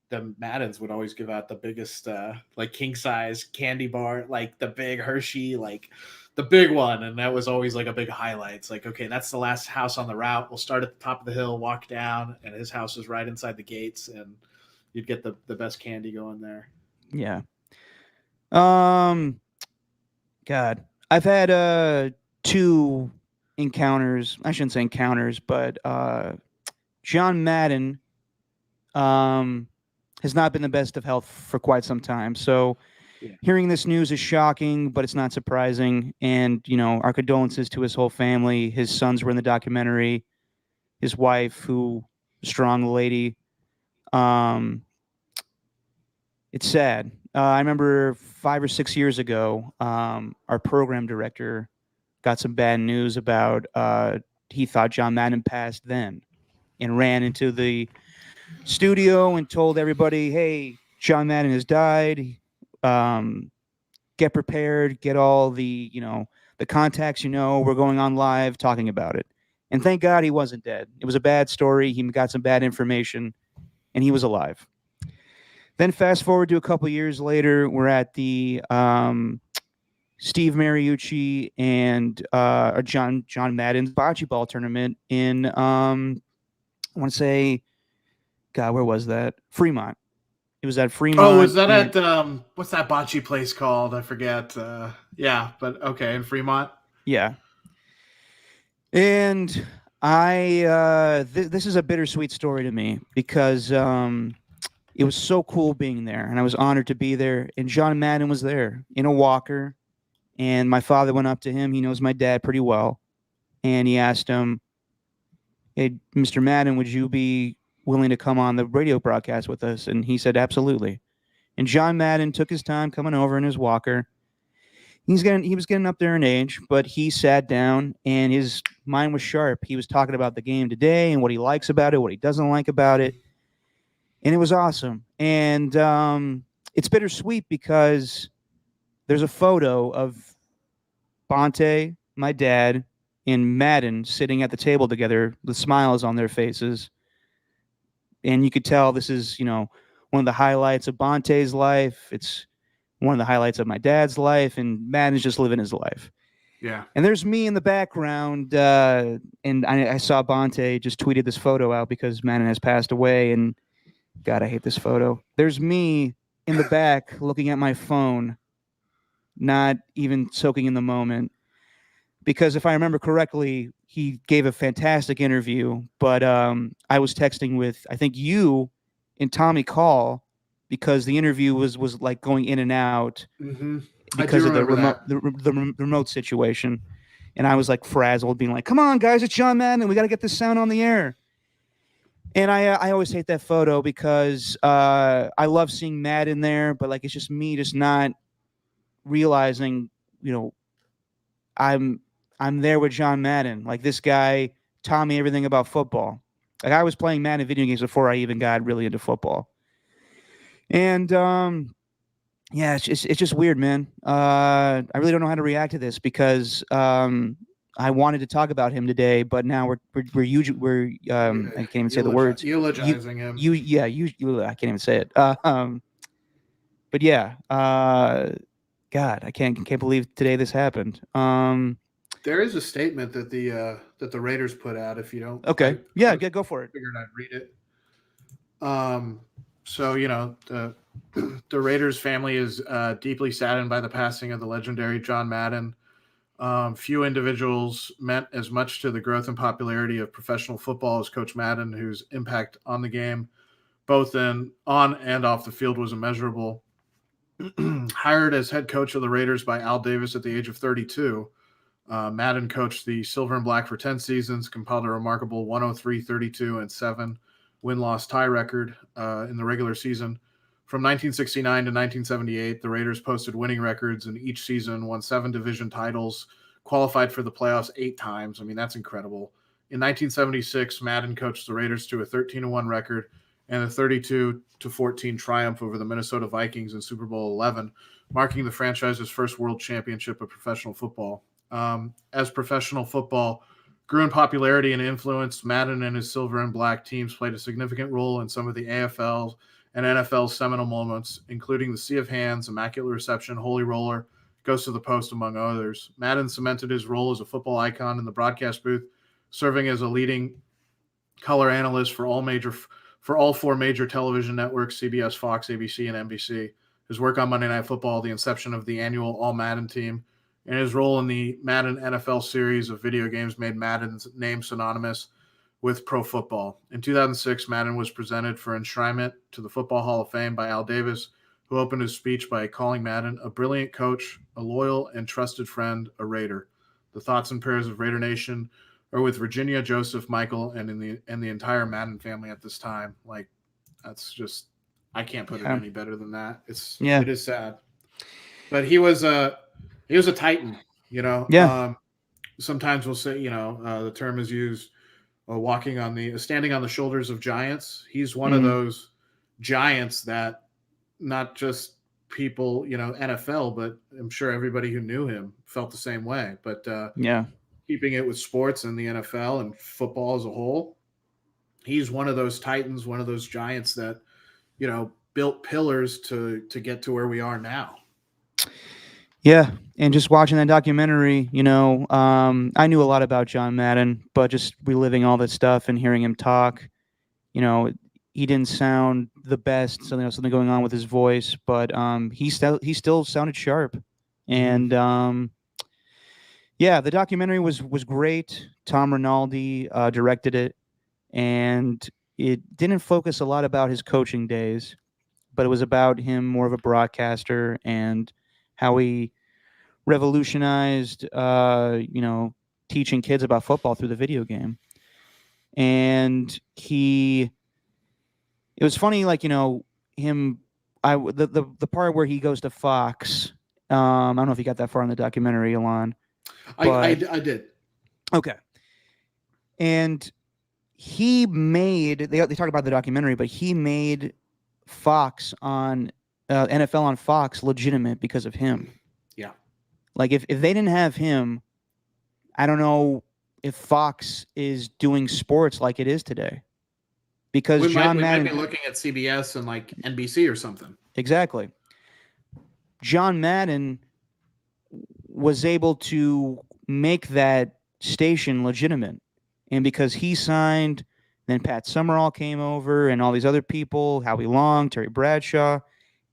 the Maddens would always give out the biggest, like, king-size candy bar, like the big Hershey, like the big one. And that was always like a big highlight. It's like, okay, that's the last house on the route. We'll start at the top of the hill, walk down, and his house is right inside the gates, and you'd get the best candy going there. Yeah. God, I've had two encounters. I shouldn't say encounters, but John Madden has not been the best of health for quite some time. So hearing this news is shocking, but it's not surprising. And, our condolences to his whole family. His sons were in the documentary. His wife, who strong lady. It's sad. I remember 5 or 6 years ago, our program director got some bad news about he thought John Madden passed then, and ran into the studio and told everybody, hey, John Madden has died. Get prepared, get all the contacts, we're going on live talking about it. And thank God he wasn't dead. It was a bad story. He got some bad information, and he was alive. Then fast forward to a couple years later, we're at the Steve Mariucci and John Madden's bocce ball tournament in I want to say, God, where was that? Fremont. It was at Fremont. Oh, is that at what's that bocce place called? I forget. Yeah, but okay, in Fremont. Yeah. And I this is a bittersweet story to me, because it was so cool being there, and I was honored to be there. And John Madden was there in a walker, and my father went up to him. He knows my dad pretty well, and he asked him, hey, Mr. Madden, would you be willing to come on the radio broadcast with us? And he said, absolutely. And John Madden took his time coming over in his walker. He was getting up there in age, but he sat down and his mind was sharp. He was talking about the game today and what he likes about it, what he doesn't like about it, and it was awesome. And it's bittersweet because there's a photo of Bonte, my dad, and Madden sitting at the table together, the smiles on their faces, and you could tell this is one of the highlights of Bonte's life. It's one of the highlights of my dad's life, and Madden's just living his life. Yeah. And there's me in the background, and I saw Bonte just tweeted this photo out because Madden has passed away, and God, I hate this photo. There's me in the back looking at my phone, not even soaking in the moment. Because if I remember correctly, he gave a fantastic interview, but I was texting with, I think, you and Tommy Call because the interview was like going in and out Mm-hmm. I do because of the remember remote that. the remote situation. And I was like frazzled, being like, "Come on, guys, it's John Madden. We got to get this sound on the air." And I always hate that photo because I love seeing Madden there, but like it's just me just not realizing, you know, I'm I'm there with John Madden. Like this guy taught me everything about football. Like I was playing Madden video games before I even got really into football. And yeah, it's just weird, man. I really don't know how to react to this because I wanted to talk about him today, but now I can't even say the words. You Eulogizing him. you I can't even say it. But yeah, God, I can't believe today this happened. There is a statement that the Raiders put out. If you don't, Okay, I yeah, was go for it. figured I'd read it. Um, so the Raiders family is deeply saddened by the passing of the legendary John Madden. Few individuals meant as much to the growth and popularity of professional football as Coach Madden, whose impact on the game, both on and off the field, was immeasurable. Hired as head coach of the Raiders by Al Davis at the age of 32, Madden coached the Silver and Black for 10 seasons, compiled a remarkable 103, 32, and 7 win-loss tie record in the regular season. From 1969 to 1978, the Raiders posted winning records in each season, won 7 division titles, qualified for the playoffs 8 times. I mean, that's incredible. In 1976, Madden coached the Raiders to a 13-1 record and a 32-14 triumph over the Minnesota Vikings in Super Bowl 11, marking the franchise's first world championship of professional football. As professional football grew in popularity and influence, Madden and his silver and black teams played a significant role in some of the AFL and NFL's seminal moments, including the Sea of Hands, Immaculate Reception, Holy Roller, Ghost of the Post, among others. Madden cemented his role as a football icon in the broadcast booth, serving as a leading color analyst for all 4 major television networks: CBS, Fox, ABC, and NBC. His work on Monday Night Football, the inception of the annual All Madden team, and his role in the Madden NFL series of video games made Madden's name synonymous with pro football. In 2006, Madden was presented for enshrinement to the Football Hall of Fame by Al Davis, who opened his speech by calling Madden a brilliant coach, a loyal and trusted friend, a Raider. The thoughts and prayers of Raider Nation are with Virginia, Joseph, Michael, and the entire Madden family at this time. Like, that's just, I can't put it Yeah, any better than that. yeah, It is sad, but he was a titan. You know, yeah. sometimes we'll say, the term is used, standing on the shoulders of giants. He's one of Hmm. those giants that not just people, NFL, but I'm sure everybody who knew him felt the same way. But Yeah. keeping it with sports and the NFL and football as a whole, he's one of those titans, one of those giants that built pillars to get to where we are now. Yeah, and just watching that documentary, I knew a lot about John Madden, but just reliving all that stuff and hearing him talk, you know, he didn't sound the best. Something going on with his voice, but he still sounded sharp. Mm-hmm. And yeah, the documentary was great. Tom Rinaldi directed it, and it didn't focus a lot about his coaching days, but it was about him more of a broadcaster and how he revolutionized, teaching kids about football through the video game. and it was funny, like, him, the part where he goes to Fox. I don't know if you got that far in the documentary, Alon, I but did. okay. And they talk about the documentary, but he made Fox on NFL on Fox legitimate because of him. Yeah. Like if they didn't have him, I don't know if Fox is doing sports like it is today. Because we John might Madden, be looking at CBS and like NBC or something. exactly. John Madden was able to make that station legitimate. And because he signed, then Pat Summerall came over and all these other people, Howie Long, Terry Bradshaw,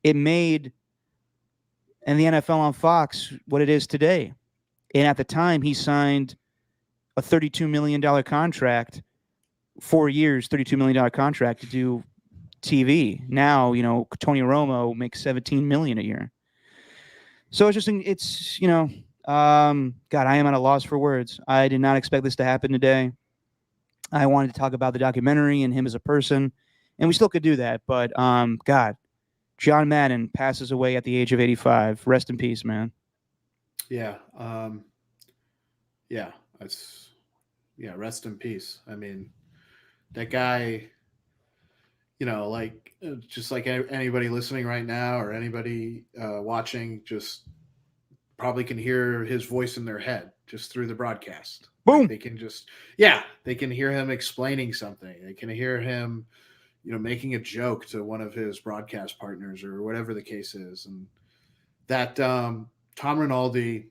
it made and the NFL on Fox what it is today. And at the time, he signed a $32 million contract, 4 years, $32 million contract to do TV. Now, Tony Romo makes $17 million a year. So God, I am at a loss for words. I did not expect this to happen today. I wanted to talk about the documentary and him as a person, and we still could do that. But God, John Madden passes away at the age of 85. Rest in peace, man. Yeah. Yeah. Rest in peace. I mean, that guy, like just like anybody listening right now or anybody watching, just probably can hear his voice in their head just through the broadcast. Boom. Like they can hear him explaining something. They can hear him, making a joke to one of his broadcast partners or whatever the case is. And that Tom Rinaldi,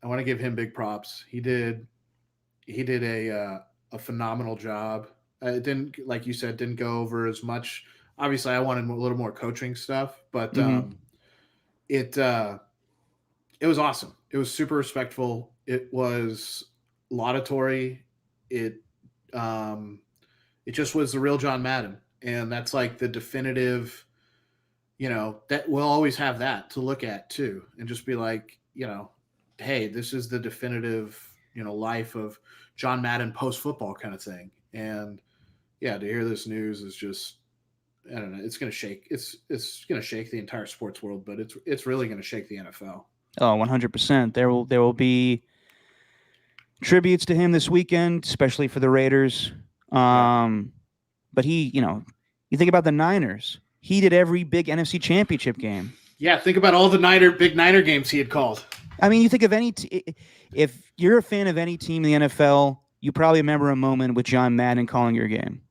I want to give him big props. He did a phenomenal job. It didn't, like you said, didn't go over as much. Obviously, I wanted a little more coaching stuff, but it was awesome. It was super respectful. It was laudatory. It just was the real John Madden, and that's like the definitive. That we'll always have that to look at too, and just be like, hey, this is the definitive, life of John Madden post football kind of thing. And yeah, to hear this news is just, I don't know, it's gonna shake. It's gonna shake the entire sports world, but it's really gonna shake the NFL. Oh, 100%. There will be tributes to him this weekend, especially for the Raiders. But you think about the Niners. He did every big NFC Championship game. Yeah, think about all the big Niner games he had called. I mean, you think of if you're a fan of any team in the NFL, you probably remember a moment with John Madden calling your game.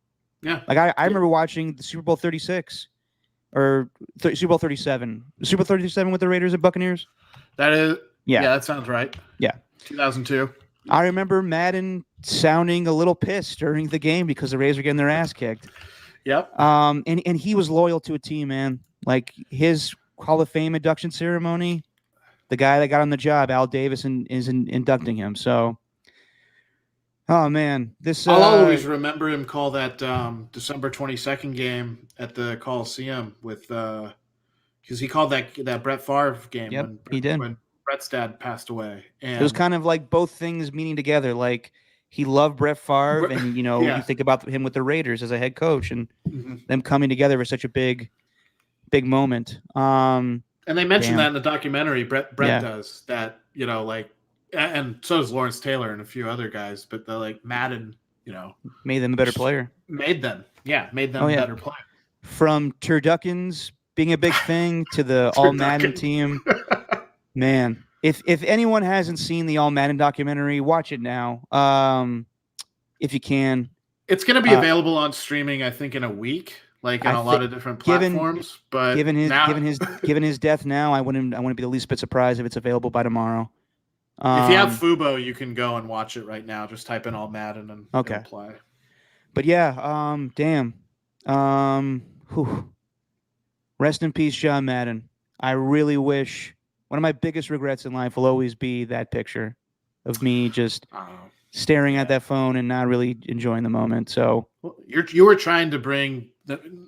Yeah. Like I remember watching the Super Bowl 36 or Super Bowl 37. Super Bowl 37 with the Raiders and Buccaneers? That is, yeah, that sounds right. Yeah. 2002. I remember Madden sounding a little pissed during the game because the Raiders were getting their ass kicked. Yep. And he was loyal to a team, man. Like his Hall of Fame induction ceremony, the guy that got on the job, Al Davis, is inducting him. So, oh man, I'll always remember him call that December 22nd game at the Coliseum with because he called that Brett Favre game. Yep, he did. When Brett's dad passed away. And it was kind of like both things meeting together. Like he loved Brett Favre, and you think about him with the Raiders as a head coach, and them coming together for such a big moment. And they mentioned that in the documentary. Brett does that. And so does Lawrence Taylor and a few other guys. But the Madden, made them a better player. Made them a better player. From turduckens being a big thing to the All Madden team. Man, if anyone hasn't seen the All Madden documentary, watch it now. If you can. It's going to be available on streaming, I think, in a week, like on a lot of different platforms. But given his death now, I wouldn't be the least bit surprised if it's available by tomorrow. If you have Fubo, you can go and watch it right now. Just type in All Madden and it'll play. But yeah, damn. Rest in peace, John Madden. I really wish. One of my biggest regrets in life will always be that picture of me just staring at that phone and not really enjoying the moment. So you were trying to bring.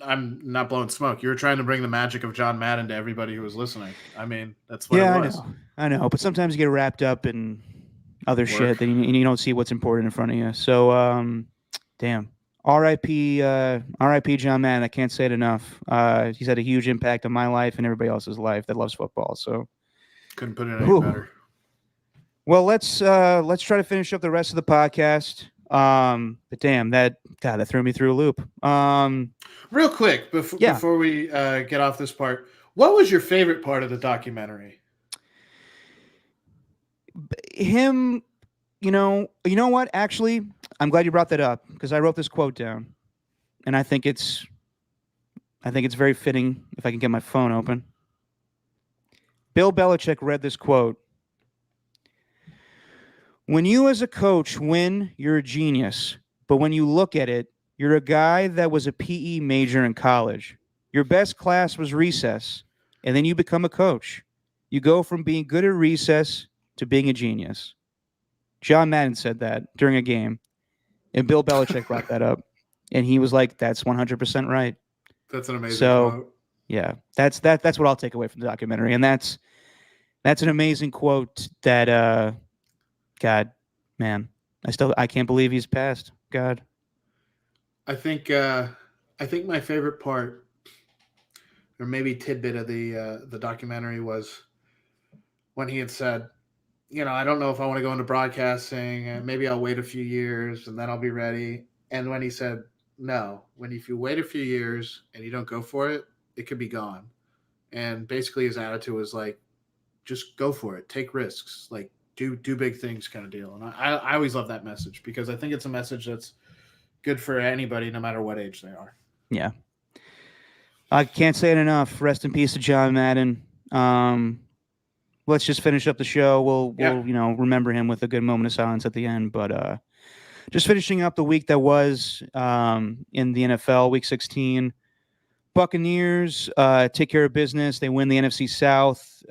I'm not blowing smoke. You were trying to bring the magic of John Madden to everybody who was listening. I mean, that's what it was. I know. But sometimes you get wrapped up in other shit and you don't see what's important in front of you. So, damn. R.I.P. R.I.P. John Madden. I can't say it enough. He's had a huge impact on my life and everybody else's life that loves football. So, Couldn't put it any whew. better. Well, let's try to finish up the rest of the podcast. But damn, that threw me through a loop. Real quick before we get off this part, what was your favorite part of the documentary? Him, you know what? Actually, I'm glad you brought that up because I wrote this quote down, and I think it's very fitting if I can get my phone open. Bill Belichick read this quote. When you as a coach win, you're a genius. But when you look at it, you're a guy that was a PE major in college. Your best class was recess, and then you become a coach. You go from being good at recess to being a genius. John Madden said that during a game, and Bill Belichick brought that up, and he was like, "That's 100% right." That's an amazing quote. Yeah, that's what I'll take away from the documentary, and that's an amazing quote that God, man, I can't believe he's passed. God. I think my favorite part, or maybe tidbit of the documentary, was when he had said, I don't know if I want to go into broadcasting. Maybe I'll wait a few years and then I'll be ready. And when he said, no, if you wait a few years and you don't go for it, it could be gone. And basically his attitude was like, just go for it, take risks, like do big things kind of deal. And I always love that message because I think it's a message that's good for anybody, no matter what age they are. Yeah. I can't say it enough. Rest in peace to John Madden. Let's just finish up the show. We'll remember him with a good moment of silence at the end. But just finishing up the week that was in the NFL, Week 16. Buccaneers take care of business. They win the NFC South,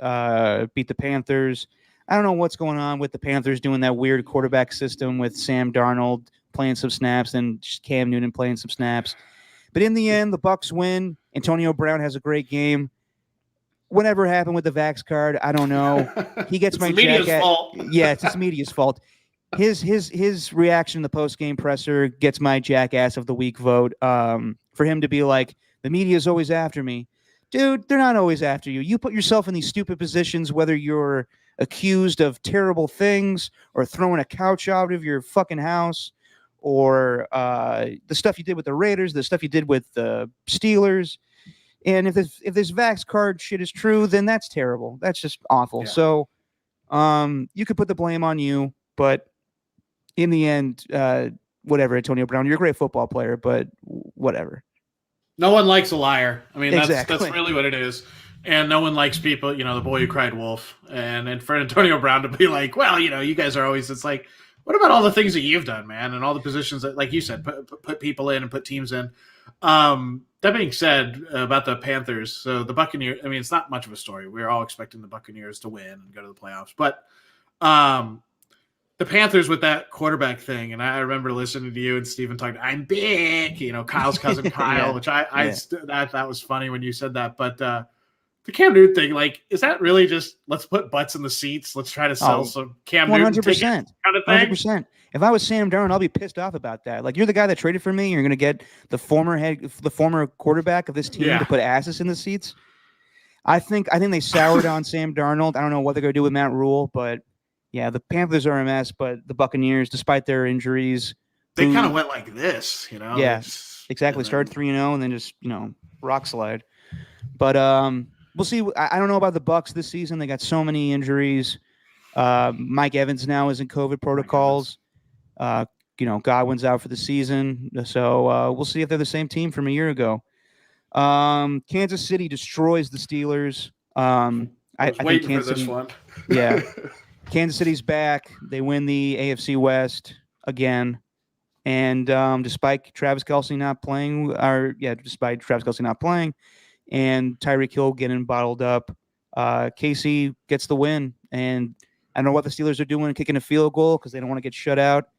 beat the Panthers. I don't know what's going on with the Panthers doing that weird quarterback system with Sam Darnold playing some snaps and Cam Newton playing some snaps. But in the end, the Bucs win. Antonio Brown has a great game. Whatever happened with the Vax card, I don't know. He gets my media's fault. Yeah, it's the media's fault. His reaction in the post-game presser gets my jackass of the week vote. For him to be like, the media is always after me. Dude, they're not always after you. You put yourself in these stupid positions, whether you're accused of terrible things or throwing a couch out of your fucking house or the stuff you did with the Raiders, the stuff you did with the Steelers. And if this Vax card shit is true, then that's terrible. That's just awful. Yeah. So you could put the blame on you, but in the end, whatever, Antonio Brown, you're a great football player, but whatever. No one likes a liar. I mean, exactly. That's really what it is. And no one likes people, the boy who cried wolf. And for Antonio Brown to be like, well, you guys are always, it's like, what about all the things that you've done, man? And all the positions that, like you said, put people in and put teams in. That being said, about the Panthers, so the Buccaneers, I mean, it's not much of a story. We're all expecting the Buccaneers to win and go to the playoffs. But the Panthers with that quarterback thing, and I remember listening to you and Steven talking, I'm big, Kyle's cousin Kyle, which that was funny when you said that. But the Cam Newton thing, like, is that really just let's put butts in the seats, let's try to sell some Cam Newton 100%, kind of thing? 100%. If I was Sam Darnold, I'll be pissed off about that. Like, you're the guy that traded for me. You're going to get the former quarterback of this team to put asses in the seats. I think they soured on Sam Darnold. I don't know what they're going to do with Matt Rule, but yeah, the Panthers are a mess. But the Buccaneers, despite their injuries, they kind of went like this, Yeah, exactly. Started 3-0 and then just rock slide. But we'll see. I don't know about the Bucs this season. They got so many injuries. Mike Evans now is in COVID protocols. Godwin's out for the season. So we'll see if they're the same team from a year ago. Kansas City destroys the Steelers. I think Kansas City, one. Yeah. Kansas City's back. They win the AFC West again. And despite Travis Kelce not playing, and Tyreek Hill getting bottled up, KC gets the win. And I don't know what the Steelers are doing, kicking a field goal because they don't want to get shut out.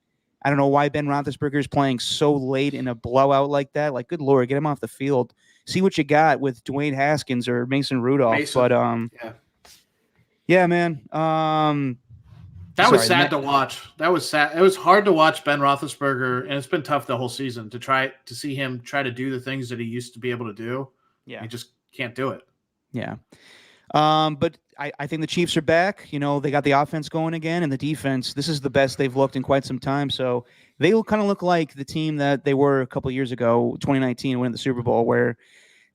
I don't know why Ben Roethlisberger is playing so late in a blowout like that. Like, good Lord, get him off the field. See what you got with Dwayne Haskins or Mason Rudolph. But yeah, man. That was sad to watch. That was sad. It was hard to watch Ben Roethlisberger, and it's been tough the whole season to see him try to do the things that he used to be able to do. Yeah. He just can't do it. Yeah. But I think the Chiefs are back. You know, they got the offense going again, and the defense, this is the best they've looked in quite some time. So they will kind of look like the team that they were a couple of years ago, 2019, winning the Super Bowl, where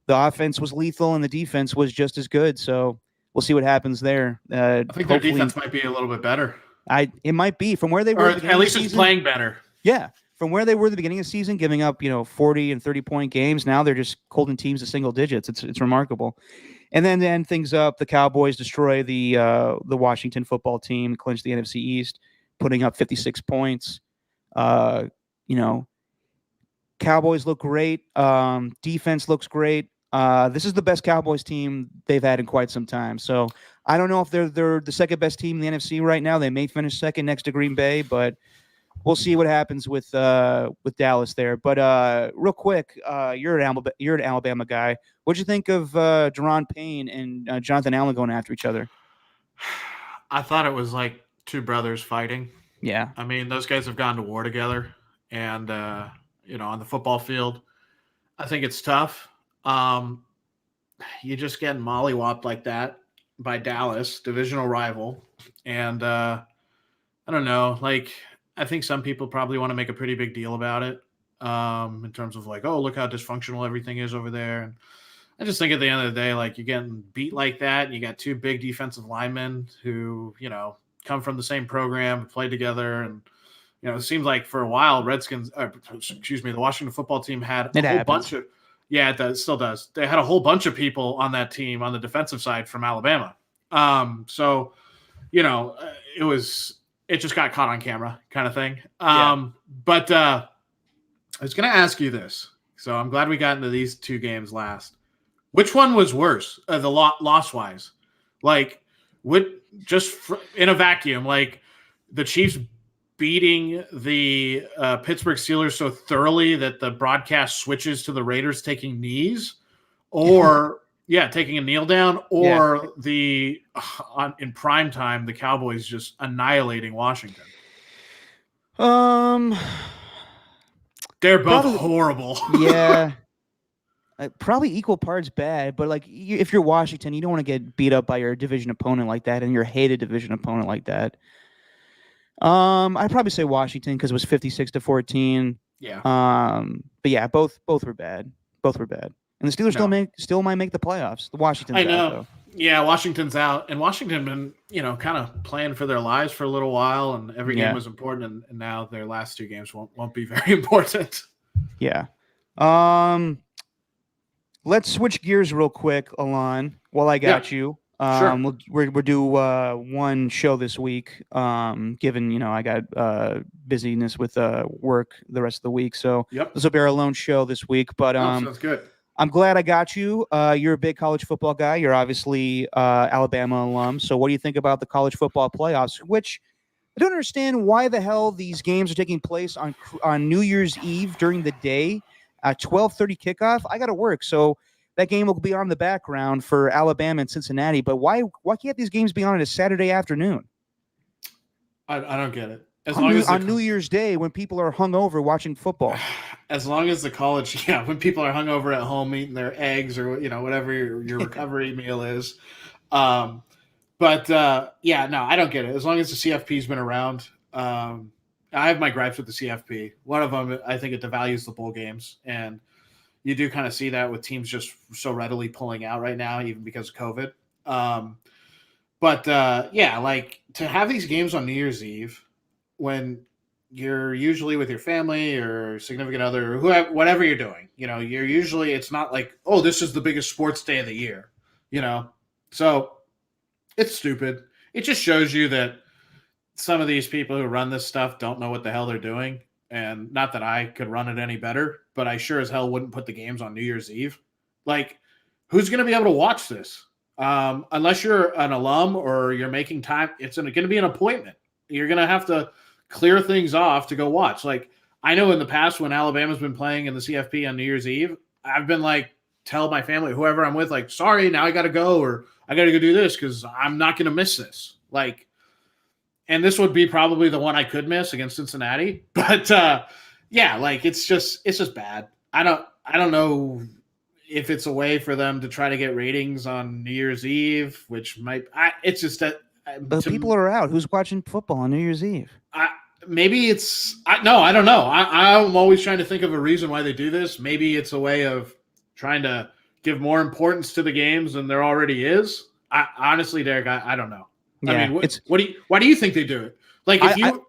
the offense was lethal and the defense was just as good. So we'll see what happens there. I think their defense might be a little bit better. It might be from where they were. Or at least it's playing better. Yeah. From where they were at the beginning of the season, giving up, 40 and 30-point games. Now they're just holding teams to single digits. It's remarkable. And then to end things up, the Cowboys destroy the Washington football team, clinch the NFC East, putting up 56 points. Cowboys look great. Defense looks great. This is the best Cowboys team they've had in quite some time. So I don't know if they're the second best team in the NFC right now. They may finish second next to Green Bay, but we'll see what happens with Dallas there. But real quick, you're an Alabama guy. What'd you think of Deron Payne and Jonathan Allen going after each other? I thought it was like two brothers fighting. Yeah. I mean, those guys have gone to war together, and on the football field, I think it's tough. You just get mollywopped like that by Dallas, divisional rival, and I don't know, like. I think some people probably want to make a pretty big deal about it in terms of like, oh, look how dysfunctional everything is over there. And I just think at the end of the day, like you're getting beat like that. And you got two big defensive linemen who, come from the same program, play together. And, it seems like for a while, the Washington football team had a whole bunch of, it still does. They had a whole bunch of people on that team on the defensive side from Alabama. It just got caught on camera kind of thing. But I was going to ask you this. So I'm glad we got into these two games last. Which one was worse, the loss-wise? Like, in a vacuum, like the Chiefs beating the Pittsburgh Steelers so thoroughly that the broadcast switches to the Raiders taking knees? Or... Yeah, taking a kneel down, or in prime time, the Cowboys just annihilating Washington. They're both horrible. Yeah, probably equal parts bad. But like, if you're Washington, you don't want to get beat up by your division opponent like that, and your hated division opponent like that. I'd probably say Washington because it was 56-14. Yeah. But yeah, both were bad. Both were bad. And the Steelers still might make the playoffs. The Washington's I know. out, though. Yeah, Washington's out. And Washington been, kind of playing for their lives for a little while, and every game was important, and now their last two games won't be very important. Yeah. Let's switch gears real quick, Alon, while I got you. Sure. We'll do one show this week, given, I got busyness with work the rest of the week. So this will be our lone show this week. But sounds good. I'm glad I got you. You're a big college football guy. You're obviously Alabama alum. So what do you think about the college football playoffs, which I don't understand why the hell these games are taking place on New Year's Eve during the day at 12:30 kickoff. I got to work. So that game will be on the background for Alabama and Cincinnati. But why can't these games be on a Saturday afternoon? I don't get it. On New Year's Day when people are hungover watching football. As long as the college, when people are hungover at home eating their eggs or whatever your recovery meal is. No, I don't get it. As long as the CFP's been around, I have my gripes with the CFP. One of them, I think it devalues the bowl games, and you do kind of see that with teams just so readily pulling out right now, even because of COVID. Like to have these games on New Year's Eve when you're usually with your family or significant other or whatever you're doing, you're usually, it's not like, oh, this is the biggest sports day of the year, so it's stupid. It just shows you that some of these people who run this stuff don't know what the hell they're doing. And not that I could run it any better, but I sure as hell wouldn't put the games on New Year's Eve. Like, who's going to be able to watch this? Unless you're an alum or you're making time, it's going to be an appointment. You're going to have to clear things off to go watch. Like, I know in the past when Alabama's been playing in the CFP on New Year's Eve, I've been like, tell my family, whoever I'm with, like, sorry, now I got to go, or I got to go do this because I'm not going to miss this. Like, and this would be probably the one I could miss against Cincinnati. But yeah, like it's just bad. I don't know if it's a way for them to try to get ratings on New Year's Eve, which might. It's just that people are out. Who's watching football on New Year's Eve? Maybe it's no, I don't know. I'm always trying to think of a reason why they do this. Maybe it's a way of trying to give more importance to the games than there already is. Honestly, Derek, I don't know. Yeah, I mean, why do you think they do it? Like, if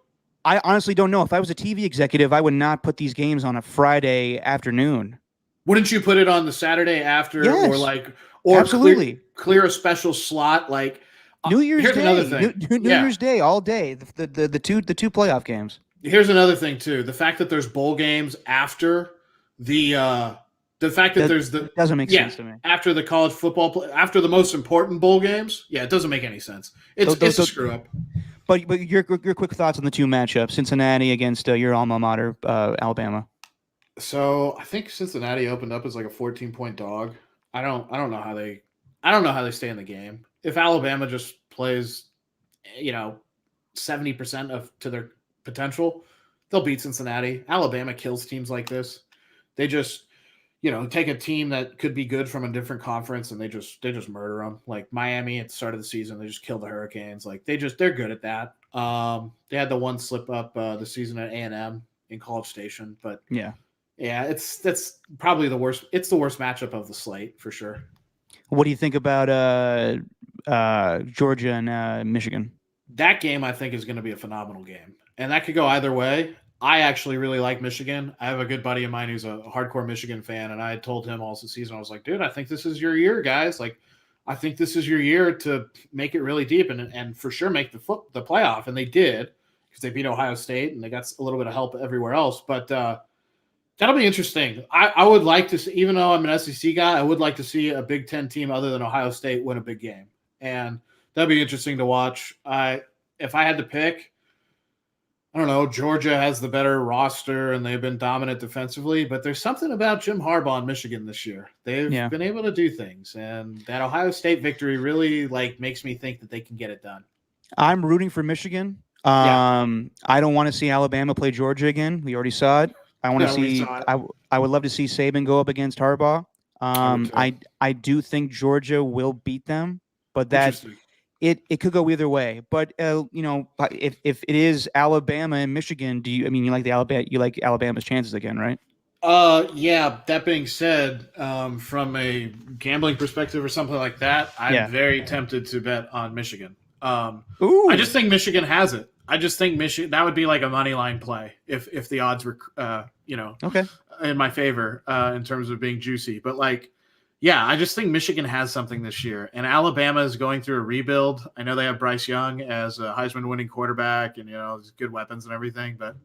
I honestly don't know. If I was a TV executive, I would not put these games on a Friday afternoon. Wouldn't you put it on the Saturday after, yes, or absolutely clear a special slot like New Year's here's Day? Another thing. New Year's Day all day. The two playoff games. Here's another thing too: the fact that there's bowl games after the fact that there's the doesn't make sense to me. After the college football, after the most important bowl games, it doesn't make any sense. It's a screw up. But your quick thoughts on the two matchups: Cincinnati against your alma mater, Alabama. So I think Cincinnati opened up as like a 14-point dog. I don't know how they stay in the game. If Alabama just plays, 70% to their potential, they'll beat Cincinnati. Alabama kills teams like this. They just, take a team that could be good from a different conference and they just murder them. Like Miami at the start of the season, they just killed the Hurricanes. Like they're good at that. They had the one slip up the season at A&M in College Station, but yeah, that's probably the worst. It's the worst matchup of the slate for sure. What do you think about Georgia and Michigan? That game I think is going to be a phenomenal game, and that could go either way. I actually really like Michigan. I have a good buddy of mine who's a hardcore Michigan fan, and I told him all the season, I was like, dude, I think this is your year, guys. Like, I think this is your year to make it really deep and for sure make the playoff. And they did because they beat Ohio State and they got a little bit of help everywhere else. But that'll be interesting. I would like to see, even though I'm an SEC guy, I would like to see a Big Ten team other than Ohio State win a big game. And that'd be interesting to watch. If I had to pick, I don't know, Georgia has the better roster and they've been dominant defensively, but there's something about Jim Harbaugh in Michigan this year. They've been able to do things, and that Ohio State victory really makes me think that they can get it done. I'm rooting for Michigan. I don't want to see Alabama play Georgia again. We already saw it. I want to see. I would love to see Saban go up against Harbaugh. I do think Georgia will beat them, but that it could go either way. But if it is Alabama and Michigan, you like Alabama's chances again, right? Yeah. That being said, from a gambling perspective or something like that, I'm very tempted to bet on Michigan. I just think Michigan has it. I just think Michigan, that would be like a money line play if the odds were, in my favor in terms of being juicy. But I just think Michigan has something this year. And Alabama is going through a rebuild. I know they have Bryce Young as a Heisman winning quarterback and, good weapons and everything. But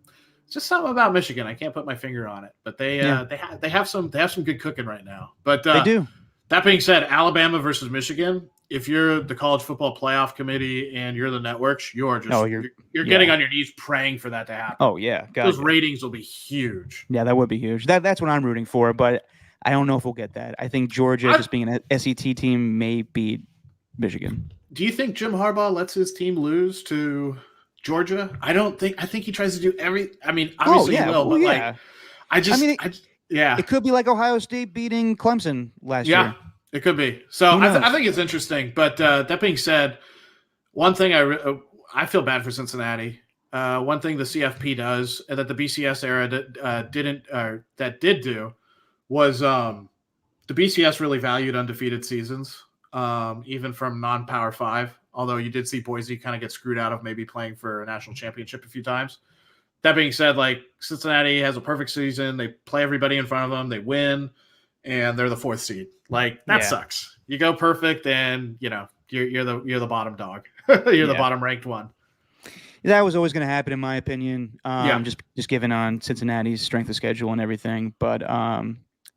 it's just something about Michigan. I can't put my finger on it. But they have some good cooking right now. But they do. That being said, Alabama versus Michigan, if you're the college football playoff committee and you're the networks, you're getting on your knees praying for that to happen. Oh yeah, those ratings will be huge. Yeah, that would be huge. That's what I'm rooting for, but I don't know if we'll get that. I think Georgia, just being an SEC team, may beat Michigan. Do you think Jim Harbaugh lets his team lose to Georgia? I think he tries to do every. I mean, obviously he will, but it could be like Ohio State beating Clemson last year. Yeah, it could be. So I think it's interesting. But that being said, one thing I feel bad for Cincinnati. One thing the CFP does, and that the BCS era did do, was the BCS really valued undefeated seasons, even from non-Power 5. Although you did see Boise kind of get screwed out of maybe playing for a national championship a few times. That being said, Cincinnati has a perfect season. They play everybody in front of them. They win, and they're the 4th seed. That sucks. You go perfect, and you're the bottom dog. You're the bottom ranked one. That was always going to happen, in my opinion. Just given on Cincinnati's strength of schedule and everything. But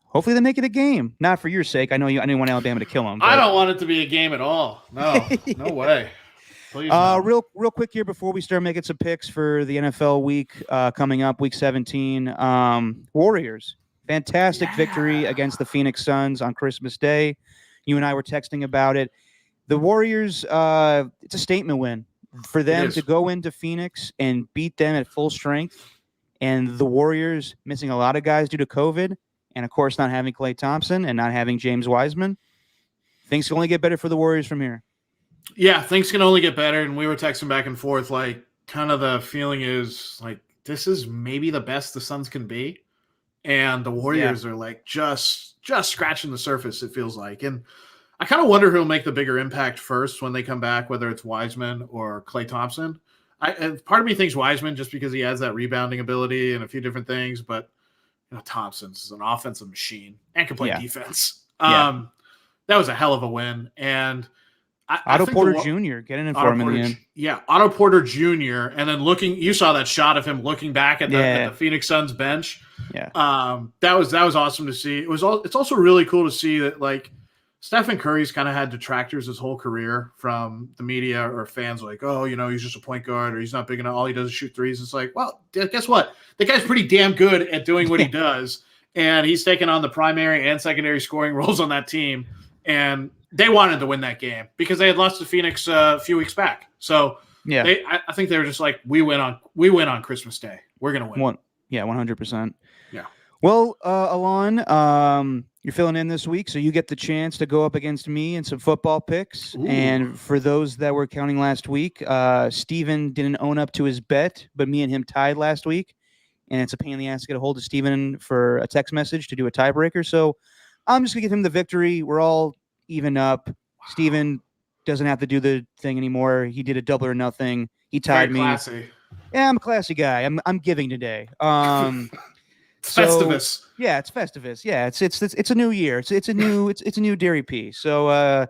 hopefully they make it a game. Not for your sake. I didn't want Alabama to kill them. I don't want it to be a game at all. No, no way. Please, no. Real quick here before we start making some picks for the NFL week coming up, week 17. Warriors, fantastic victory against the Phoenix Suns on Christmas Day. You and I were texting about it. The Warriors, it's a statement win. For It them to is. go into Phoenix and beat them at full strength, and the Warriors missing a lot of guys due to COVID, and of course not having Klay Thompson and not having James Wiseman, things can only get better for the Warriors from here. Yeah, things can only get better. And we were texting back and forth, like, kind of the feeling is like this is maybe the best the Suns can be, and the Warriors are like just scratching the surface. It feels like, and I kind of wonder who'll make the bigger impact first when they come back, whether it's Wiseman or Klay Thompson. Part of me thinks Wiseman just because he has that rebounding ability and a few different things, but Thompson's an offensive machine and can play defense. That was a hell of a win, and Otto Porter Jr. getting in for him in the end. Yeah, Otto Porter Jr. And then you saw that shot of him looking back at the Phoenix Suns bench. Yeah, that was awesome to see. It's also really cool to see that like Stephen Curry's kind of had detractors his whole career from the media or fans like, oh, he's just a point guard or he's not big enough. All he does is shoot threes. It's like, well, guess what? The guy's pretty damn good at doing what he does, and he's taken on the primary and secondary scoring roles on that team, and they wanted to win that game because they had lost to Phoenix a few weeks back. So I think they were just like, we win on Christmas Day. We're gonna win. 100%. Yeah. Well, Alon, you're filling in this week, so you get the chance to go up against me in some football picks. Ooh. And for those that were counting last week, Steven didn't own up to his bet, but me and him tied last week. And it's a pain in the ass to get a hold of Steven for a text message to do a tiebreaker. So I'm just going to give him the victory. We're all even up. Wow. Steven doesn't have to do the thing anymore. He did a double or nothing. He tied me. Classy. Yeah, I'm a classy guy. I'm giving today. Festivus. Yeah, it's Festivus. Yeah, it's a new year. It's a new Dairy P. So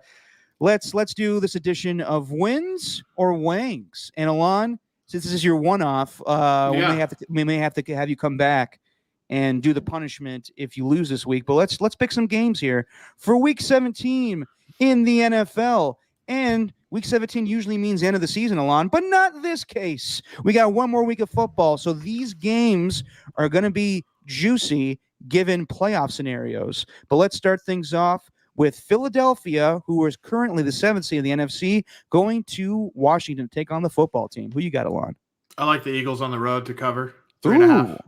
let's do this edition of Wins or Wangs. And Alon, since this is your one-off, we may have to have you come back and do the punishment if you lose this week. But let's pick some games here for Week 17 in the NFL. And Week 17 usually means the end of the season, Alon, but not this case. We got one more week of football, so these games are going to be juicy given playoff scenarios. But let's start things off with Philadelphia, who is currently the 7th seed of the NFC, going to Washington to take on the football team. Who you got, Alon? I like the Eagles on the road to cover 3.5.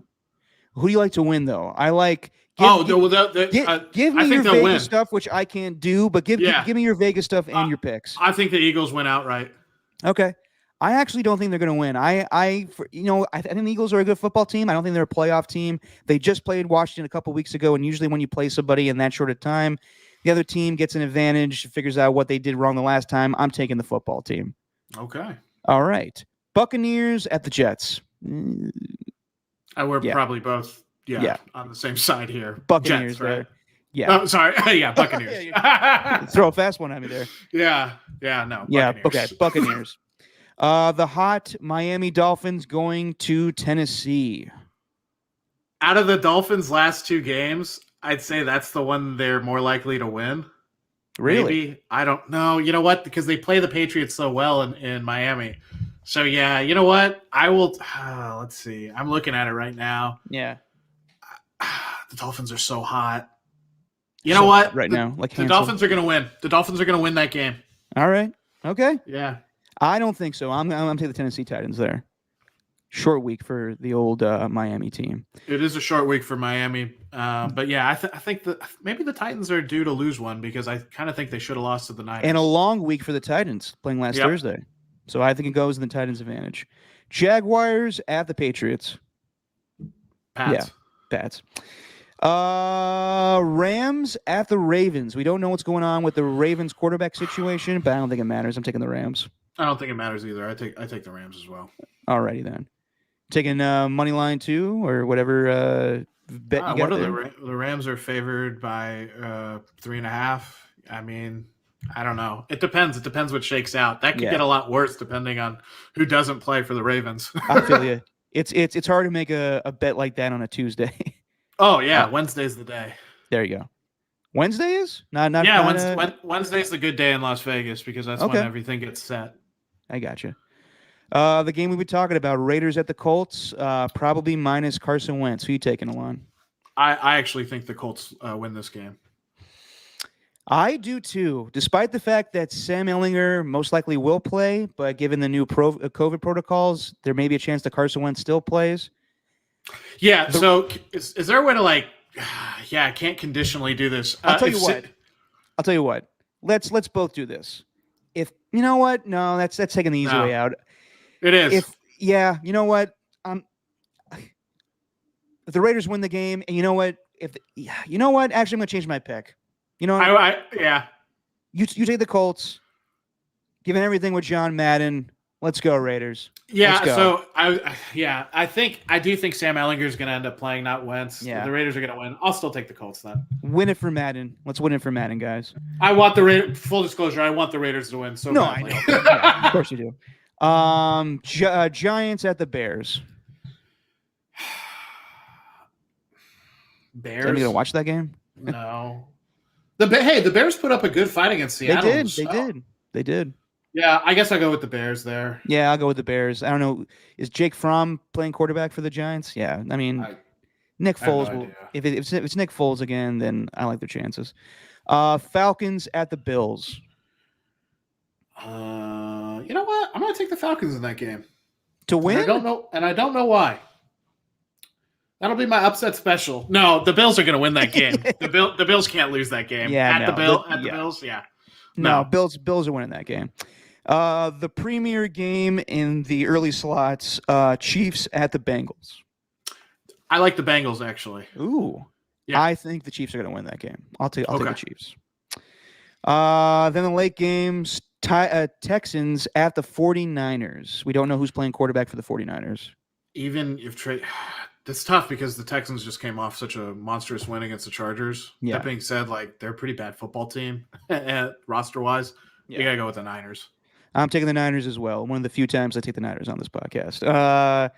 Who do you like to win, though? I like. Give me your Vegas stuff, which I can't do, but give me your Vegas stuff and your picks. I think the Eagles win outright. Okay. I actually don't think they're going to win. I think the Eagles are a good football team. I don't think they're a playoff team. They just played Washington a couple weeks ago, and usually when you play somebody in that short of time, the other team gets an advantage, figures out what they did wrong the last time. I'm taking the football team. Okay. All right. Buccaneers at the Jets. We're probably both on the same side here. Buccaneers, Jets, right? Yeah. Oh, sorry. Yeah, Buccaneers. Throw a fast one at me there. Yeah. No. Yeah. Okay. Buccaneers. The hot Miami Dolphins going to Tennessee. Out of the Dolphins' last 2 games, I'd say that's the one they're more likely to win. Really? Maybe. I don't know. You know what? Because they play the Patriots so well in Miami. So, yeah, you know what? I will let's see. I'm looking at it right now. Yeah. The Dolphins are so hot. You know what? Right now, the Dolphins are going to win. The Dolphins are going to win that game. All right. Okay. Yeah. I don't think so. I'm taking the Tennessee Titans there. Short week for the old Miami team. It is a short week for Miami. But, yeah, I think that maybe the Titans are due to lose one because I kind of think they should have lost to the Niners. And a long week for the Titans playing last Thursday. So I think it goes in the Titans' advantage. Jaguars at the Patriots. Pats. Yeah, Pats. Rams at the Ravens. We don't know what's going on with the Ravens quarterback situation, but I don't think it matters. I'm taking the Rams. I don't think it matters either. I take the Rams as well. Alrighty then. Taking money line too, or whatever bet you got there. The Rams are favored by 3.5. I mean, I don't know. It depends. It depends what shakes out. That could get a lot worse depending on who doesn't play for the Ravens. I feel you. It's hard to make a bet like that on a Tuesday. Oh yeah, Wednesday's the day. There you go. Wednesday is Wednesday's the good day in Las Vegas because that's when everything gets set. I got you. The game we've been talking about, Raiders at the Colts, probably minus Carson Wentz. Who you taking, Alon? I actually think the Colts win this game. I do too, despite the fact that Sam Ellinger most likely will play, but given the new COVID protocols, there may be a chance that Carson Wentz still plays. Yeah. The, So is there a way to like? Yeah, I can't conditionally do this. I'll tell you what. I'll tell you what. Let's both do this. If you know what, no, that's taking the easy way out. It is. You know what, if the Raiders win the game, and you know what, actually, I'm gonna change my pick. You know, yeah. You take the Colts. Given everything with John Madden, let's go Raiders. Yeah, let's go. So I do think Sam Ellinger is going to end up playing, not Wentz. Yeah. The Raiders are going to win. I'll still take the Colts then. Win it for Madden. Let's win it for Madden, guys. I want the Raiders. Full disclosure, I want the Raiders to win. So no, I know. Yeah, of course you do. Giants at the Bears. Bears. Are you gonna watch that game? No. The Bears put up a good fight against Seattle. They did. Yeah, I guess I'll go with the Bears there. Yeah, I'll go with the Bears. I don't know. Is Jake Fromm playing quarterback for the Giants? Yeah, I mean, Nick Foles will. If it's Nick Foles again, then I like their chances. Falcons at the Bills. You know what? I'm going to take the Falcons in that game to win. I don't know why. That'll be my upset special. No, the Bills are going to win that game. the Bills can't lose that game. Yeah, the Bills. Yeah. No, Bills are winning that game. The premier game in the early slots, Chiefs at the Bengals. I like the Bengals, actually. Ooh. Yeah. I think the Chiefs are going to win that game. I'll take the Chiefs. Then the late games, Texans at the 49ers. We don't know who's playing quarterback for the 49ers. Even if it's tough because the Texans just came off such a monstrous win against the Chargers. Yeah. That being said, like, they're a pretty bad football team roster-wise. Yeah. You got to go with the Niners. I'm taking the Niners as well. One of the few times I take the Niners on this podcast.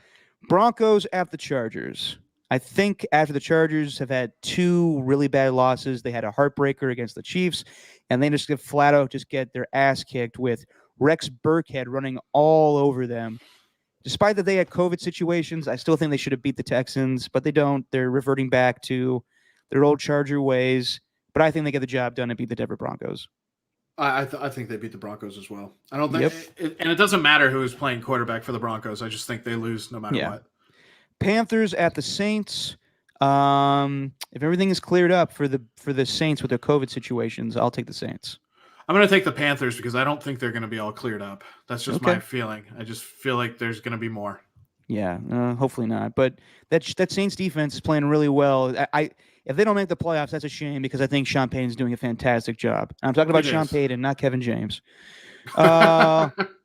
Broncos at the Chargers. I think after the Chargers have had two really bad losses, they had a heartbreaker against the Chiefs, and they just flat out get their ass kicked with Rex Burkhead running all over them. Despite that they had COVID situations, I still think they should have beat the Texans, but they don't. They're reverting back to their old Charger ways, but I think they get the job done and beat the Denver Broncos. I think they beat the Broncos as well. I don't think, and it doesn't matter who is playing quarterback for the Broncos. I just think they lose no matter what. Panthers at the Saints. If everything is cleared up for the Saints with their COVID situations, I'll take the Saints. I'm going to take the Panthers because I don't think they're going to be all cleared up. That's just my feeling. I just feel like there's going to be more. Yeah, hopefully not. But that Saints defense is playing really well. If they don't make the playoffs, that's a shame because I think Sean Payton's doing a fantastic job. I'm talking about Sean Payton, not Kevin James.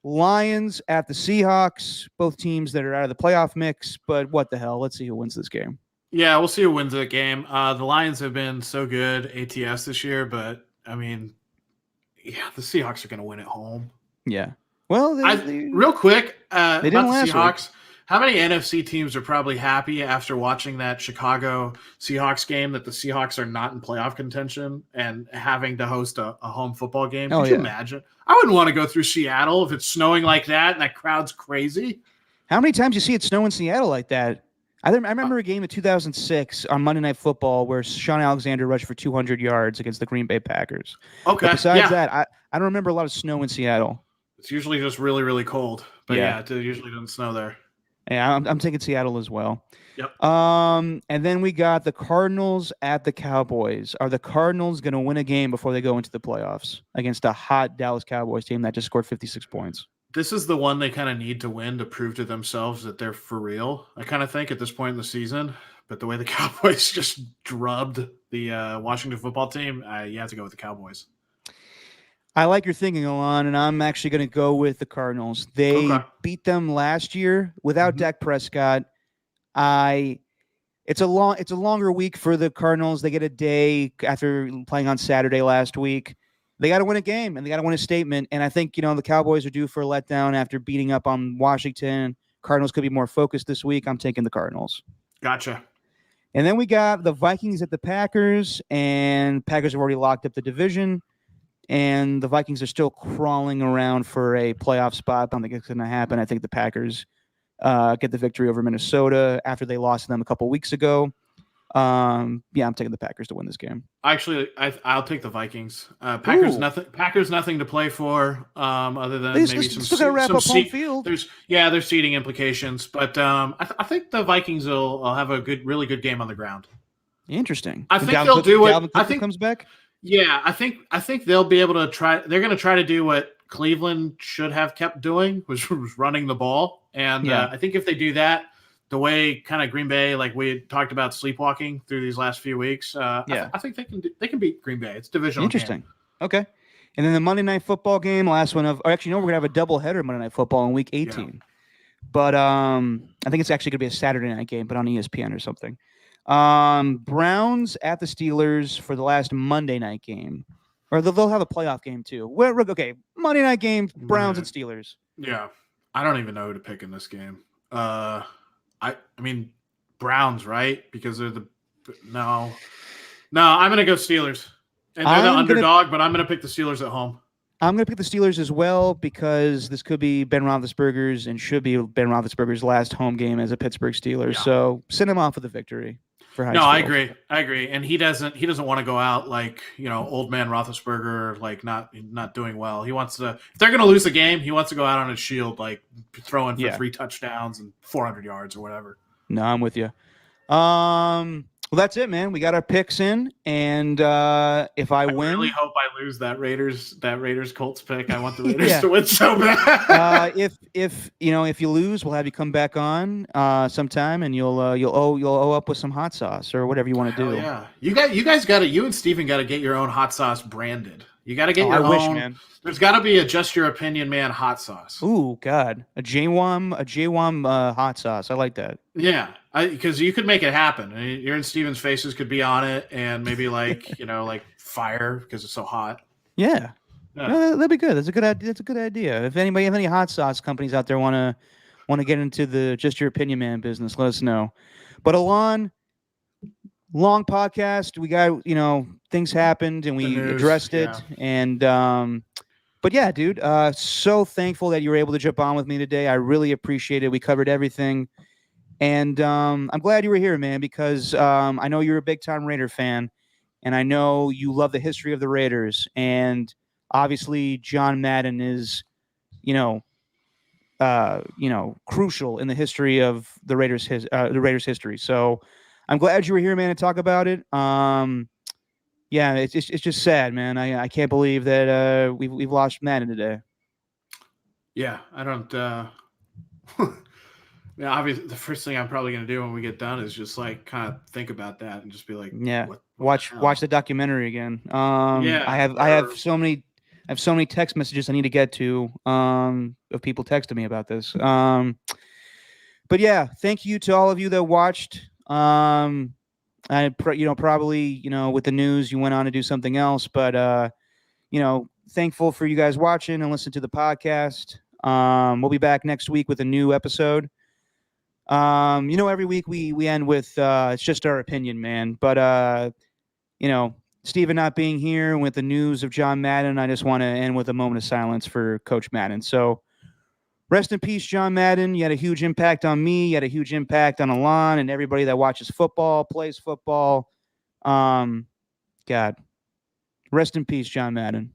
Lions at the Seahawks, both teams that are out of the playoff mix, but what the hell? Let's see who wins this game. Yeah, we'll see who wins the game. The Lions have been so good ATS this year, but I mean, yeah, the Seahawks are going to win at home. Yeah. Well, real quick, they didn't last the Seahawks. Week. How many NFC teams are probably happy after watching that Chicago Seahawks game that the Seahawks are not in playoff contention and having to host a home football game? Could you imagine? I wouldn't want to go through Seattle if it's snowing like that and that crowd's crazy. How many times you see it snow in Seattle like that? I remember a game in 2006 on Monday Night Football where Sean Alexander rushed for 200 yards against the Green Bay Packers. Okay. But besides that, I don't remember a lot of snow in Seattle. It's usually just really, really cold. But it usually doesn't snow there. Yeah, I'm taking Seattle as well. Yep. And then we got the Cardinals at the Cowboys. Are the Cardinals going to win a game before they go into the playoffs against a hot Dallas Cowboys team that just scored 56 points? This is the one they kind of need to win to prove to themselves that they're for real, I kind of think, at this point in the season. But the way the Cowboys just drubbed the Washington football team, you have to go with the Cowboys. I like your thinking, Alon, and I'm actually going to go with the Cardinals. They beat them last year without Dak Prescott. It's a longer week for the Cardinals. They get a day after playing on Saturday last week. They got to win a game, and they got to win a statement. And I think, the Cowboys are due for a letdown after beating up on Washington. Cardinals could be more focused this week. I'm taking the Cardinals. Gotcha. And then we got the Vikings at the Packers, and Packers have already locked up the division. And the Vikings are still crawling around for a playoff spot. I don't think it's going to happen. I think the Packers get the victory over Minnesota after they lost to them a couple weeks ago. Yeah, I'm taking the Packers to win this game. Actually, I'll take the Vikings. Packers Ooh. nothing. Packers nothing to play for, other They than maybe still got to wrap some up home seat. field. There's seating implications, but I think the Vikings will have a really good game on the ground. Interesting. I And think they'll do it. Dalvin I Cook think comes back. Yeah, I think they'll be able to try. They're going to try to do what Cleveland should have kept doing, which was running the ball. And Yeah. I think if they do that, the way kind of Green Bay, like we talked about sleepwalking through these last few weeks, Yeah. I think they can beat Green Bay. It's divisional. Interesting. Game. Okay. And then the Monday Night Football game, last one of, or actually, no, we're gonna have a doubleheader Monday Night Football in Week 18. Yeah. But I think it's actually gonna be a Saturday night game, but on ESPN or something. Browns at the Steelers for the last Monday night game, or they'll have a playoff game too. Okay, Monday night game, Browns and Steelers. Yeah, I don't even know who to pick in this game. I mean, Browns, right? Because they're no. I'm gonna go Steelers, and they're the underdog, but I'm gonna pick the Steelers at home. I'm going to pick the Steelers as well because this could be Ben Roethlisberger's and should be Ben Roethlisberger's last home game as a Pittsburgh Steelers. Yeah. So send him off with a victory for high school. I agree. And he doesn't want to go out like, old man Roethlisberger, like not doing well. He wants to, if they're going to lose the game, he wants to go out on his shield, like throwing for 3 touchdowns and 400 yards or whatever. No, I'm with you. Well, that's it, man. We got our picks in, and if I win, I really hope I lose that Raiders Colts pick. I want the Raiders to win so bad. If you lose, we'll have you come back on sometime, and you'll owe up with some hot sauce or whatever you want to do. Yeah, you guys got to. You and Steven got to get your own hot sauce branded. You got to get your own. Wish, man. There's got to be a Just Your Opinion Man hot sauce. Ooh, God, a JYOM hot sauce. I like that. Yeah, because you could make it happen. Your and Steven's faces could be on it, and maybe like like fire because it's so hot. Yeah. No, that'd be good. That's a good idea. That's a good idea. If any hot sauce companies out there want to get into the Just Your Opinion Man business, let us know. But Alon, long podcast. We got things happened and we addressed it, and but yeah, dude. So thankful that you were able to jump on with me today. I really appreciate it. We covered everything. And I'm glad you were here, man, because I know you're a big-time Raider fan, and I know you love the history of the Raiders. And obviously, John Madden is, crucial in the history of the Raiders' history. So I'm glad you were here, man, to talk about it. Yeah, it's just sad, man. I can't believe that we've lost Madden today. Yeah, I don't. Yeah, obviously, the first thing I'm probably going to do when we get done is just like kind of think about that and just be like, yeah, what watch the documentary again. I have so many text messages I need to get to of people texting me about this. But yeah, thank you to all of you that watched. Probably with the news you went on to do something else, but thankful for you guys watching and listening to the podcast. We'll be back next week with a new episode. Every week we end with it's just our opinion, man. But Steven not being here with the news of John Madden, I just want to end with a moment of silence for Coach Madden. So rest in peace, John Madden. You had a huge impact on me. You had a huge impact on Alon and everybody that watches football, plays football. God, rest in peace, John Madden.